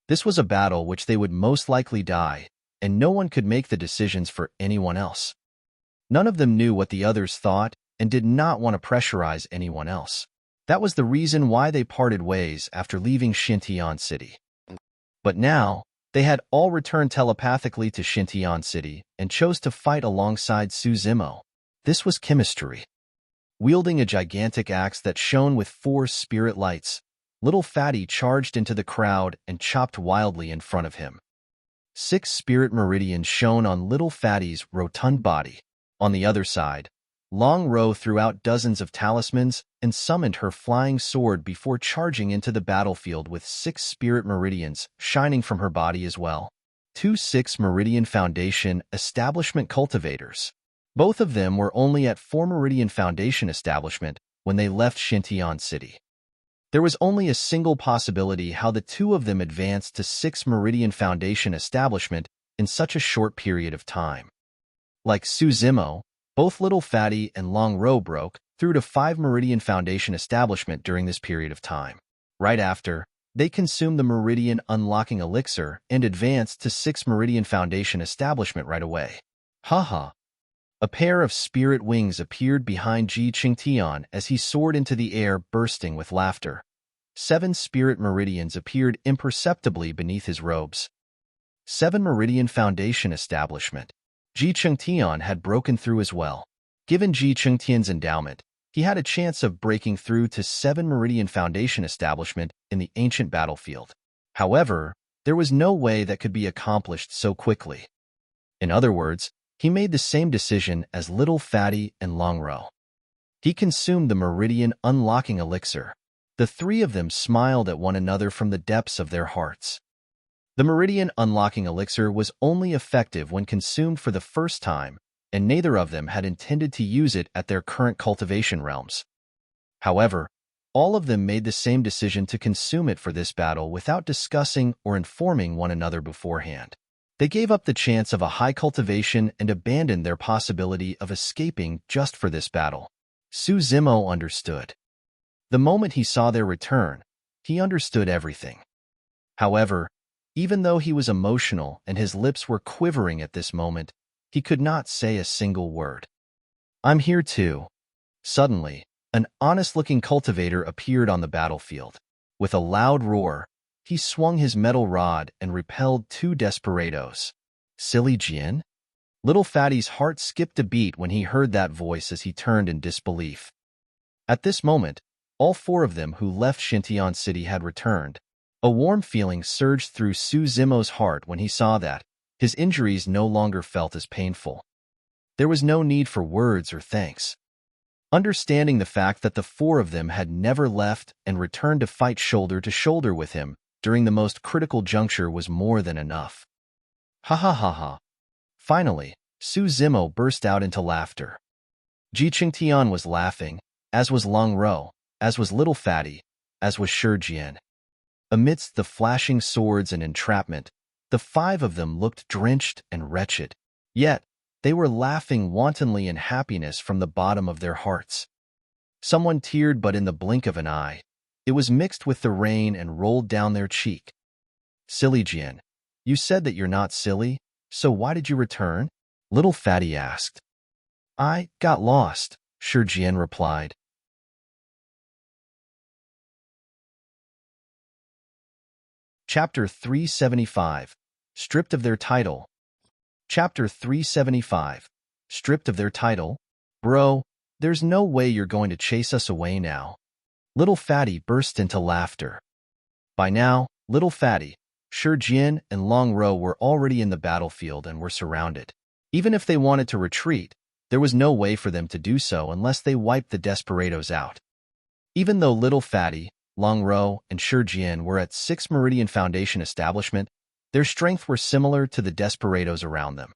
A: This was a battle which they would most likely die, and no one could make the decisions for anyone else. None of them knew what the others thought and did not want to pressurize anyone else. That was the reason why they parted ways after leaving Xintian City. But now, they had all returned telepathically to Xintian City and chose to fight alongside Su Zimo. This was chemistry. Wielding a gigantic axe that shone with 4 spirit lights, Little Fatty charged into the crowd and chopped wildly in front of him. 6 spirit meridians shone on Little Fatty's rotund body. On the other side, Long Ro threw out dozens of talismans and summoned her flying sword before charging into the battlefield with 6 spirit meridians shining from her body as well. 2 6 Meridian Foundation establishment cultivators. Both of them were only at 4 Meridian Foundation establishment when they left Xintian City. There was only a single possibility how the 2 of them advanced to 6 Meridian Foundation establishment in such a short period of time. Like Su Zimo, both Little Fatty and Long Ro broke through to 5 Meridian Foundation establishment during this period of time. Right after, they consumed the Meridian Unlocking Elixir and advanced to 6 Meridian Foundation establishment right away. Haha. A pair of spirit wings appeared behind Ji Qingtian as he soared into the air, bursting with laughter. 7 spirit meridians appeared imperceptibly beneath his robes. 7 Meridian Foundation establishment. Ji Qingtian had broken through as well. Given Ji Qingtian's endowment, he had a chance of breaking through to 7 Meridian Foundation establishment in the ancient battlefield. However, there was no way that could be accomplished so quickly. In other words, he made the same decision as Little Fatty and Long Ro. He consumed the Meridian Unlocking Elixir. The 3 of them smiled at one another from the depths of their hearts. The Meridian Unlocking Elixir was only effective when consumed for the first time, and neither of them had intended to use it at their current cultivation realms. However, All of them made the same decision to consume it for this battle without discussing or informing one another beforehand. They gave up the chance of a high cultivation and abandoned their possibility of escaping just for this battle. Su Zimo understood. The moment he saw their return, he understood everything. However, even though he was emotional and his lips were quivering at this moment, he could not say a single word. "I'm here too." Suddenly, an honest-looking cultivator appeared on the battlefield. With a loud roar, he swung his metal rod and repelled 2 desperados. Silly Jian? Little Fatty's heart skipped a beat when he heard that voice as he turned in disbelief. At this moment, all 4 of them who left Xintian City had returned. A warm feeling surged through Su Zimo's heart when he saw that his injuries no longer felt as painful. There was no need for words or thanks. Understanding the fact that the 4 of them had never left and returned to fight shoulder to shoulder with him during the most critical juncture was more than enough. Ha ha ha ha. Finally, Su Zimo burst out into laughter. Ji Qingtian was laughing, as was Long Ro, as was Little Fatty, as was Shi Jian. Amidst the flashing swords and entrapment, the 5 of them looked drenched and wretched. Yet, they were laughing wantonly in happiness from the bottom of their hearts. Someone teared but in the blink of an eye. It was mixed with the rain and rolled down their cheek. "Silly Jian, you said that you're not silly, so why did you return?" Little Fatty asked. "I got lost," Shi Jian replied. Chapter 375. Stripped of their title. Chapter 375. Stripped of their title? "Bro, there's no way you're going to chase us away now." Little Fatty burst into laughter. By now, Little Fatty, Shi Jian, and Long Ro were already in the battlefield and were surrounded. Even if they wanted to retreat, there was no way for them to do so unless they wiped the desperados out. Even though Little Fatty, Long Ro, and Shi Jian were at 6 Meridian Foundation establishment, their strength were similar to the desperados around them.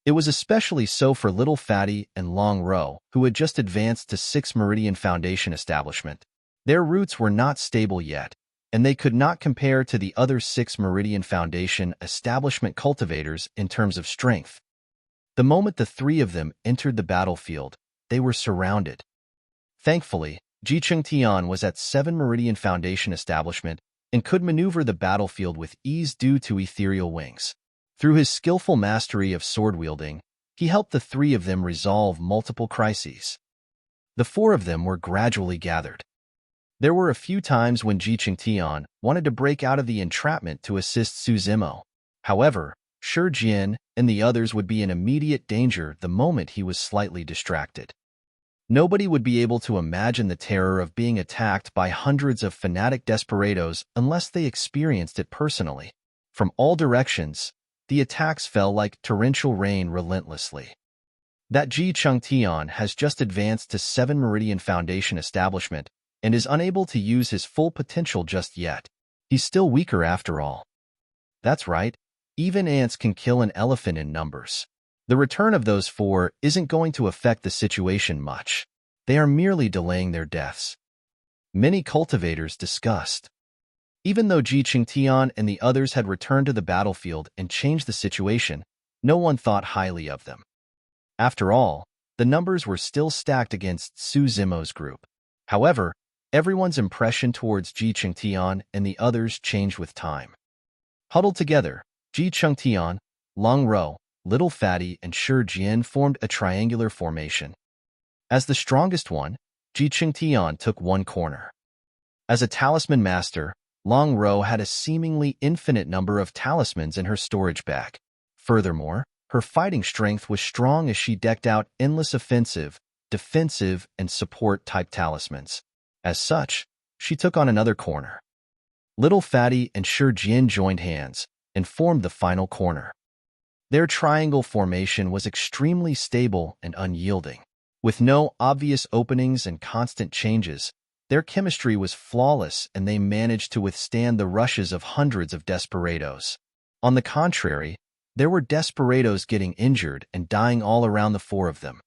A: It was especially so for Little Fatty and Long Ro, who had just advanced to 6 Meridian Foundation establishment. Their roots were not stable yet, and they could not compare to the other 6 Meridian Foundation establishment cultivators in terms of strength. The moment the 3 of them entered the battlefield, they were surrounded. Thankfully, Ji Qingtian was at 7 Meridian Foundation establishment and could maneuver the battlefield with ease due to ethereal wings. Through his skillful mastery of sword-wielding, he helped the 3 of them resolve multiple crises. The 4 of them were gradually gathered. There were a few times when Ji Qingtian wanted to break out of the entrapment to assist Su Zimo. However, Shi Jian and the others would be in immediate danger the moment he was slightly distracted. Nobody would be able to imagine the terror of being attacked by hundreds of fanatic desperados unless they experienced it personally. From all directions, the attacks fell like torrential rain relentlessly. That Ji Qingtian has just advanced to 7 Meridian Foundation establishment and is unable to use his full potential just yet. He's still weaker after all. That's right, even ants can kill an elephant in numbers. The return of those 4 isn't going to affect the situation much. They are merely delaying their deaths. Many cultivators discussed. Even though Ji Qingtian and the others had returned to the battlefield and changed the situation, no one thought highly of them. After all, the numbers were still stacked against Su Zimo's group. However, everyone's impression towards Ji Qingtian and the others changed with time. Huddled together, Ji Qingtian, Long Ro, Little Fatty, and Shi Jian formed a triangular formation. As the strongest one, Ji Qingtian took one corner. As a talisman master, Long Ro had a seemingly infinite number of talismans in her storage bag. Furthermore, her fighting strength was strong as she decked out endless offensive, defensive, and support-type talismans. As such, she took on another corner. Little Fatty and Shi Jian joined hands and formed the final corner. Their triangle formation was extremely stable and unyielding. With no obvious openings and constant changes, their chemistry was flawless and they managed to withstand the rushes of hundreds of desperados. On the contrary, there were desperados getting injured and dying all around the 4 of them.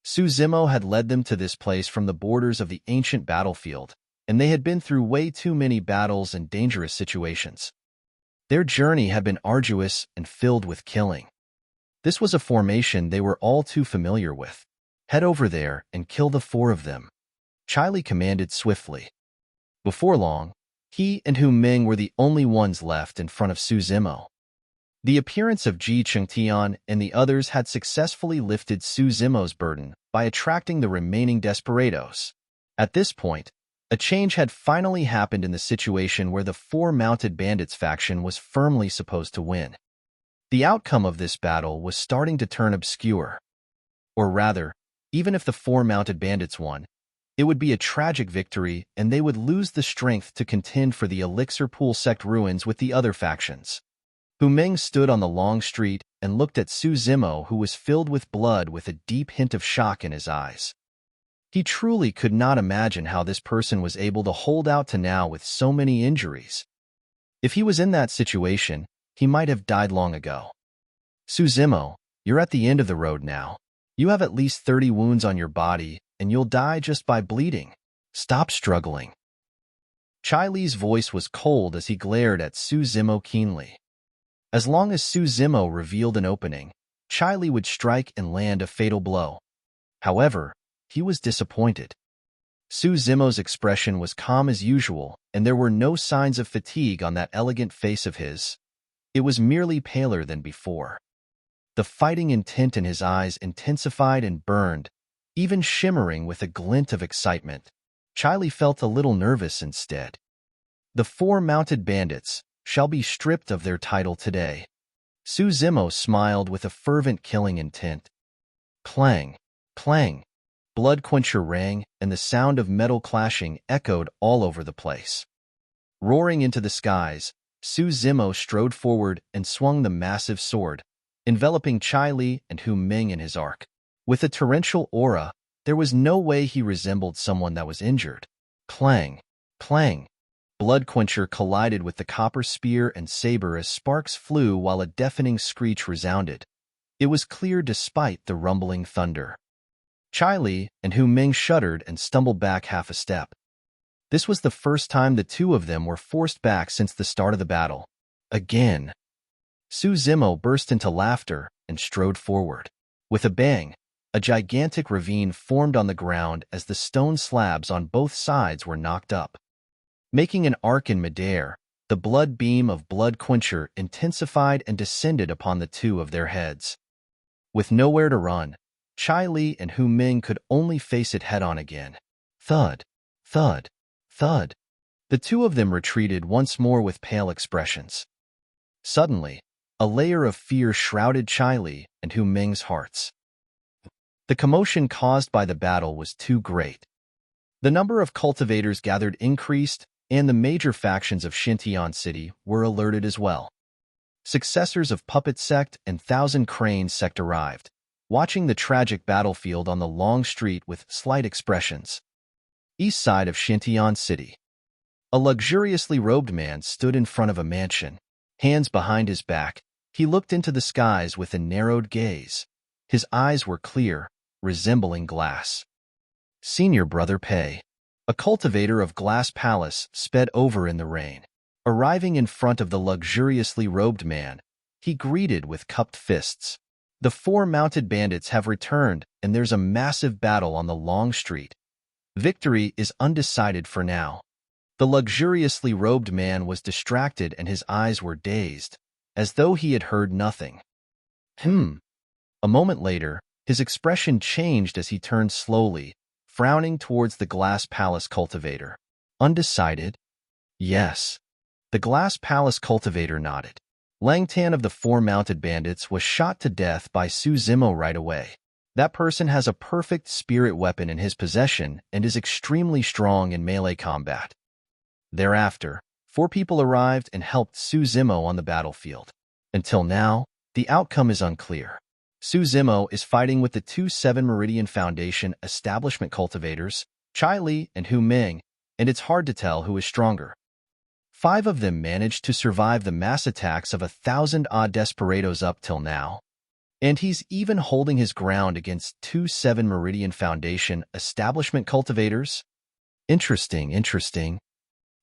A: Su Zimo had led them to this place from the borders of the ancient battlefield, and they had been through way too many battles and dangerous situations. Their journey had been arduous and filled with killing. This was a formation they were all too familiar with. Head over there and kill the 4 of them, Chai commanded swiftly. Before long, he and Hu Ming were the only ones left in front of Su Zimo. The appearance of Ji Chengtian and the others had successfully lifted Su Zimo's burden by attracting the remaining desperados. At this point, a change had finally happened in the situation where the 4 mounted bandits faction was firmly supposed to win. The outcome of this battle was starting to turn obscure. Or rather, even if the 4 mounted bandits won, it would be a tragic victory and they would lose the strength to contend for the Elixir Pool Sect ruins with the other factions. Hu Ming stood on the long street and looked at Su Zimo, who was filled with blood with a deep hint of shock in his eyes. He truly could not imagine how this person was able to hold out to now with so many injuries. If he was in that situation, he might have died long ago. Su Zimo, you're at the end of the road now. You have at least 30 wounds on your body, and you'll die just by bleeding. Stop struggling. Chai Li's voice was cold as he glared at Su Zimo keenly. As long as Su Zimo revealed an opening, Chai Li would strike and land a fatal blow. However, he was disappointed. Su Zimo's expression was calm as usual, and there were no signs of fatigue on that elegant face of his. It was merely paler than before. The fighting intent in his eyes intensified and burned, even shimmering with a glint of excitement. Chai Li felt a little nervous instead. The 4 mounted bandits shall be stripped of their title today. Su Zimo smiled with a fervent killing intent. Clang, clang. Blood quencher rang, and the sound of metal clashing echoed all over the place. Roaring into the skies, Su Zimo strode forward and swung the massive sword, enveloping Chai Li and Hu Ming in his arc. With a torrential aura, there was no way he resembled someone that was injured. Clang, clang. Blood quencher collided with the copper spear and saber as sparks flew while a deafening screech resounded. It was clear despite the rumbling thunder. Chai Li and Hu Ming shuddered and stumbled back half a step. This was the first time the 2 of them were forced back since the start of the battle. Again. Su Zimo burst into laughter and strode forward. With a bang, a gigantic ravine formed on the ground as the stone slabs on both sides were knocked up. Making an arc in midair, the blood beam of Blood Quencher intensified and descended upon the 2 of their heads. With nowhere to run, Chai Li and Hu Ming could only face it head-on again. Thud, thud, thud. The 2 of them retreated once more with pale expressions. Suddenly, a layer of fear shrouded Chai Li and Hu Ming's hearts. The commotion caused by the battle was too great. The number of cultivators gathered increased, and the major factions of Xintian City were alerted as well. Successors of Puppet Sect and Thousand Crane Sect arrived, watching the tragic battlefield on the long street with slight expressions. East side of Xintian City. A luxuriously robed man stood in front of a mansion. Hands behind his back, he looked into the skies with a narrowed gaze. His eyes were clear, resembling glass. Senior Brother Pei, a cultivator of Glass Palace, sped over in the rain. Arriving in front of the luxuriously robed man, he greeted with cupped fists. The 4 mounted bandits have returned, and there's a massive battle on the long street. Victory is undecided for now. The luxuriously robed man was distracted and his eyes were dazed, as though he had heard nothing. A moment later, his expression changed as he turned slowly, frowning towards the Glass Palace cultivator. Undecided? Yes. The Glass Palace cultivator nodded. Lang Tan of the 4 mounted bandits was shot to death by Su Zimo right away. That person has a perfect spirit weapon in his possession and is extremely strong in melee combat. Thereafter, 4 people arrived and helped Su Zimo on the battlefield. Until now, the outcome is unclear. Su Zimo is fighting with the 2 7 Meridian Foundation establishment cultivators, Chai Li and Hu Ming, and it's hard to tell who is stronger. 5 of them managed to survive the mass attacks of 1,000-odd desperados up till now. And he's even holding his ground against 2 7 Meridian Foundation establishment cultivators. Interesting, interesting.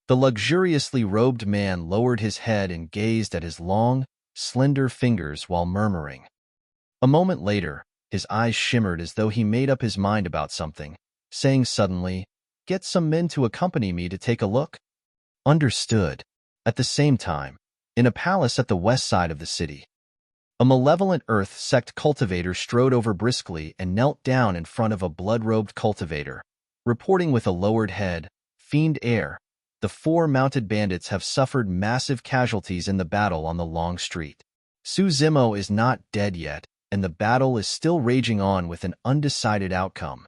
A: The luxuriously robed man lowered his head and gazed at his long, slender fingers while murmuring. A moment later, his eyes shimmered as though he made up his mind about something, saying suddenly, "Get some men to accompany me to take a look." Understood. At the same time, in a palace at the west side of the city, a malevolent Earth Sect cultivator strode over briskly and knelt down in front of a blood-robed cultivator, reporting with a lowered head, "Fiend air, the 4 mounted bandits have suffered massive casualties in the battle on the long street. Su Zimo is not dead yet, and the battle is still raging on with an undecided outcome."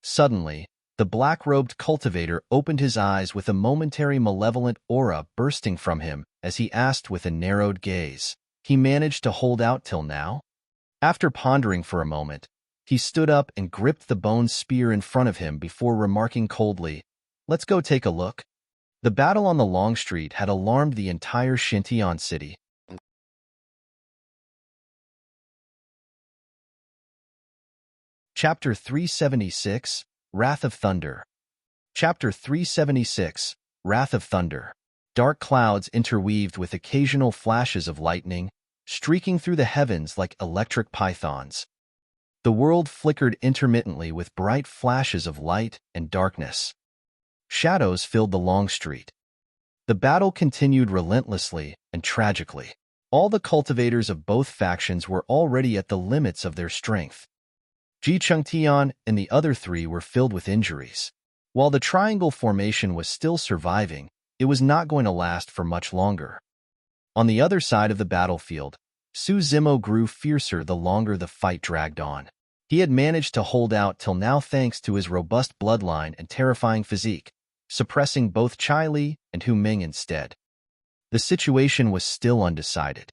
A: Suddenly, the black-robed cultivator opened his eyes with a momentary malevolent aura bursting from him as he asked with a narrowed gaze, "He managed to hold out till now?" After pondering for a moment, he stood up and gripped the bone spear in front of him before remarking coldly, "Let's go take a look." The battle on the long street had alarmed the entire Xintian city. Chapter 376, Wrath of Thunder. Chapter 376, Wrath of Thunder. Dark clouds interweaved with occasional flashes of lightning, streaking through the heavens like electric pythons. The world flickered intermittently with bright flashes of light and darkness. Shadows filled the long street. The battle continued relentlessly and tragically. All the cultivators of both factions were already at the limits of their strength. Ji Chengtian and the other 3 were filled with injuries. While the triangle formation was still surviving, it was not going to last for much longer. On the other side of the battlefield, Su Zimo grew fiercer the longer the fight dragged on. He had managed to hold out till now thanks to his robust bloodline and terrifying physique, suppressing both Chai Li and Hu Ming instead. The situation was still undecided.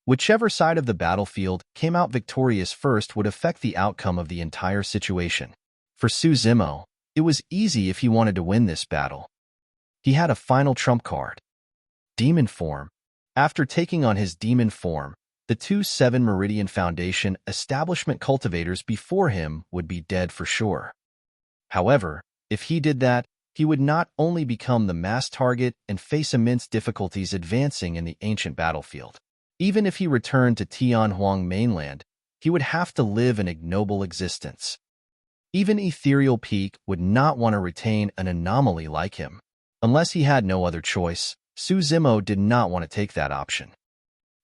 A: Whichever side of the battlefield came out victorious first would affect the outcome of the entire situation. For Su Zimo, it was easy if he wanted to win this battle. He had a final trump card: demon form. After taking on his demon form, the 2 7 Meridian Foundation establishment cultivators before him would be dead for sure. However, if he did that, he would not only become the mass target and face immense difficulties advancing in the ancient battlefield. Even if he returned to Tianhuang mainland, he would have to live an ignoble existence. Even Ethereal Peak would not want to retain an anomaly like him. Unless he had no other choice, Su Zimo did not want to take that option.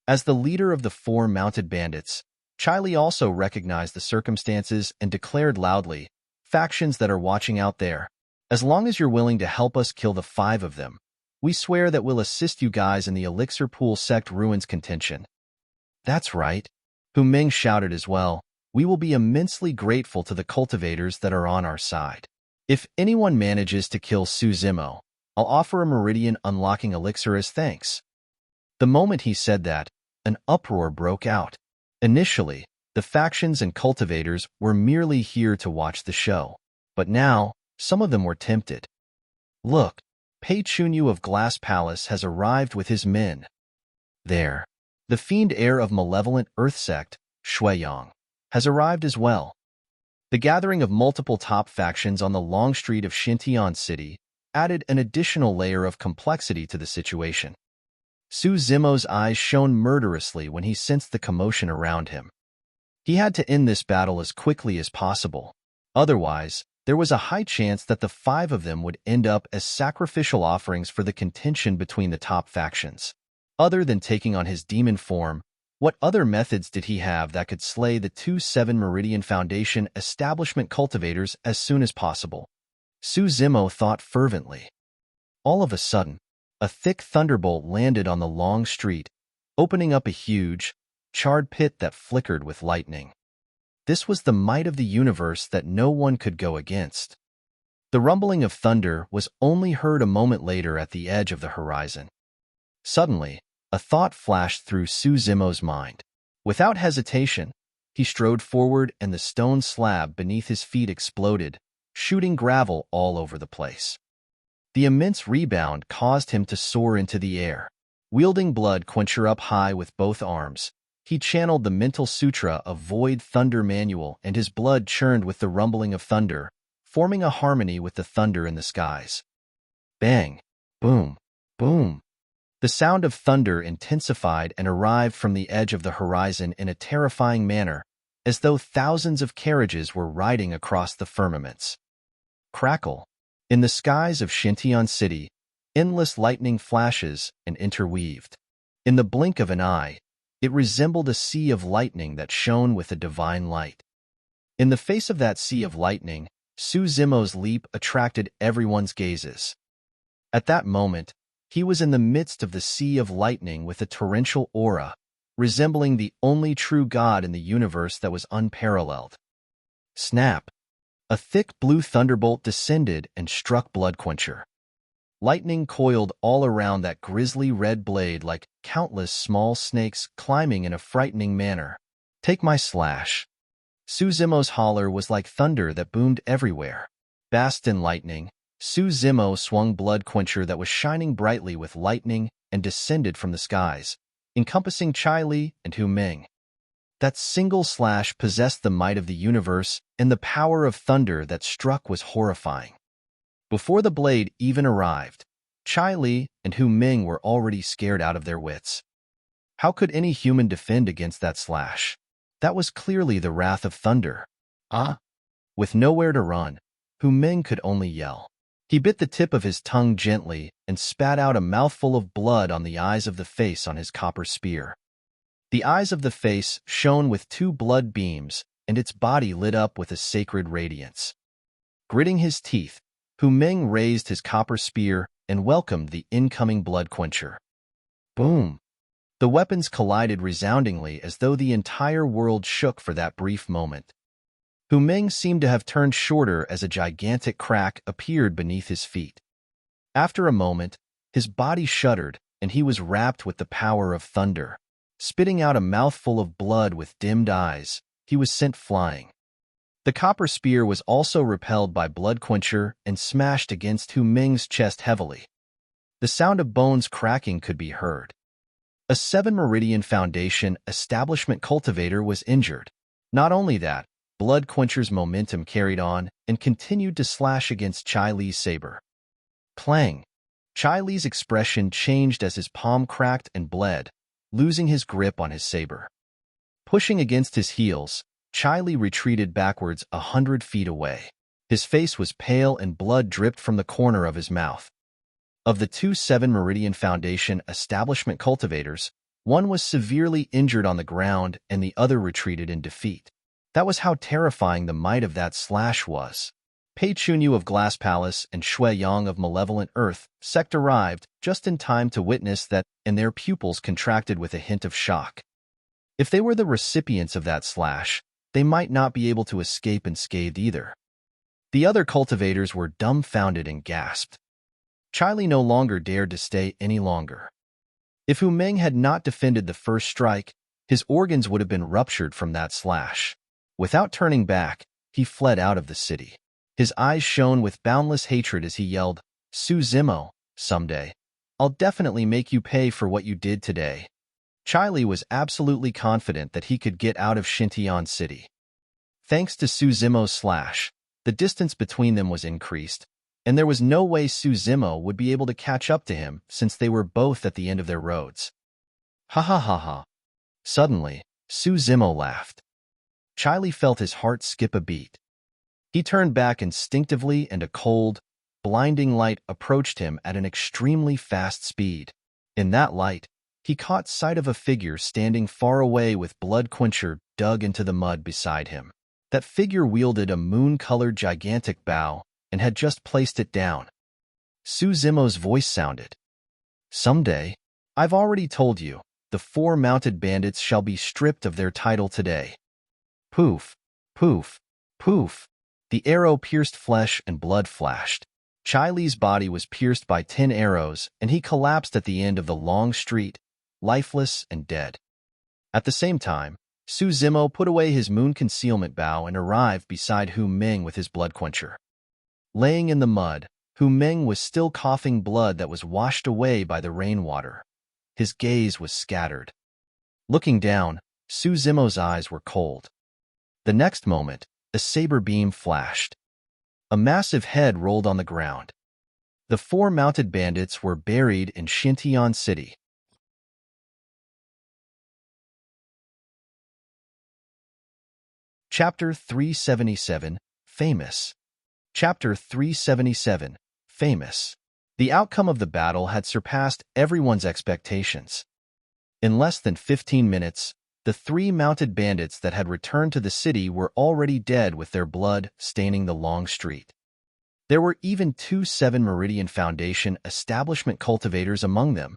A: As the leader of the 4 mounted bandits, Chai Li also recognized the circumstances and declared loudly, "Factions that are watching out there, as long as you're willing to help us kill the 5 of them, we swear that we'll assist you guys in the Elixir Pool Sect Ruins contention." "That's right," Hu Ming shouted as well. "We will be immensely grateful to the cultivators that are on our side. If anyone manages to kill Su Zimo, I'll offer a Meridian unlocking elixir as thanks." The moment he said that, an uproar broke out. Initially, the factions and cultivators were merely here to watch the show, but now, some of them were tempted. "Look, Pei Chunyu of Glass Palace has arrived with his men." There, the fiend heir of malevolent Earth Sect, Shuiyang, has arrived as well. The gathering of multiple top factions on the long street of Xintian City added an additional layer of complexity to the situation. Su Zimo's eyes shone murderously when he sensed the commotion around him. He had to end this battle as quickly as possible. Otherwise, there was a high chance that the 5 of them would end up as sacrificial offerings for the contention between the top factions. Other than taking on his demon form, what other methods did he have that could slay the 2 7 Meridian Foundation establishment cultivators as soon as possible? Su Zimo thought fervently. All of a sudden, a thick thunderbolt landed on the long street, opening up a huge, charred pit that flickered with lightning. This was the might of the universe that no one could go against. The rumbling of thunder was only heard a moment later at the edge of the horizon. Suddenly, a thought flashed through Su Zimo's mind. Without hesitation, he strode forward and the stone slab beneath his feet exploded, shooting gravel all over the place. The immense rebound caused him to soar into the air. Wielding Blood Quencher up high with both arms, he channeled the mental sutra of Void Thunder Manual and his blood churned with the rumbling of thunder, forming a harmony with the thunder in the skies. Bang! Boom! Boom! The sound of thunder intensified and arrived from the edge of the horizon in a terrifying manner, as though thousands of carriages were riding across the firmaments. Crackle! In the skies of Xintian City, endless lightning flashes and interweaved. In the blink of an eye, it resembled a sea of lightning that shone with a divine light. In the face of that sea of lightning, Su Zimo's leap attracted everyone's gazes. At that moment, he was in the midst of the sea of lightning with a torrential aura, resembling the only true god in the universe that was unparalleled. Snap! A thick blue thunderbolt descended and struck Bloodquencher. Lightning coiled all around that grisly red blade like countless small snakes climbing in a frightening manner. Take my slash. Su Zimo's holler was like thunder that boomed everywhere. Bathed in lightning, Su Zimo swung Bloodquencher that was shining brightly with lightning and descended from the skies, encompassing Chai Li and Hu Ming. That single slash possessed the might of the universe, and the power of thunder that struck was horrifying. Before the blade even arrived, Chai Li and Hu Ming were already scared out of their wits. How could any human defend against that slash? That was clearly the wrath of thunder. Ah! With nowhere to run, Hu Ming could only yell. He bit the tip of his tongue gently and spat out a mouthful of blood on the eyes of the face on his copper spear. The eyes of the face shone with two blood beams, and its body lit up with a sacred radiance. Gritting his teeth, Hu Ming raised his copper spear and welcomed the incoming Bloodquencher. Boom! The weapons collided resoundingly as though the entire world shook for that brief moment. Hu Ming seemed to have turned shorter as a gigantic crack appeared beneath his feet. After a moment, his body shuddered and he was wrapped with the power of thunder. Spitting out a mouthful of blood with dimmed eyes, he was sent flying. The copper spear was also repelled by Bloodquencher and smashed against Hu Ming's chest heavily. The sound of bones cracking could be heard. A 7 Meridian Foundation establishment cultivator was injured. Not only that, Bloodquencher's momentum carried on and continued to slash against Chai Li's saber. Clang! Chai Li's expression changed as his palm cracked and bled, losing his grip on his saber. Pushing against his heels, Chai Li retreated backwards 100 feet away. His face was pale and blood dripped from the corner of his mouth. Of the two 7 Meridian Foundation establishment cultivators, one was severely injured on the ground and the other retreated in defeat. That was how terrifying the might of that slash was. Pei Chunyu of Glass Palace and Shui Yang of Malevolent Earth Sect arrived just in time to witness that, and their pupils contracted with a hint of shock. If they were the recipients of that slash, they might not be able to escape unscathed either. The other cultivators were dumbfounded and gasped. Chai Li no longer dared to stay any longer. If Hu Ming had not defended the first strike, his organs would have been ruptured from that slash. Without turning back, he fled out of the city. His eyes shone with boundless hatred as he yelled, "Su Zimo, someday, I'll definitely make you pay for what you did today." Chai Li was absolutely confident that he could get out of Xintian City. Thanks to Su Zimo's slash, the distance between them was increased, and there was no way Su Zimo would be able to catch up to him since they were both at the end of their roads. Ha ha ha ha. Suddenly, Su Zimo laughed. Chai Li felt his heart skip a beat. He turned back instinctively and a cold, blinding light approached him at an extremely fast speed. In that light, he caught sight of a figure standing far away with Bloodquencher dug into the mud beside him. That figure wielded a moon-colored gigantic bow and had just placed it down. Su Zimo's voice sounded. "Someday, I've already told you, the 4 mounted bandits shall be stripped of their title today." Poof, poof, poof. The arrow pierced flesh and blood flashed. Chai Li's body was pierced by 10 arrows, and he collapsed at the end of the long street, lifeless and dead. At the same time, Su Zimo put away his moon concealment bow and arrived beside Hu Ming with his Bloodquencher. Laying in the mud, Hu Ming was still coughing blood that was washed away by the rainwater. His gaze was scattered. Looking down, Su Zimo's eyes were cold. The next moment, a saber beam flashed. A massive head rolled on the ground. The 4 mounted bandits were buried in Xintian City. Chapter 377, Famous. Chapter 377, Famous. The outcome of the battle had surpassed everyone's expectations. In less than 15 minutes, the 3 mounted bandits that had returned to the city were already dead with their blood staining the long street. There were even 2 7 Meridian Foundation establishment cultivators among them.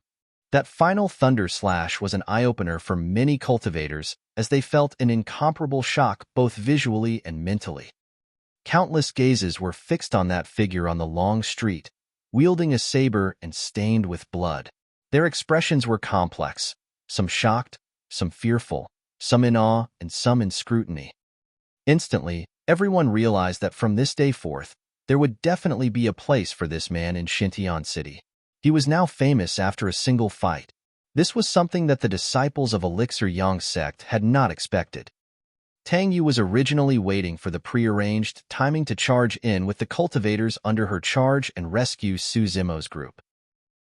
A: That final thunder slash was an eye-opener for many cultivators as they felt an incomparable shock both visually and mentally. Countless gazes were fixed on that figure on the long street, wielding a saber and stained with blood. Their expressions were complex, some shocked, some fearful, some in awe, and some in scrutiny. Instantly, everyone realized that from this day forth, there would definitely be a place for this man in Xintian City. He was now famous after a single fight. This was something that the disciples of Elixir Yang Sect had not expected. Tang was originally waiting for the prearranged timing to charge in with the cultivators under her charge and rescue Su Zimo's group.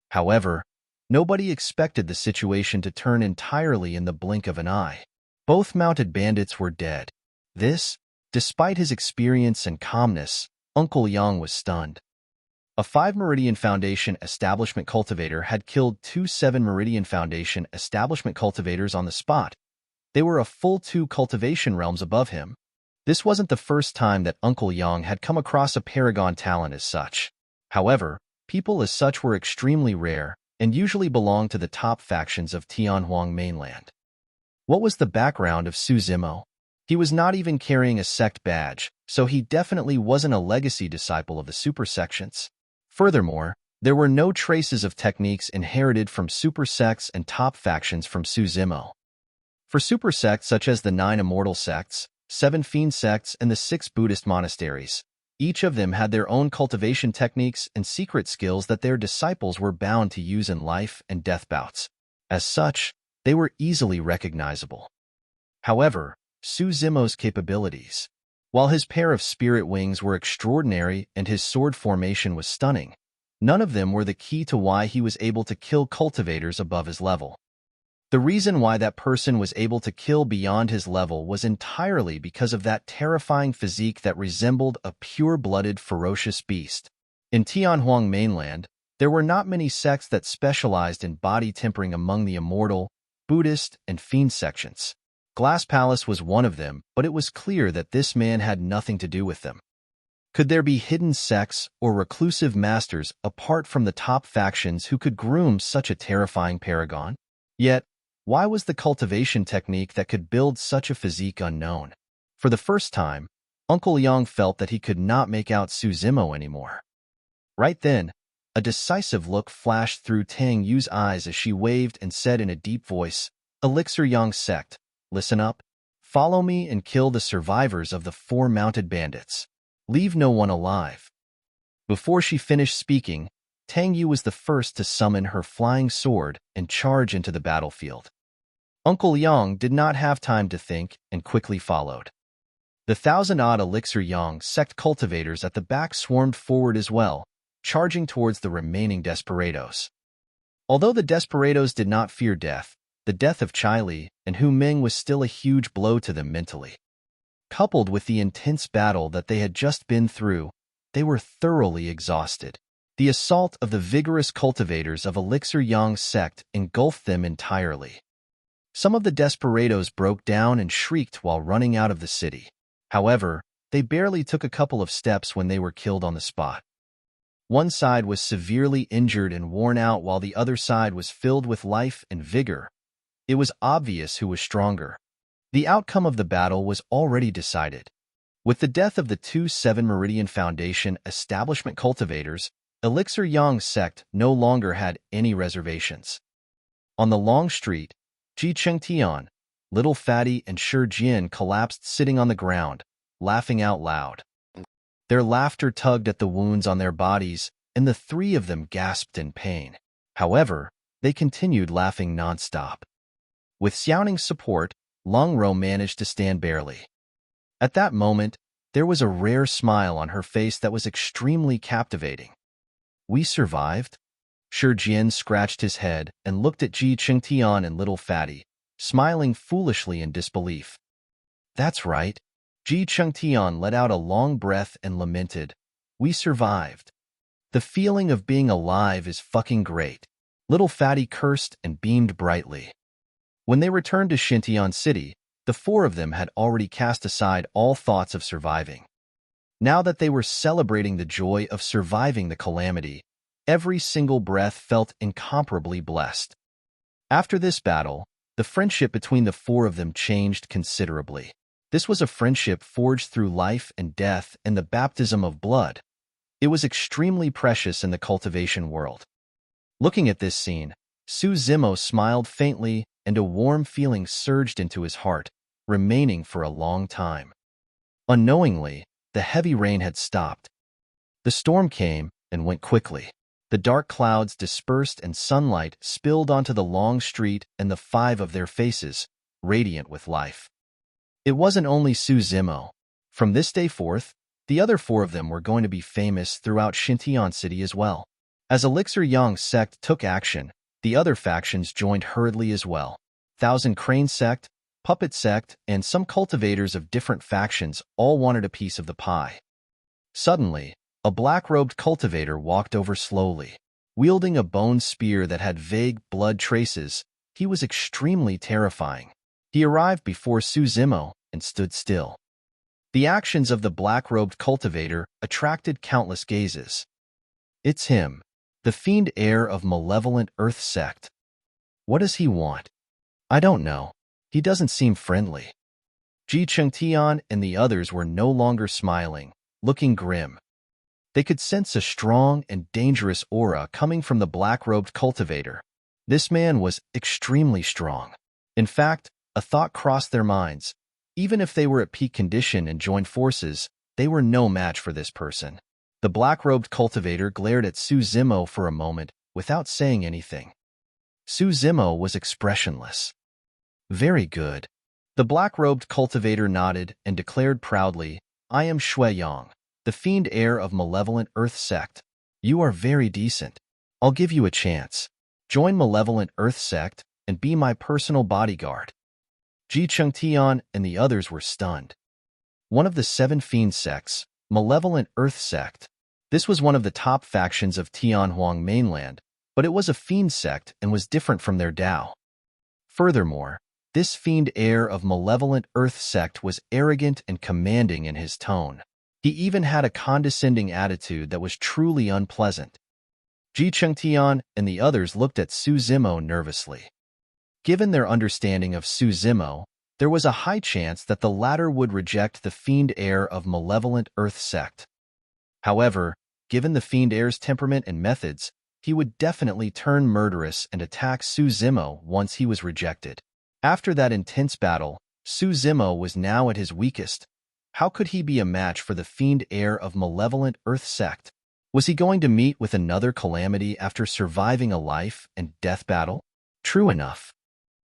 A: However, nobody expected the situation to turn entirely in the blink of an eye. Both mounted bandits were dead. This, despite his experience and calmness, Uncle Yang was stunned. A 5 Meridian Foundation establishment cultivator had killed 2 7 Meridian Foundation establishment cultivators on the spot. They were a full 2 cultivation realms above him. This wasn't the first time that Uncle Yang had come across a paragon talent as such. However, people as such were extremely rare and usually belonged to the top factions of Tianhuang mainland. What was the background of Su Zimo? He was not even carrying a sect badge, so he definitely wasn't a legacy disciple of the super sections. Furthermore, there were no traces of techniques inherited from super sects and top factions from Su Zimo. For super sects such as the 9 immortal sects, 7 fiend sects, and the 6 Buddhist monasteries, each of them had their own cultivation techniques and secret skills that their disciples were bound to use in life and death bouts. As such, they were easily recognizable. However, Su Zimo's capabilities. While his pair of spirit wings were extraordinary and his sword formation was stunning, none of them were the key to why he was able to kill cultivators above his level. The reason why that person was able to kill beyond his level was entirely because of that terrifying physique that resembled a pure-blooded, ferocious beast. In Tianhuang mainland, there were not many sects that specialized in body tempering among the immortal, Buddhist, and fiend sections. Glass Palace was one of them, but it was clear that this man had nothing to do with them. Could there be hidden sects or reclusive masters apart from the top factions who could groom such a terrifying paragon? Yet, why was the cultivation technique that could build such a physique unknown? For the first time, Uncle Yang felt that he could not make out Su Zimo anymore. Right then, a decisive look flashed through Tang Yu's eyes as she waved and said in a deep voice, "Elixir Yang Sect, listen up. Follow me and kill the survivors of the 4 mounted bandits. Leave no one alive." Before she finished speaking, Tang Yu was the first to summon her flying sword and charge into the battlefield. Uncle Yang did not have time to think and quickly followed. The 1,000-odd Elixir Yang Sect cultivators at the back swarmed forward as well, charging towards the remaining desperados. Although the desperados did not fear death, the death of Chai Li and Hu Ming was still a huge blow to them mentally. Coupled with the intense battle that they had just been through, they were thoroughly exhausted. The assault of the vigorous cultivators of Elixir Yang Sect engulfed them entirely. Some of the desperados broke down and shrieked while running out of the city. However, they barely took a couple of steps when they were killed on the spot. One side was severely injured and worn out while the other side was filled with life and vigor. It was obvious who was stronger. The outcome of the battle was already decided. With the death of the 2 7 Meridian Foundation establishment cultivators, Elixir Yang Sect no longer had any reservations. On the long street, Ji Chengtian, Little Fatty, and Shi Jian collapsed sitting on the ground, laughing out loud. Their laughter tugged at the wounds on their bodies, and the 3 of them gasped in pain. However, they continued laughing nonstop. With Xiaoning's support, Long Ro managed to stand barely. At that moment, There was a rare smile on her face that was extremely captivating. We survived? Shi Jian scratched his head and looked at Ji Chengtian and Little Fatty, smiling foolishly in disbelief. That's right. Ji Chengtian let out a long breath and lamented. We survived. The feeling of being alive is fucking great. Little Fatty cursed and beamed brightly. When they returned to Xintian City, the four of them had already cast aside all thoughts of surviving. Now that they were celebrating the joy of surviving the calamity, every single breath felt incomparably blessed. After this battle, the friendship between the four of them changed considerably. This was a friendship forged through life and death and the baptism of blood. It was extremely precious in the cultivation world. Looking at this scene, Su Zimo smiled faintly and a warm feeling surged into his heart, remaining for a long time. Unknowingly, the heavy rain had stopped. The storm came and went quickly. The dark clouds dispersed and sunlight spilled onto the long street and the five of their faces, radiant with life. It wasn't only Su Zimo. From this day forth, the other four of them were going to be famous throughout Xintian City as well. As Elixir Yang Sect took action, the other factions joined hurriedly as well. Thousand Crane Sect, Puppet Sect, and some cultivators of different factions all wanted a piece of the pie. Suddenly, a black-robed cultivator walked over slowly. Wielding a bone spear that had vague blood traces, he was extremely terrifying. He arrived before Su Zimo and stood still. The actions of the black-robed cultivator attracted countless gazes. It's him, the fiend heir of malevolent Earth Sect. What does he want? I don't know. He doesn't seem friendly. Ji Chengtian and the others were no longer smiling, looking grim. They could sense a strong and dangerous aura coming from the black-robed cultivator. This man was extremely strong. In fact, a thought crossed their minds. Even if they were at peak condition and joined forces, they were no match for this person. The black-robed cultivator glared at Su Zimo for a moment without saying anything. Su Zimo was expressionless. Very good. The black-robed cultivator nodded and declared proudly, I am Shui Yang, the fiend heir of malevolent Earth Sect. You are very decent. I'll give you a chance. Join malevolent Earth Sect and be my personal bodyguard. Ji Chengtian and the others were stunned. One of the 7 fiend sects, malevolent Earth Sect. This was one of the top factions of Tianhuang mainland, but it was a fiend sect and was different from their Dao. Furthermore, this fiend heir of malevolent Earth Sect was arrogant and commanding in his tone. He even had a condescending attitude that was truly unpleasant. Ji Chengtian and the others looked at Su Zimo nervously. Given their understanding of Su Zimo, there was a high chance that the latter would reject the fiend heir of malevolent Earth Sect. However, given the fiend heir's temperament and methods, he would definitely turn murderous and attack Su Zimo once he was rejected. After that intense battle, Su Zimo was now at his weakest. How could he be a match for the fiend heir of malevolent Earth Sect? Was he going to meet with another calamity after surviving a life and death battle? True enough.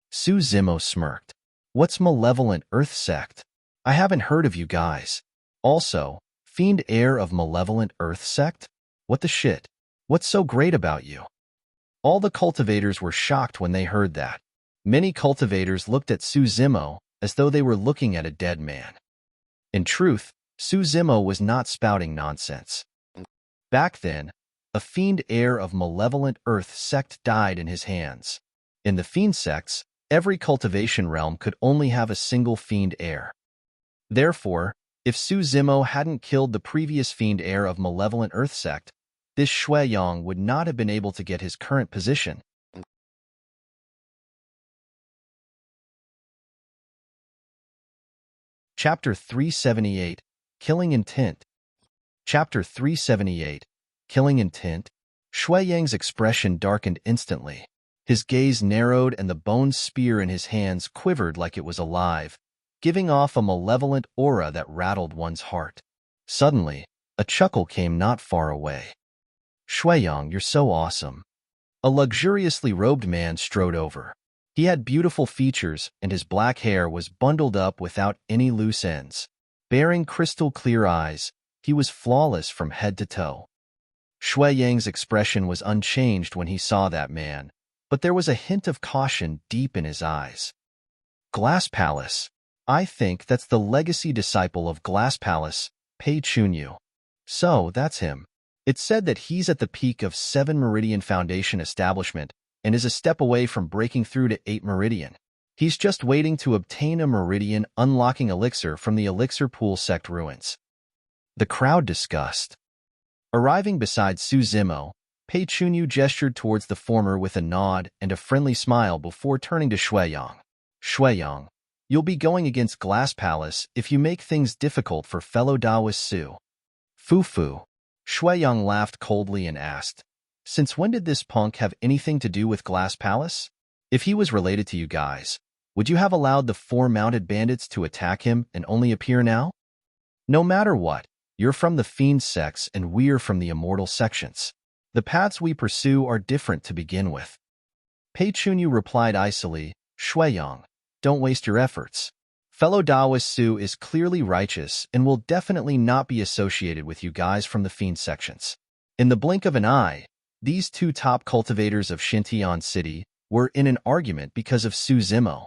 A: Su Zimo smirked. What's malevolent Earth Sect? I haven't heard of you guys. Also, fiend heir of malevolent Earth Sect? What the shit? What's so great about you? All the cultivators were shocked when they heard that. Many cultivators looked at Su Zimo as though they were looking at a dead man. In truth, Su Zimo was not spouting nonsense. Back then, a fiend heir of malevolent Earth Sect died in his hands. In the fiend sects, every cultivation realm could only have a single fiend heir. Therefore, if Su Zimo hadn't killed the previous fiend heir of malevolent Earth Sect, this Shui Yang would not have been able to get his current position. Chapter 378, Killing Intent. Chapter 378, Killing Intent. Shui Yang's expression darkened instantly. His gaze narrowed and the bone spear in his hands quivered like it was alive, giving off a malevolent aura that rattled one's heart. Suddenly, a chuckle came not far away. Shui Yang, you're so awesome. A luxuriously robed man strode over. He had beautiful features and his black hair was bundled up without any loose ends. Bearing crystal-clear eyes, he was flawless from head to toe. Shui Yang's expression was unchanged when he saw that man, but there was a hint of caution deep in his eyes. Glass Palace. I think that's the legacy disciple of Glass Palace, Pei Chunyu. So, that's him. It's said that he's at the peak of 7 Meridian Foundation establishment and is a step away from breaking through to 8 Meridian. He's just waiting to obtain a Meridian unlocking Elixir from the Elixir Pool Sect ruins. The crowd discussed. Arriving beside Su Zimo, Pei Chunyu gestured towards the former with a nod and a friendly smile before turning to Shuiyang. Shuiyang, you'll be going against Glass Palace if you make things difficult for fellow Taoist Su. Fufu. Shuiyang laughed coldly and asked, since when did this punk have anything to do with Glass Palace? If he was related to you guys, would you have allowed the 4 mounted bandits to attack him and only appear now? No matter what, you're from the Fiend sects and we're from the Immortal sections. The paths we pursue are different to begin with. Pei Chunyu replied icily, Shuiyang, don't waste your efforts. Fellow Taoist Su is clearly righteous and will definitely not be associated with you guys from the Fiend sections. In the blink of an eye, these 2 top cultivators of Xintian City were in an argument because of Su Zimo.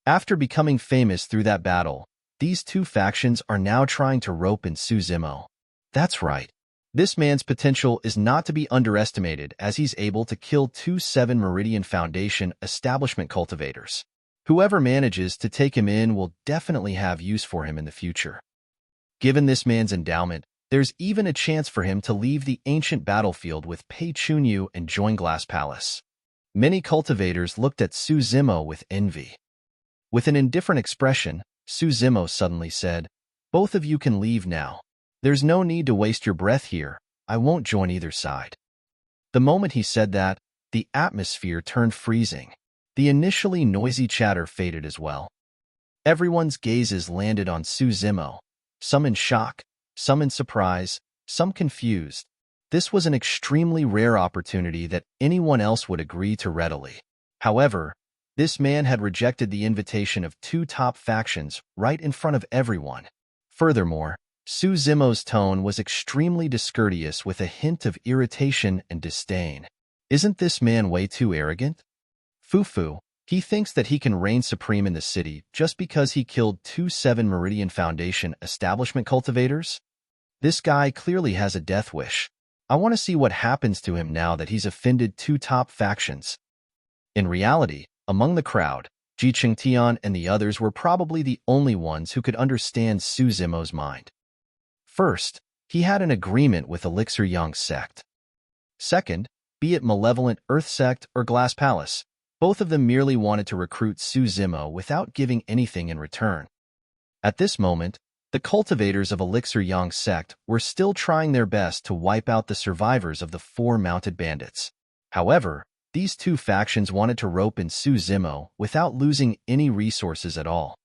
A: After becoming famous through that battle, these 2 factions are now trying to rope in Su Zimo. That's right. This man's potential is not to be underestimated as he's able to kill 2 7 Meridian Foundation establishment cultivators. Whoever manages to take him in will definitely have use for him in the future. Given this man's endowment, there's even a chance for him to leave the ancient battlefield with Pei Chunyu and join Glass Palace. Many cultivators looked at Su Zimo with envy. With an indifferent expression, Su Zimo suddenly said, both of you can leave now. There's no need to waste your breath here. I won't join either side. The moment he said that, the atmosphere turned freezing. The initially noisy chatter faded as well. Everyone's gazes landed on Su Zimo, some in shock, some in surprise, some confused. This was an extremely rare opportunity that anyone else would agree to readily. However, this man had rejected the invitation of 2 top factions right in front of everyone. Furthermore, Su Zimo's tone was extremely discourteous with a hint of irritation and disdain. Isn't this man way too arrogant? Fufu, he thinks that he can reign supreme in the city just because he killed 2 7 Meridian Foundation establishment cultivators? This guy clearly has a death wish. I want to see what happens to him now that he's offended 2 top factions. In reality, among the crowd, Ji Qingtian and the others were probably the only ones who could understand Su Zimo's mind. First, he had an agreement with Elixir Yang Sect. Second, be it Malevolent Earth Sect or Glass Palace, both of them merely wanted to recruit Su Zimo without giving anything in return. At this moment, the cultivators of Elixir Yang Sect were still trying their best to wipe out the survivors of the 4 mounted bandits. However, these 2 factions wanted to rope in Su Zimo without losing any resources at all.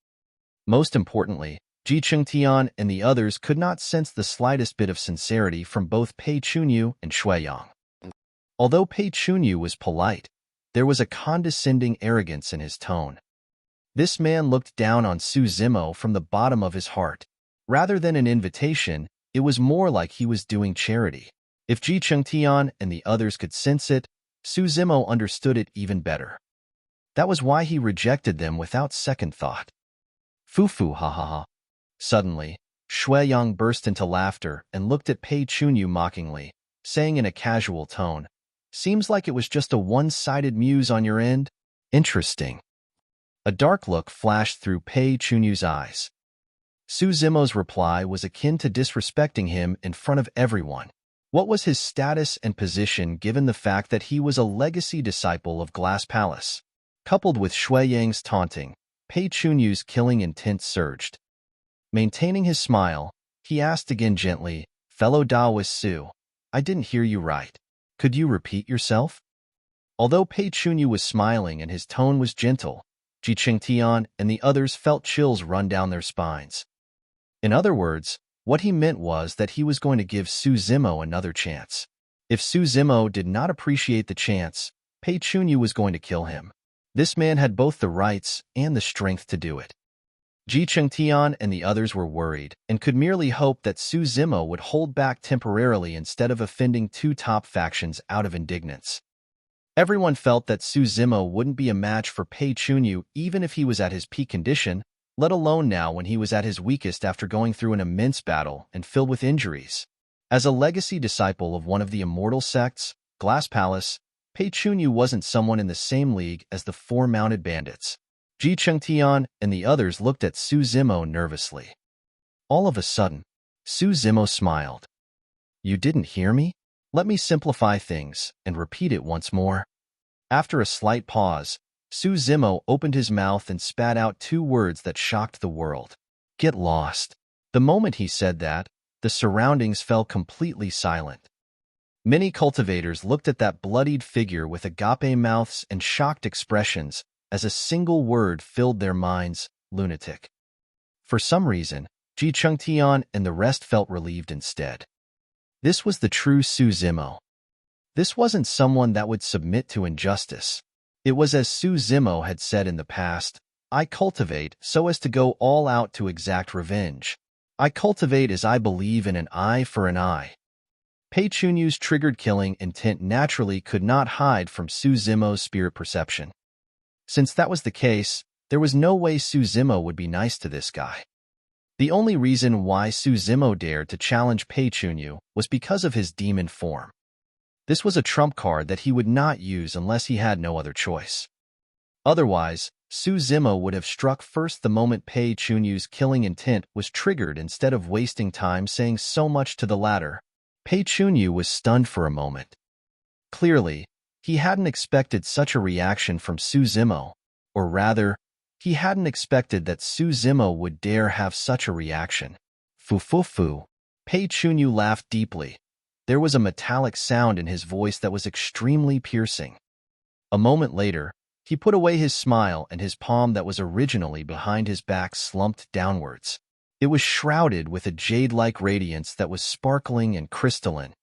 A: Most importantly, Ji Qingtian and the others could not sense the slightest bit of sincerity from both Pei Chunyu and Shuiyang. Although Pei Chunyu was polite, there was a condescending arrogance in his tone. This man looked down on Su Zimo from the bottom of his heart. Rather than an invitation, it was more like he was doing charity. If Ji Qingtian and the others could sense it, Su Zimo understood it even better. That was why he rejected them without second thought. Fufu, ha ha ha. Suddenly, Shuiyang burst into laughter and looked at Pei Chunyu mockingly, saying in a casual tone, seems like it was just a one-sided muse on your end? Interesting. A dark look flashed through Pei Chunyu's eyes. Su Zimo's reply was akin to disrespecting him in front of everyone. What was his status and position given the fact that he was a legacy disciple of Glass Palace? Coupled with Shuiyang's taunting, Pei Chunyu's killing intent surged. Maintaining his smile, he asked again gently, fellow Taoist Su, I didn't hear you right. Could you repeat yourself? Although Pei Chunyu was smiling and his tone was gentle, Ji Qingtian and the others felt chills run down their spines. In other words, what he meant was that he was going to give Su Zimo another chance. If Su Zimo did not appreciate the chance, Pei Chunyu was going to kill him. This man had both the rights and the strength to do it. Ji Chengtian and the others were worried and could merely hope that Su Zimo would hold back temporarily instead of offending two top factions out of indignance. Everyone felt that Su Zimo wouldn't be a match for Pei Chunyu even if he was at his peak condition, let alone now when he was at his weakest after going through an immense battle and filled with injuries. As a legacy disciple of one of the immortal sects, Glass Palace, Pei Chunyu wasn't someone in the same league as the four mounted bandits. Ji Chengtian and the others looked at Su Zimo nervously. All of a sudden, Su Zimo smiled. "You didn't hear me? Let me simplify things and repeat it once more." After a slight pause, Su Zimo opened his mouth and spat out two words that shocked the world. "Get lost." The moment he said that, the surroundings fell completely silent. Many cultivators looked at that bloodied figure with agape mouths and shocked expressions as a single word filled their minds: lunatic. For some reason, Ji Chengtian and the rest felt relieved instead. This was the true Su Zimo. This wasn't someone that would submit to injustice. It was as Su Zimo had said in the past, "I cultivate so as to go all out to exact revenge. I cultivate as I believe in an eye for an eye." Pei Chunyu's triggered killing intent naturally could not hide from Su Zimo's spirit perception. Since that was the case, there was no way Su Zimo would be nice to this guy. The only reason why Su Zimo dared to challenge Pei Chunyu was because of his demon form. This was a trump card that he would not use unless he had no other choice. Otherwise, Su Zimo would have struck first the moment Pei Chunyu's killing intent was triggered instead of wasting time saying so much to the latter. Pei Chunyu was stunned for a moment. Clearly, he hadn't expected such a reaction from Su Zimo, or rather, he hadn't expected that Su Zimo would dare have such a reaction. Fu. Pei Chunyu laughed deeply. There was a metallic sound in his voice that was extremely piercing. A moment later, he put away his smile and his palm that was originally behind his back slumped downwards. It was shrouded with a jade-like radiance that was sparkling and crystalline.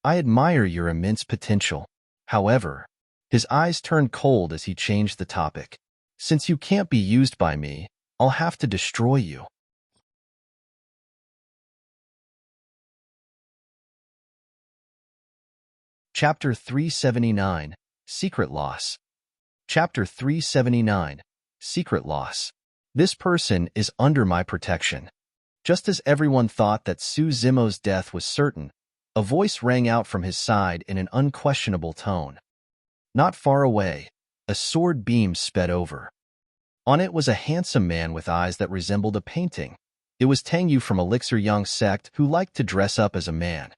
A: "I admire your immense potential. However," his eyes turned cold as he changed the topic. "Since you can't be used by me, I'll have to destroy you." Chapter 379, Secret Loss. Chapter 379, Secret Loss. This person is under my protection. Just as everyone thought that Su Zimo's death was certain, a voice rang out from his side in an unquestionable tone. Not far away, a sword beam sped over. On it was a handsome man with eyes that resembled a painting. It was Tang from Elixir Sect who liked to dress up as a man.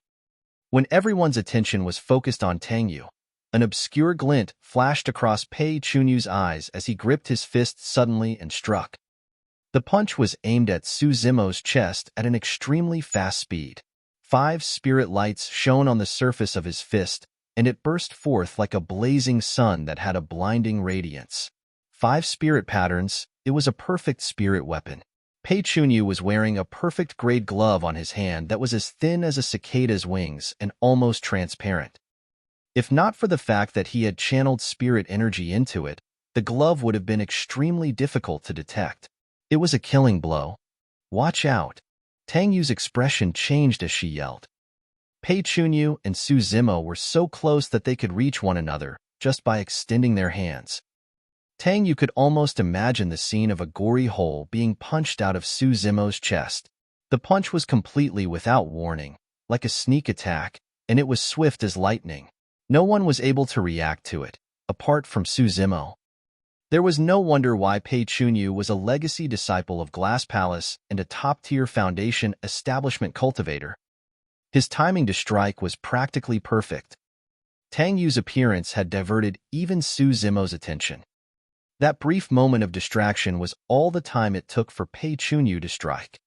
A: When everyone's attention was focused on Tang, an obscure glint flashed across Pei Chunyu's eyes as he gripped his fist suddenly and struck. The punch was aimed at Su Zimo's chest at an extremely fast speed. 5 spirit lights shone on the surface of his fist, and it burst forth like a blazing sun that had a blinding radiance. 5 spirit patterns, it was a perfect spirit weapon. Pei Chunyu was wearing a perfect grade glove on his hand that was as thin as a cicada's wings and almost transparent. If not for the fact that he had channeled spirit energy into it, the glove would have been extremely difficult to detect. It was a killing blow. "Watch out." Tang Yu's expression changed as she yelled. Pei Chunyu and Su Zimo were so close that they could reach one another just by extending their hands. Tang Yu could almost imagine the scene of a gory hole being punched out of Su Zimo's chest. The punch was completely without warning, like a sneak attack, and it was swift as lightning. No one was able to react to it, apart from Su Zimo. There was no wonder why Pei Chunyu was a legacy disciple of Glass Palace and a top-tier foundation establishment cultivator. His timing to strike was practically perfect. Tang Yu's appearance had diverted even Su Zimo's attention. That brief moment of distraction was all the time it took for Pei Chunyu to strike.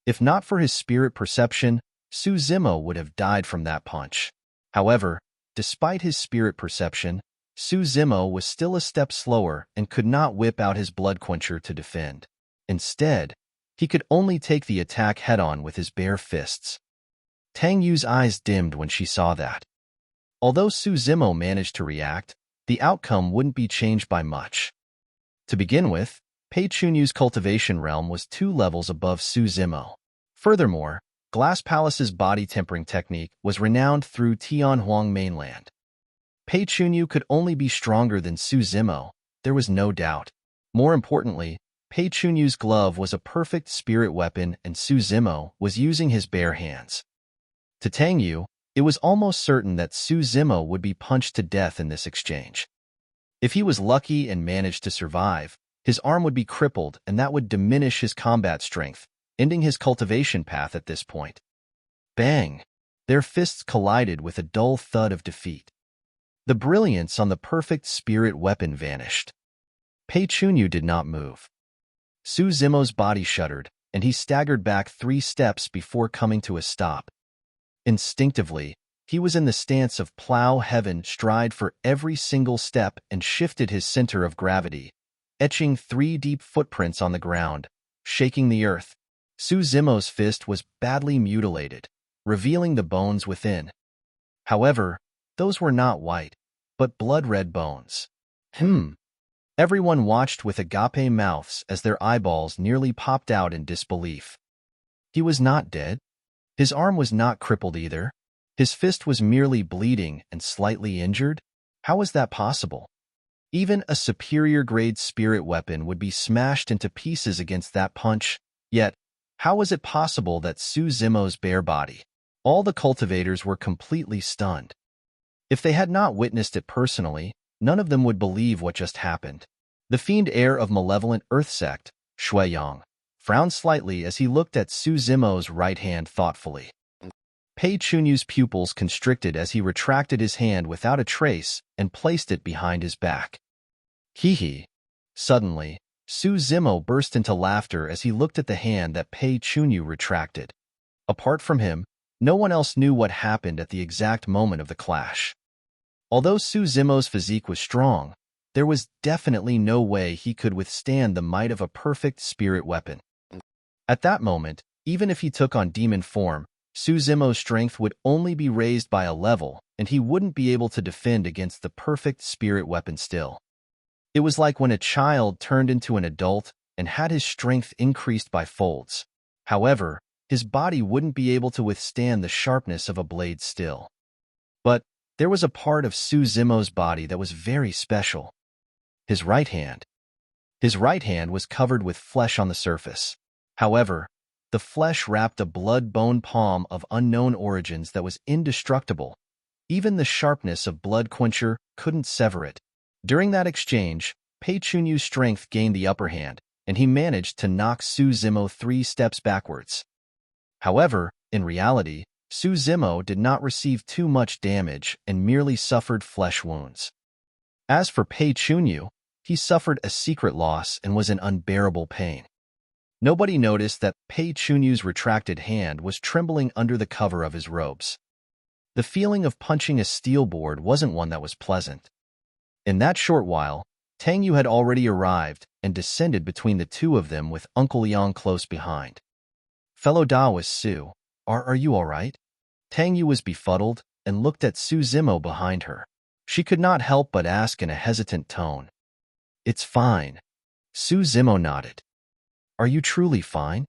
A: If not for his spirit perception, Su Zimo would have died from that punch. However, despite his spirit perception, Su Zimo was still a step slower and could not whip out his blood quencher to defend. Instead, he could only take the attack head-on with his bare fists. Tang Yu's eyes dimmed when she saw that. Although Su Zimo managed to react, the outcome wouldn't be changed by much. To begin with, Pei Chunyu's cultivation realm was 2 levels above Su Zimo. Furthermore, Glass Palace's body tempering technique was renowned through Tianhuang mainland. Pei Chunyu could only be stronger than Su Zimo, there was no doubt. More importantly, Pei Chunyu's glove was a perfect spirit weapon and Su Zimo was using his bare hands. To Tang Yu, it was almost certain that Su Zimo would be punched to death in this exchange. If he was lucky and managed to survive, his arm would be crippled and that would diminish his combat strength, ending his cultivation path at this point. Bang! Their fists collided with a dull thud of defeat. The brilliance on the perfect spirit weapon vanished. Pei Chunyu did not move. Su Zimo's body shuddered, and he staggered back 3 steps before coming to a stop. Instinctively, he was in the stance of plow heaven stride for every single step and shifted his center of gravity, etching 3 deep footprints on the ground, shaking the earth. Su Zimo's fist was badly mutilated, revealing the bones within. However, those were not white, but blood-red bones. Everyone watched with agape mouths as their eyeballs nearly popped out in disbelief. He was not dead. His arm was not crippled either. His fist was merely bleeding and slightly injured. How was that possible? Even a superior-grade spirit weapon would be smashed into pieces against that punch. Yet, how was it possible that Su Zimo's bare body? All the cultivators were completely stunned. If they had not witnessed it personally, none of them would believe what just happened. The fiend heir of malevolent Earth Sect, Shuiyang, frowned slightly as he looked at Su Zimo's right hand thoughtfully. Pei Chunyu's pupils constricted as he retracted his hand without a trace and placed it behind his back. Hee. Suddenly, Su Zimo burst into laughter as he looked at the hand that Pei Chunyu retracted. Apart from him, no one else knew what happened at the exact moment of the clash. Although Su Zimo's physique was strong, there was definitely no way he could withstand the might of a perfect spirit weapon. At that moment, even if he took on demon form, Su Zimo's strength would only be raised by a level, and he wouldn't be able to defend against the perfect spirit weapon still. It was like when a child turned into an adult and had his strength increased by folds. However, his body wouldn't be able to withstand the sharpness of a blade still. But there was a part of Su Zimo's body that was very special. His right hand. His right hand was covered with flesh on the surface. However, the flesh wrapped a blood-bone palm of unknown origins that was indestructible. Even the sharpness of Blood Quencher couldn't sever it. During that exchange, Pei Chunyu's strength gained the upper hand, and he managed to knock Su Zimo 3 steps backwards. However, in reality, Su Zimo did not receive too much damage and merely suffered flesh wounds. As for Pei Chunyu, he suffered a secret loss and was in unbearable pain. Nobody noticed that Pei Chunyu's retracted hand was trembling under the cover of his robes. The feeling of punching a steel board wasn't one that was pleasant. In that short while, Tang Yu had already arrived and descended between the two of them with Uncle Yang close behind. Fellow Taoist Su, are you all right? Tang Yu was befuddled and looked at Su Zimo behind her. She could not help but ask in a hesitant tone. It's fine. Su Zimo nodded. Are you truly fine?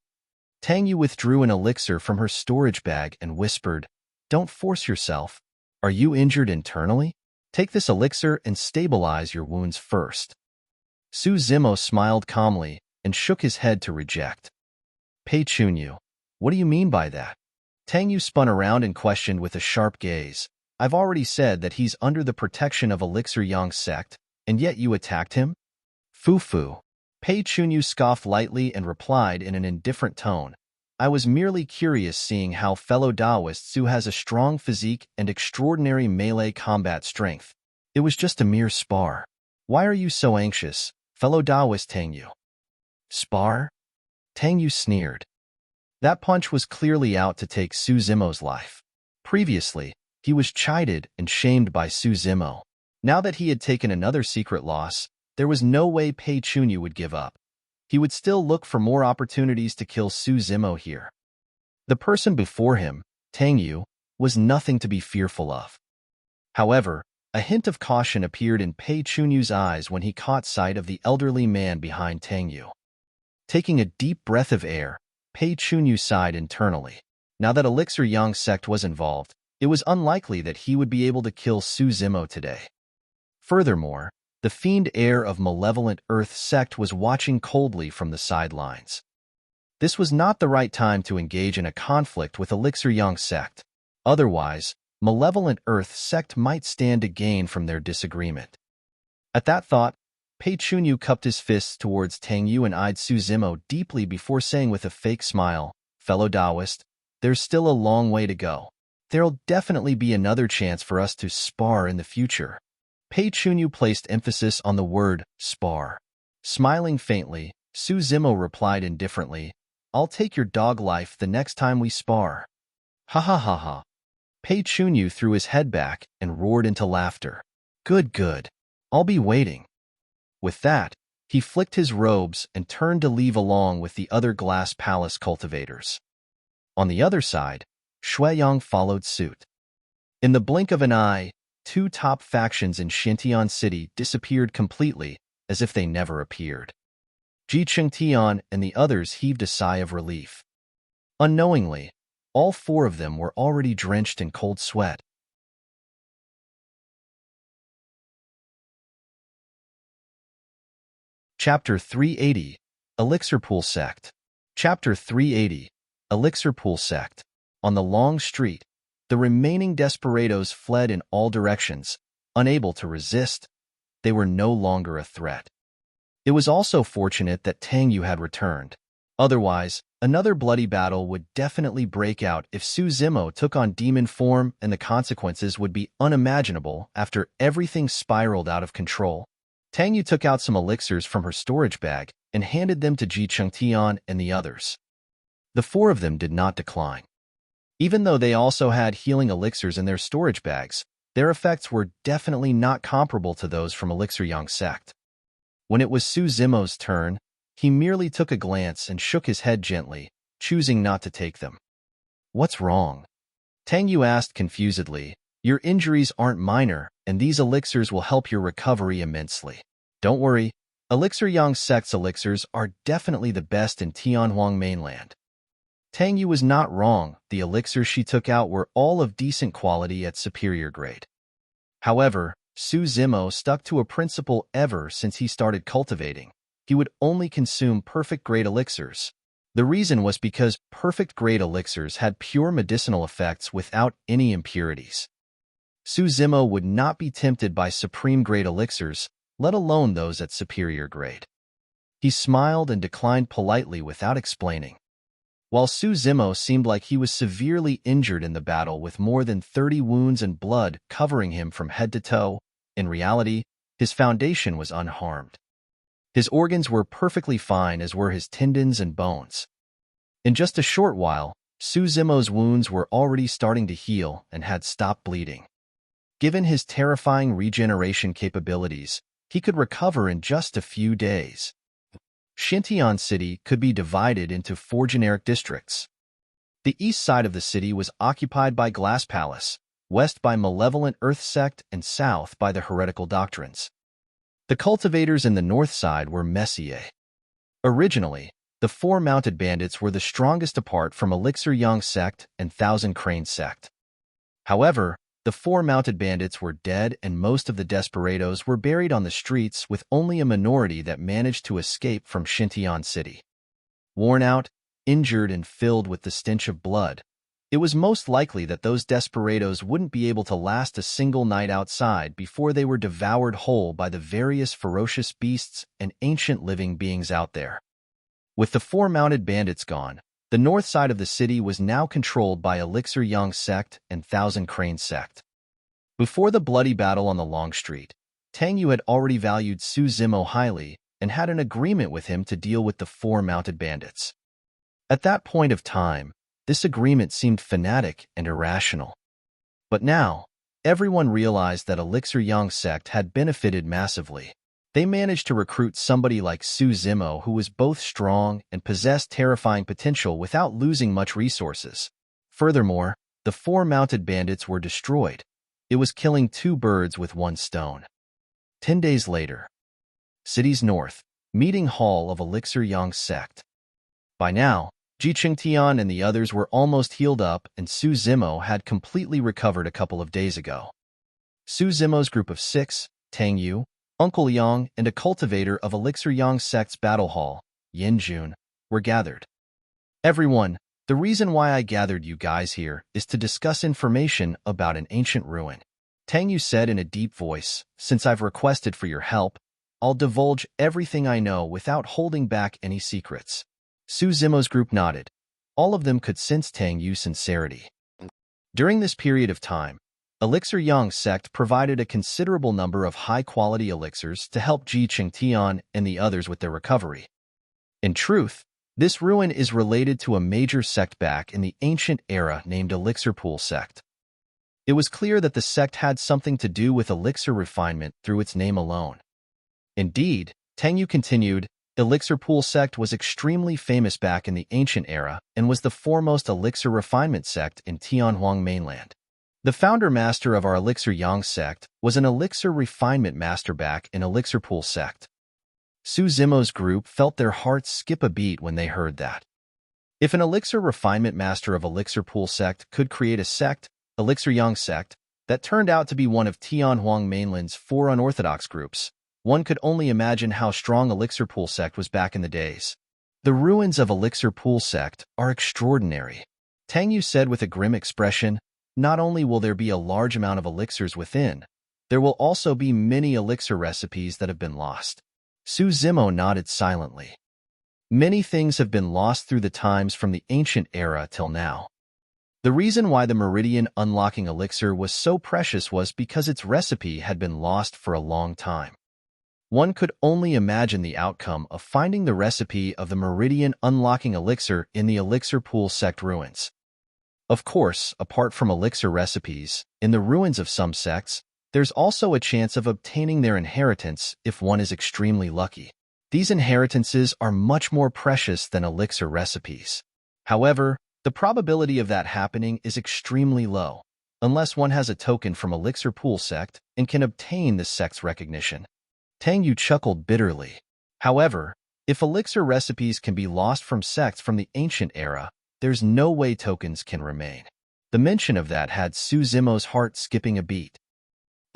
A: Tang Yu withdrew an elixir from her storage bag and whispered, Don't force yourself. Are you injured internally? Take this elixir and stabilize your wounds first. Su Zimo smiled calmly and shook his head to reject. Pei Chunyu, what do you mean by that? Tang Yu spun around and questioned with a sharp gaze. I've already said that he's under the protection of Elixir Yang's sect, and yet you attacked him? Foo. Pei Chunyu scoffed lightly and replied in an indifferent tone. I was merely curious seeing how fellow Taoist Su has a strong physique and extraordinary melee combat strength. It was just a mere spar. Why are you so anxious, fellow Taoist Tang Yu? Spar? Tang Yu sneered. That punch was clearly out to take Su Zimo's life. Previously, he was chided and shamed by Su Zimo. Now that he had taken another secret loss, there was no way Pei Chunyu would give up. He would still look for more opportunities to kill Su Zimo here. The person before him, Tang Yu, was nothing to be fearful of. However, A hint of caution appeared in Pei Chunyu's eyes when he caught sight of the elderly man behind Tang Yu. Taking a deep breath of air, Pei Chunyu sighed internally. Now that Elixir Yang Sect was involved, it was unlikely that he would be able to kill Su Zimo today. Furthermore, the fiend heir of malevolent Earth Sect was watching coldly from the sidelines. This was not the right time to engage in a conflict with Elixir Yang Sect. Otherwise, malevolent Earth Sect might stand to gain from their disagreement. At that thought, Pei Chunyu cupped his fists towards Tang Yu and eyed Su Zimo deeply before saying with a fake smile, "Fellow Taoist, there's still a long way to go. There'll definitely be another chance for us to spar in the future." Pei Chunyu placed emphasis on the word spar. Smiling faintly, Su Zimo replied indifferently, "I'll take your dog life the next time we spar." Ha ha ha ha. Pei Chunyu threw his head back and roared into laughter. Good, good. I'll be waiting." With that, he flicked his robes and turned to leave along with the other Glass Palace cultivators. On the other side, Shuiyang followed suit. In the blink of an eye, two top factions in Xintian City disappeared completely, as if they never appeared. Ji Chengtian and the others heaved a sigh of relief. Unknowingly, all four of them were already drenched in cold sweat. Chapter 380, Elixir Pool Sect. Chapter 380, Elixir Pool Sect. On the long street, the remaining desperados fled in all directions, unable to resist. They were no longer a threat. It was also fortunate that Tang Yu had returned. Otherwise, another bloody battle would definitely break out if Su Zimo took on demon form, and the consequences would be unimaginable after everything spiraled out of control. Tang Yu took out some elixirs from her storage bag and handed them to Ji Chengtian and the others. The four of them did not decline. Even though they also had healing elixirs in their storage bags, their effects were definitely not comparable to those from Elixir Yang Sect. When it was Su Zimo's turn, he merely took a glance and shook his head gently, choosing not to take them. "What's wrong?" Tang Yu asked confusedly. "Your injuries aren't minor, and these elixirs will help your recovery immensely. Don't worry, Elixir Yang Sect's elixirs are definitely the best in Tianhuang mainland." Tang Yu was not wrong. The elixirs she took out were all of decent quality at superior grade. However, Su Zimo stuck to a principle ever since he started cultivating. He would only consume perfect-grade elixirs. The reason was because perfect-grade elixirs had pure medicinal effects without any impurities. Su Zimo would not be tempted by supreme-grade elixirs, let alone those at superior grade. He smiled and declined politely without explaining. While Su Zimo seemed like he was severely injured in the battle with more than 30 wounds and blood covering him from head to toe, in reality, his foundation was unharmed. His organs were perfectly fine, as were his tendons and bones. In just a short while, Su Zimo's wounds were already starting to heal and had stopped bleeding. Given his terrifying regeneration capabilities, he could recover in just a few days. Xintian City could be divided into 4 generic districts. The east side of the city was occupied by Glass Palace, west by Malevolent Earth Sect, and south by the Heretical Doctrines. The cultivators in the north side were Messier. Originally, the 4 mounted bandits were the strongest apart from Elixir Yang Sect and Thousand Crane Sect. However, the 4 mounted bandits were dead, and most of the desperados were buried on the streets, with only a minority that managed to escape from Xintian City. Worn out, injured, and filled with the stench of blood, it was most likely that those desperados wouldn't be able to last a single night outside before they were devoured whole by the various ferocious beasts and ancient living beings out there. With the 4 mounted bandits gone, the north side of the city was now controlled by Elixir Yang Sect and Thousand Crane Sect. Before the bloody battle on the Long Street, Tang Yu had already valued Su Zimo highly and had an agreement with him to deal with the 4 mounted bandits. At that point of time, this agreement seemed fanatic and irrational. But now, everyone realized that Elixir Yang Sect had benefited massively. They managed to recruit somebody like Su Zimo, who was both strong and possessed terrifying potential without losing much resources. Furthermore, the 4 mounted bandits were destroyed. It was killing two birds with one stone. 10 days later. City's north, meeting hall of Elixir Yang Sect. By now, Ji Qingtian and the others were almost healed up, and Su Zimo had completely recovered a couple of days ago. Su Zimo's group of 6, Tang Yu, Uncle Yang, and a cultivator of Elixir Yang Sect's battle hall, Yin Jun, were gathered. Everyone, the reason why I gathered you guys here is to discuss information about an ancient ruin. Tang Yu said in a deep voice, since I've requested for your help, I'll divulge everything I know without holding back any secrets. Su Zimo's group nodded. All of them could sense Tang Yu's sincerity. During this period of time, Elixir Yang Sect provided a considerable number of high-quality elixirs to help Ji Qingtian and the others with their recovery. In truth, this ruin is related to a major sect back in the ancient era named Elixir Pool Sect. It was clear that the sect had something to do with elixir refinement through its name alone. Indeed, Tang Yu continued, Elixir Pool Sect was extremely famous back in the ancient era and was the foremost elixir refinement sect in Tianhuang mainland. The founder master of our Elixir Yang Sect was an elixir refinement master back in Elixir Pool Sect. Su Zimo's group felt their hearts skip a beat when they heard that. If an elixir refinement master of Elixir Pool Sect could create a sect, Elixir Yang Sect, that turned out to be one of Tianhuang mainland's 4 unorthodox groups, one could only imagine how strong Elixir Pool Sect was back in the days. The ruins of Elixir Pool Sect are extraordinary. Tang Yu said with a grim expression, not only will there be a large amount of elixirs within, there will also be many elixir recipes that have been lost. Su Zimo nodded silently. Many things have been lost through the times from the ancient era till now. The reason why the Meridian Unlocking Elixir was so precious was because its recipe had been lost for a long time. One could only imagine the outcome of finding the recipe of the Meridian Unlocking Elixir in the Elixir Pool Sect ruins. Of course, apart from elixir recipes, in the ruins of some sects, there's also a chance of obtaining their inheritance if one is extremely lucky. These inheritances are much more precious than elixir recipes. However, the probability of that happening is extremely low, unless one has a token from Elixir Pool Sect and can obtain the sect's recognition. Tang Yu chuckled bitterly. However, if elixir recipes can be lost from sects from the ancient era, there's no way tokens can remain. The mention of that had Su Zimo's heart skipping a beat.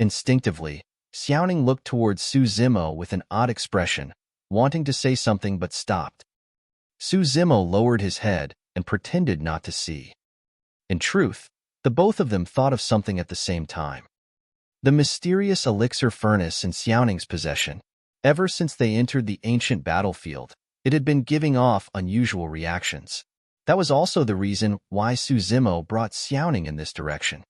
A: Instinctively, Xiaoning looked towards Su Zimo with an odd expression, wanting to say something but stopped. Su Zimo lowered his head and pretended not to see. In truth, the both of them thought of something at the same time. The mysterious elixir furnace in Xiaoning's possession. Ever since they entered the ancient battlefield, it had been giving off unusual reactions. That was also the reason why Su Zimo brought Xiaoning in this direction.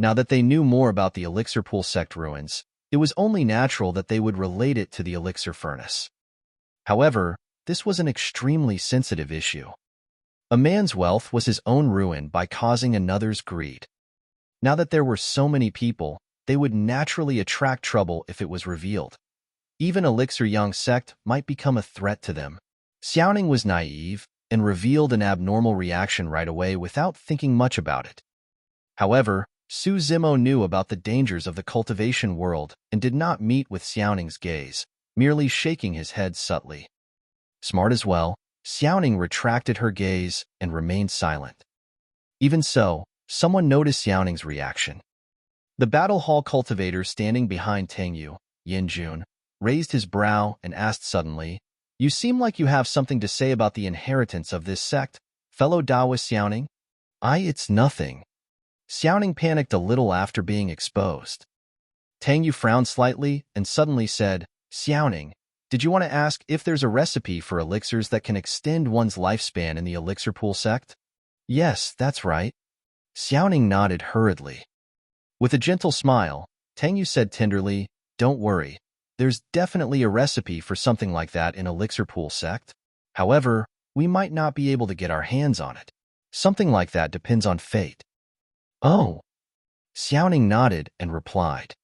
A: Now that they knew more about the Elixir Pool Sect ruins, it was only natural that they would relate it to the elixir furnace. However, this was an extremely sensitive issue. A man's wealth was his own ruin by causing another's greed. Now that there were so many people, they would naturally attract trouble if it was revealed. Even Elixir Yang Sect might become a threat to them. Xiaoning was naive and revealed an abnormal reaction right away without thinking much about it. However, Su Zimo knew about the dangers of the cultivation world and did not meet with Xiaoning's gaze, merely shaking his head subtly. Smart as well, Xiaoning retracted her gaze and remained silent. Even so, someone noticed Xiaoning's reaction. The battle hall cultivator standing behind Tang Yu, Yin Jun, raised his brow and asked suddenly, "You seem like you have something to say about the inheritance of this sect, fellow Taoist Xiaoning?" It's nothing." Xiaoning panicked a little after being exposed. Tang Yu frowned slightly and suddenly said, "Xiaoning, did you want to ask if there's a recipe for elixirs that can extend one's lifespan in the Elixir Pool Sect?" "Yes, that's right." Xiaoning nodded hurriedly. With a gentle smile, Tang Yu said tenderly, "Don't worry. There's definitely a recipe for something like that in Elixir Pool Sect. However, we might not be able to get our hands on it. Something like that depends on fate." "Oh." Xiaoning nodded and replied.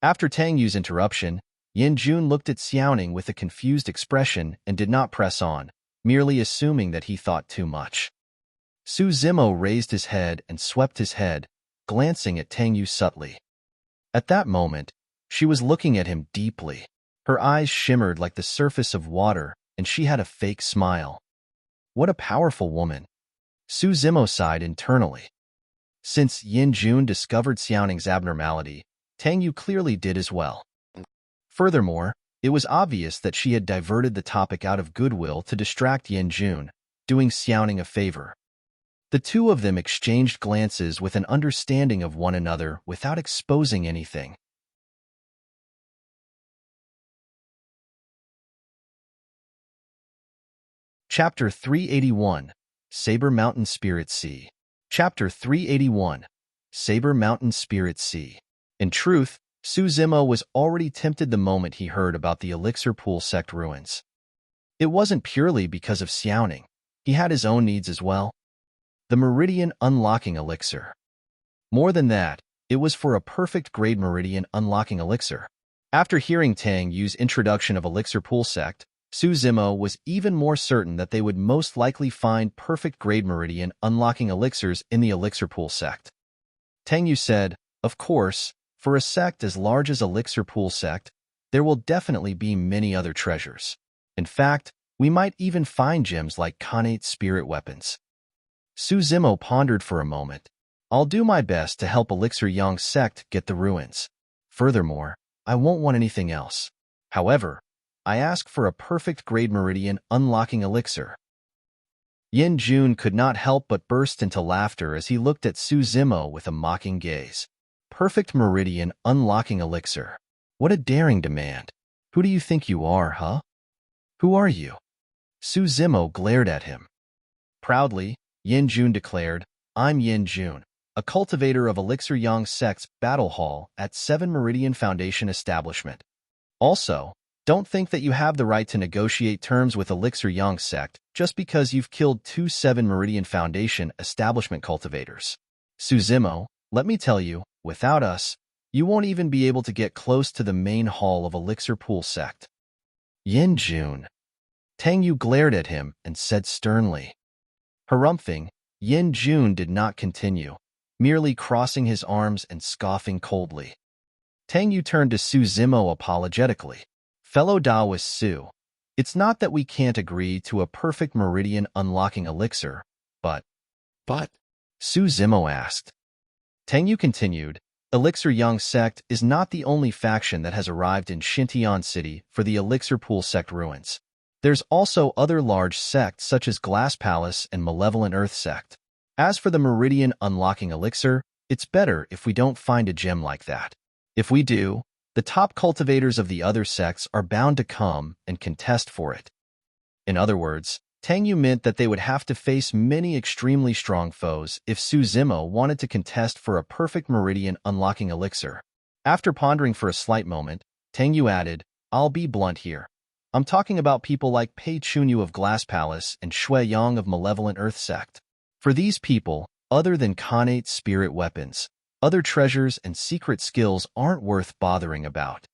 A: After Tang Yu's interruption, Yin Jun looked at Xiaoning with a confused expression and did not press on, merely assuming that he thought too much. Su Zimo raised his head and swept his head, glancing at Tang Yu subtly. At that moment, she was looking at him deeply. Her eyes shimmered like the surface of water, and she had a fake smile. What a powerful woman. Su Zimo sighed internally. Since Yin Jun discovered Xiaoning's abnormality, Tang Yu clearly did as well. Furthermore, it was obvious that she had diverted the topic out of goodwill to distract Yin Jun, doing Xiaoning a favor. The two of them exchanged glances with an understanding of one another without exposing anything. Chapter 381, Saber Mountain Spirit Sea. Chapter 381, Saber Mountain Spirit Sea. In truth, Su Zimo was already tempted the moment he heard about the Elixir Pool Sect ruins. It wasn't purely because of Xiaoning. He had his own needs as well. The Meridian Unlocking Elixir. More than that, it was for a perfect-grade Meridian Unlocking Elixir. After hearing Tang Yu's introduction of Elixir Pool Sect, Su Zimo was even more certain that they would most likely find perfect-grade Meridian Unlocking Elixirs in the Elixir Pool Sect. Tang Yu said, "Of course, for a sect as large as Elixir Pool Sect, there will definitely be many other treasures. In fact, we might even find gems like Khanate spirit weapons." Su Zimo pondered for a moment. "I'll do my best to help Elixir Yang Sect get the ruins. Furthermore, I won't want anything else. However, I ask for a perfect-grade Meridian Unlocking Elixir." Yin Jun could not help but burst into laughter as he looked at Su Zimo with a mocking gaze. Perfect Meridian Unlocking Elixir. What a daring demand. Who do you think you are, huh? Who are you? Su Zimo glared at him. Proudly, Yin Jun declared, "I'm Yin Jun, a cultivator of Elixir Yang Sect's Battle Hall at 7 Meridian Foundation Establishment. Also, don't think that you have the right to negotiate terms with Elixir Yang Sect just because you've killed 2 7 Meridian Foundation Establishment cultivators. Su Zimo, let me tell you, without us, you won't even be able to get close to the main hall of Elixir Pool Sect." Yin Jun. Tang Yu glared at him and said sternly. Harumphing, Yin Jun did not continue, merely crossing his arms and scoffing coldly. Tang Yu turned to Su Zimo apologetically. "Fellow Daoist Su, it's not that we can't agree to a perfect Meridian Unlocking Elixir, but..." Su Zimo asked. Tang Yu continued, "Elixir Yang Sect is not the only faction that has arrived in Xintian City for the Elixir Pool Sect ruins. There's also other large sects such as Glass Palace and Malevolent Earth Sect. As for the Meridian Unlocking Elixir, it's better if we don't find a gem like that. If we do, the top cultivators of the other sects are bound to come and contest for it." In other words, Tang Yu meant that they would have to face many extremely strong foes if Su Zimo wanted to contest for a perfect Meridian Unlocking Elixir. After pondering for a slight moment, Tang Yu added, "I'll be blunt here. I'm talking about people like Pei Chunyu of Glass Palace and Shui Yang of Malevolent Earth Sect. For these people, other than Khanate spirit weapons, other treasures and secret skills aren't worth bothering about.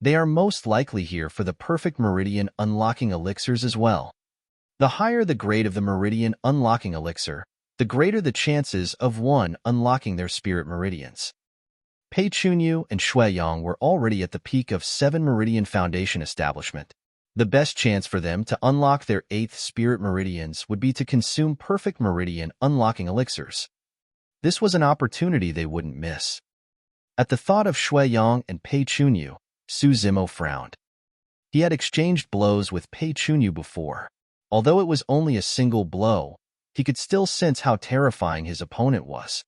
A: They are most likely here for the perfect Meridian Unlocking Elixirs as well. The higher the grade of the Meridian Unlocking Elixir, the greater the chances of one unlocking their spirit meridians. Pei Chunyu and Shui Yang were already at the peak of 7 Meridian Foundation Establishment. The best chance for them to unlock their 8th spirit meridians would be to consume perfect Meridian Unlocking Elixirs. This was an opportunity they wouldn't miss." At the thought of Shui Yang and Pei Chunyu, Su Zimo frowned. He had exchanged blows with Pei Chunyu before. Although it was only a single blow, he could still sense how terrifying his opponent was.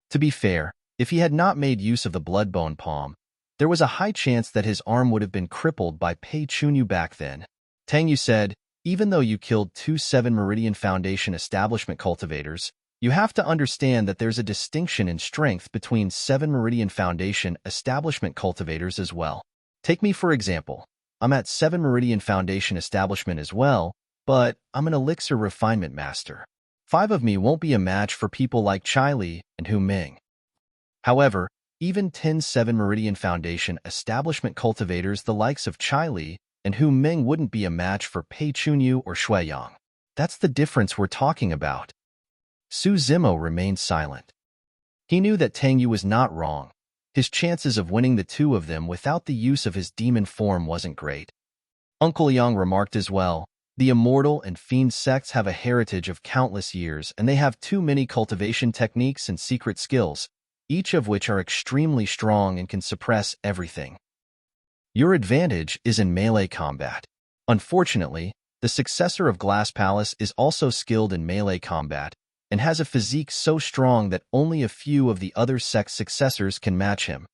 A: To be fair, if he had not made use of the Bloodbone Palm, there was a high chance that his arm would have been crippled by Pei Chunyu back then. Tang Yu said, "Even though you killed 2 7 Meridian Foundation Establishment cultivators, you have to understand that there's a distinction in strength between 7 Meridian Foundation Establishment cultivators as well. Take me for example. I'm at 7 Meridian Foundation Establishment as well, but I'm an Elixir Refinement Master. 5 of me won't be a match for people like Chai Li and Hu Ming. However, even 10 7 Meridian Foundation Establishment cultivators the likes of Chai Li and Hu Ming wouldn't be a match for Pei Chunyu or Shui Yang. That's the difference we're talking about." Su Zimo remained silent. He knew that Tang Yu was not wrong. His chances of winning the two of them without the use of his demon form wasn't great. Uncle Yang remarked as well, the immortal and fiend sects have a heritage of countless years, and they have too many cultivation techniques and secret skills, each of which are extremely strong and can suppress everything. Your advantage is in melee combat. Unfortunately, the successor of Glass Palace is also skilled in melee combat and has a physique so strong that only a few of the other sect successors can match him.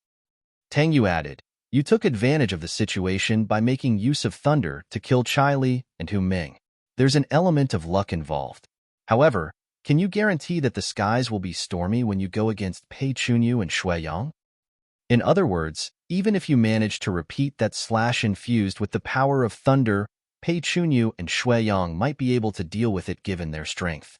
A: Tang Yu added, you took advantage of the situation by making use of thunder to kill Chai Li and Hu Ming. There's an element of luck involved. However, can you guarantee that the skies will be stormy when you go against Pei Chunyu and Shui Yang? In other words, even if you manage to repeat that slash infused with the power of thunder, Pei Chunyu and Shui Yang might be able to deal with it given their strength.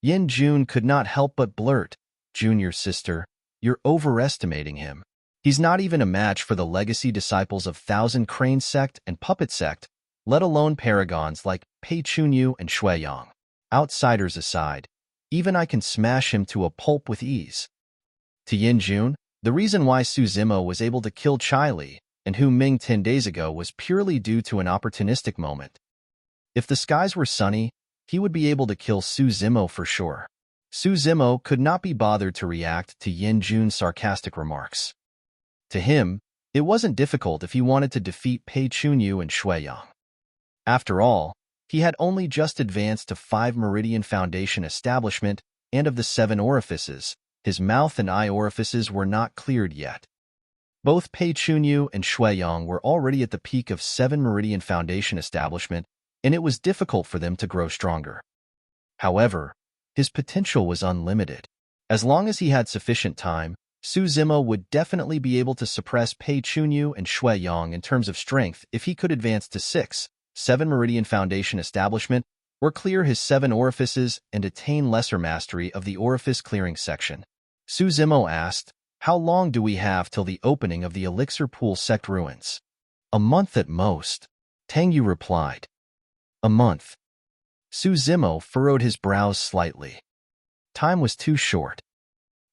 A: Yin Jun could not help but blurt, Junior sister, you're overestimating him. He's not even a match for the legacy disciples of Thousand Crane Sect and Puppet Sect, let alone paragons like Pei Chunyu and Shui Yang. Outsiders aside, even I can smash him to a pulp with ease. To Yin Jun, the reason why Su Zimo was able to kill Chai Li and Hu Ming 10 days ago was purely due to an opportunistic moment. If the skies were sunny, he would be able to kill Su Zimo for sure. Su Zimo could not be bothered to react to Yin Jun's sarcastic remarks. To him, it wasn't difficult if he wanted to defeat Pei Chunyu and Shui Yang. After all, he had only just advanced to 5 Meridian Foundation establishment, and of the 7 orifices, his mouth and eye orifices were not cleared yet. Both Pei Chunyu and Shui Yang were already at the peak of 7 Meridian Foundation establishment, and it was difficult for them to grow stronger. However, his potential was unlimited. As long as he had sufficient time, Su Zimo would definitely be able to suppress Pei Chunyu and Shui Yang in terms of strength if he could advance to 6, 7 Meridian Foundation establishment, or clear his 7 orifices and attain lesser mastery of the orifice clearing section. Su Zimo asked, how long do we have till the opening of the Elixir Pool Sect ruins? A month at most. Tang Yu replied. A month. Su Zimo furrowed his brows slightly. Time was too short.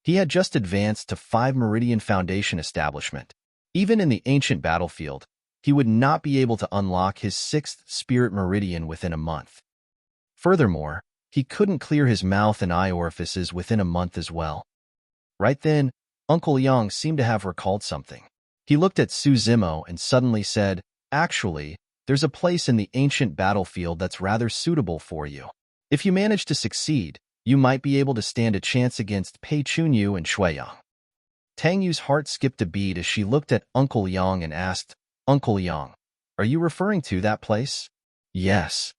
A: He had just advanced to 5 Meridian Foundation establishment. Even in the ancient battlefield, he would not be able to unlock his 6th Spirit Meridian within a month. Furthermore, he couldn't clear his mouth and eye orifices within a month as well. Right then, Uncle Yang seemed to have recalled something. He looked at Su Zimo and suddenly said, actually, there's a place in the ancient battlefield that's rather suitable for you. If you manage to succeed, you might be able to stand a chance against Pei Chunyu and Shui Yang. Tang Yu's heart skipped a beat as she looked at Uncle Yang and asked, Uncle Yang, are you referring to that place? Yes.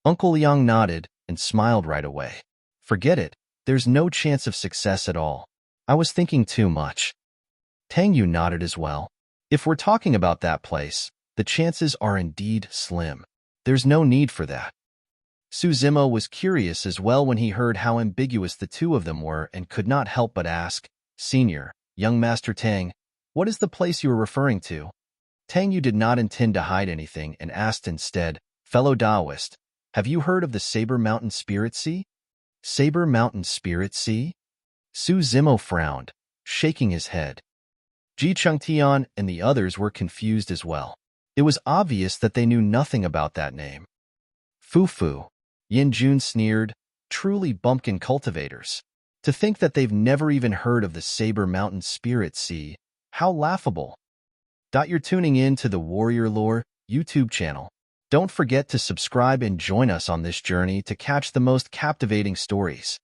A: Uncle Yang nodded and smiled right away. Forget it, there's no chance of success at all. I was thinking too much. Tang Yu nodded as well. If we're talking about that place, the chances are indeed slim. There's no need for that. Su Zimo was curious as well when he heard how ambiguous the two of them were and could not help but ask, Senior, young Master Tang, what is the place you are referring to? Tang Yu did not intend to hide anything and asked instead, Fellow Taoist, have you heard of the Saber Mountain Spirit Sea? Saber Mountain Spirit Sea? Su Zimo frowned, shaking his head. Ji Chengtian and the others were confused as well. It was obvious that they knew nothing about that name. Foo-foo, Yin Jun sneered, truly bumpkin cultivators. To think that they've never even heard of the Saber Mountain Spirit Sea, how laughable. You're tuning in to the Warrior Lore YouTube channel. Don't forget to subscribe and join us on this journey to catch the most captivating stories.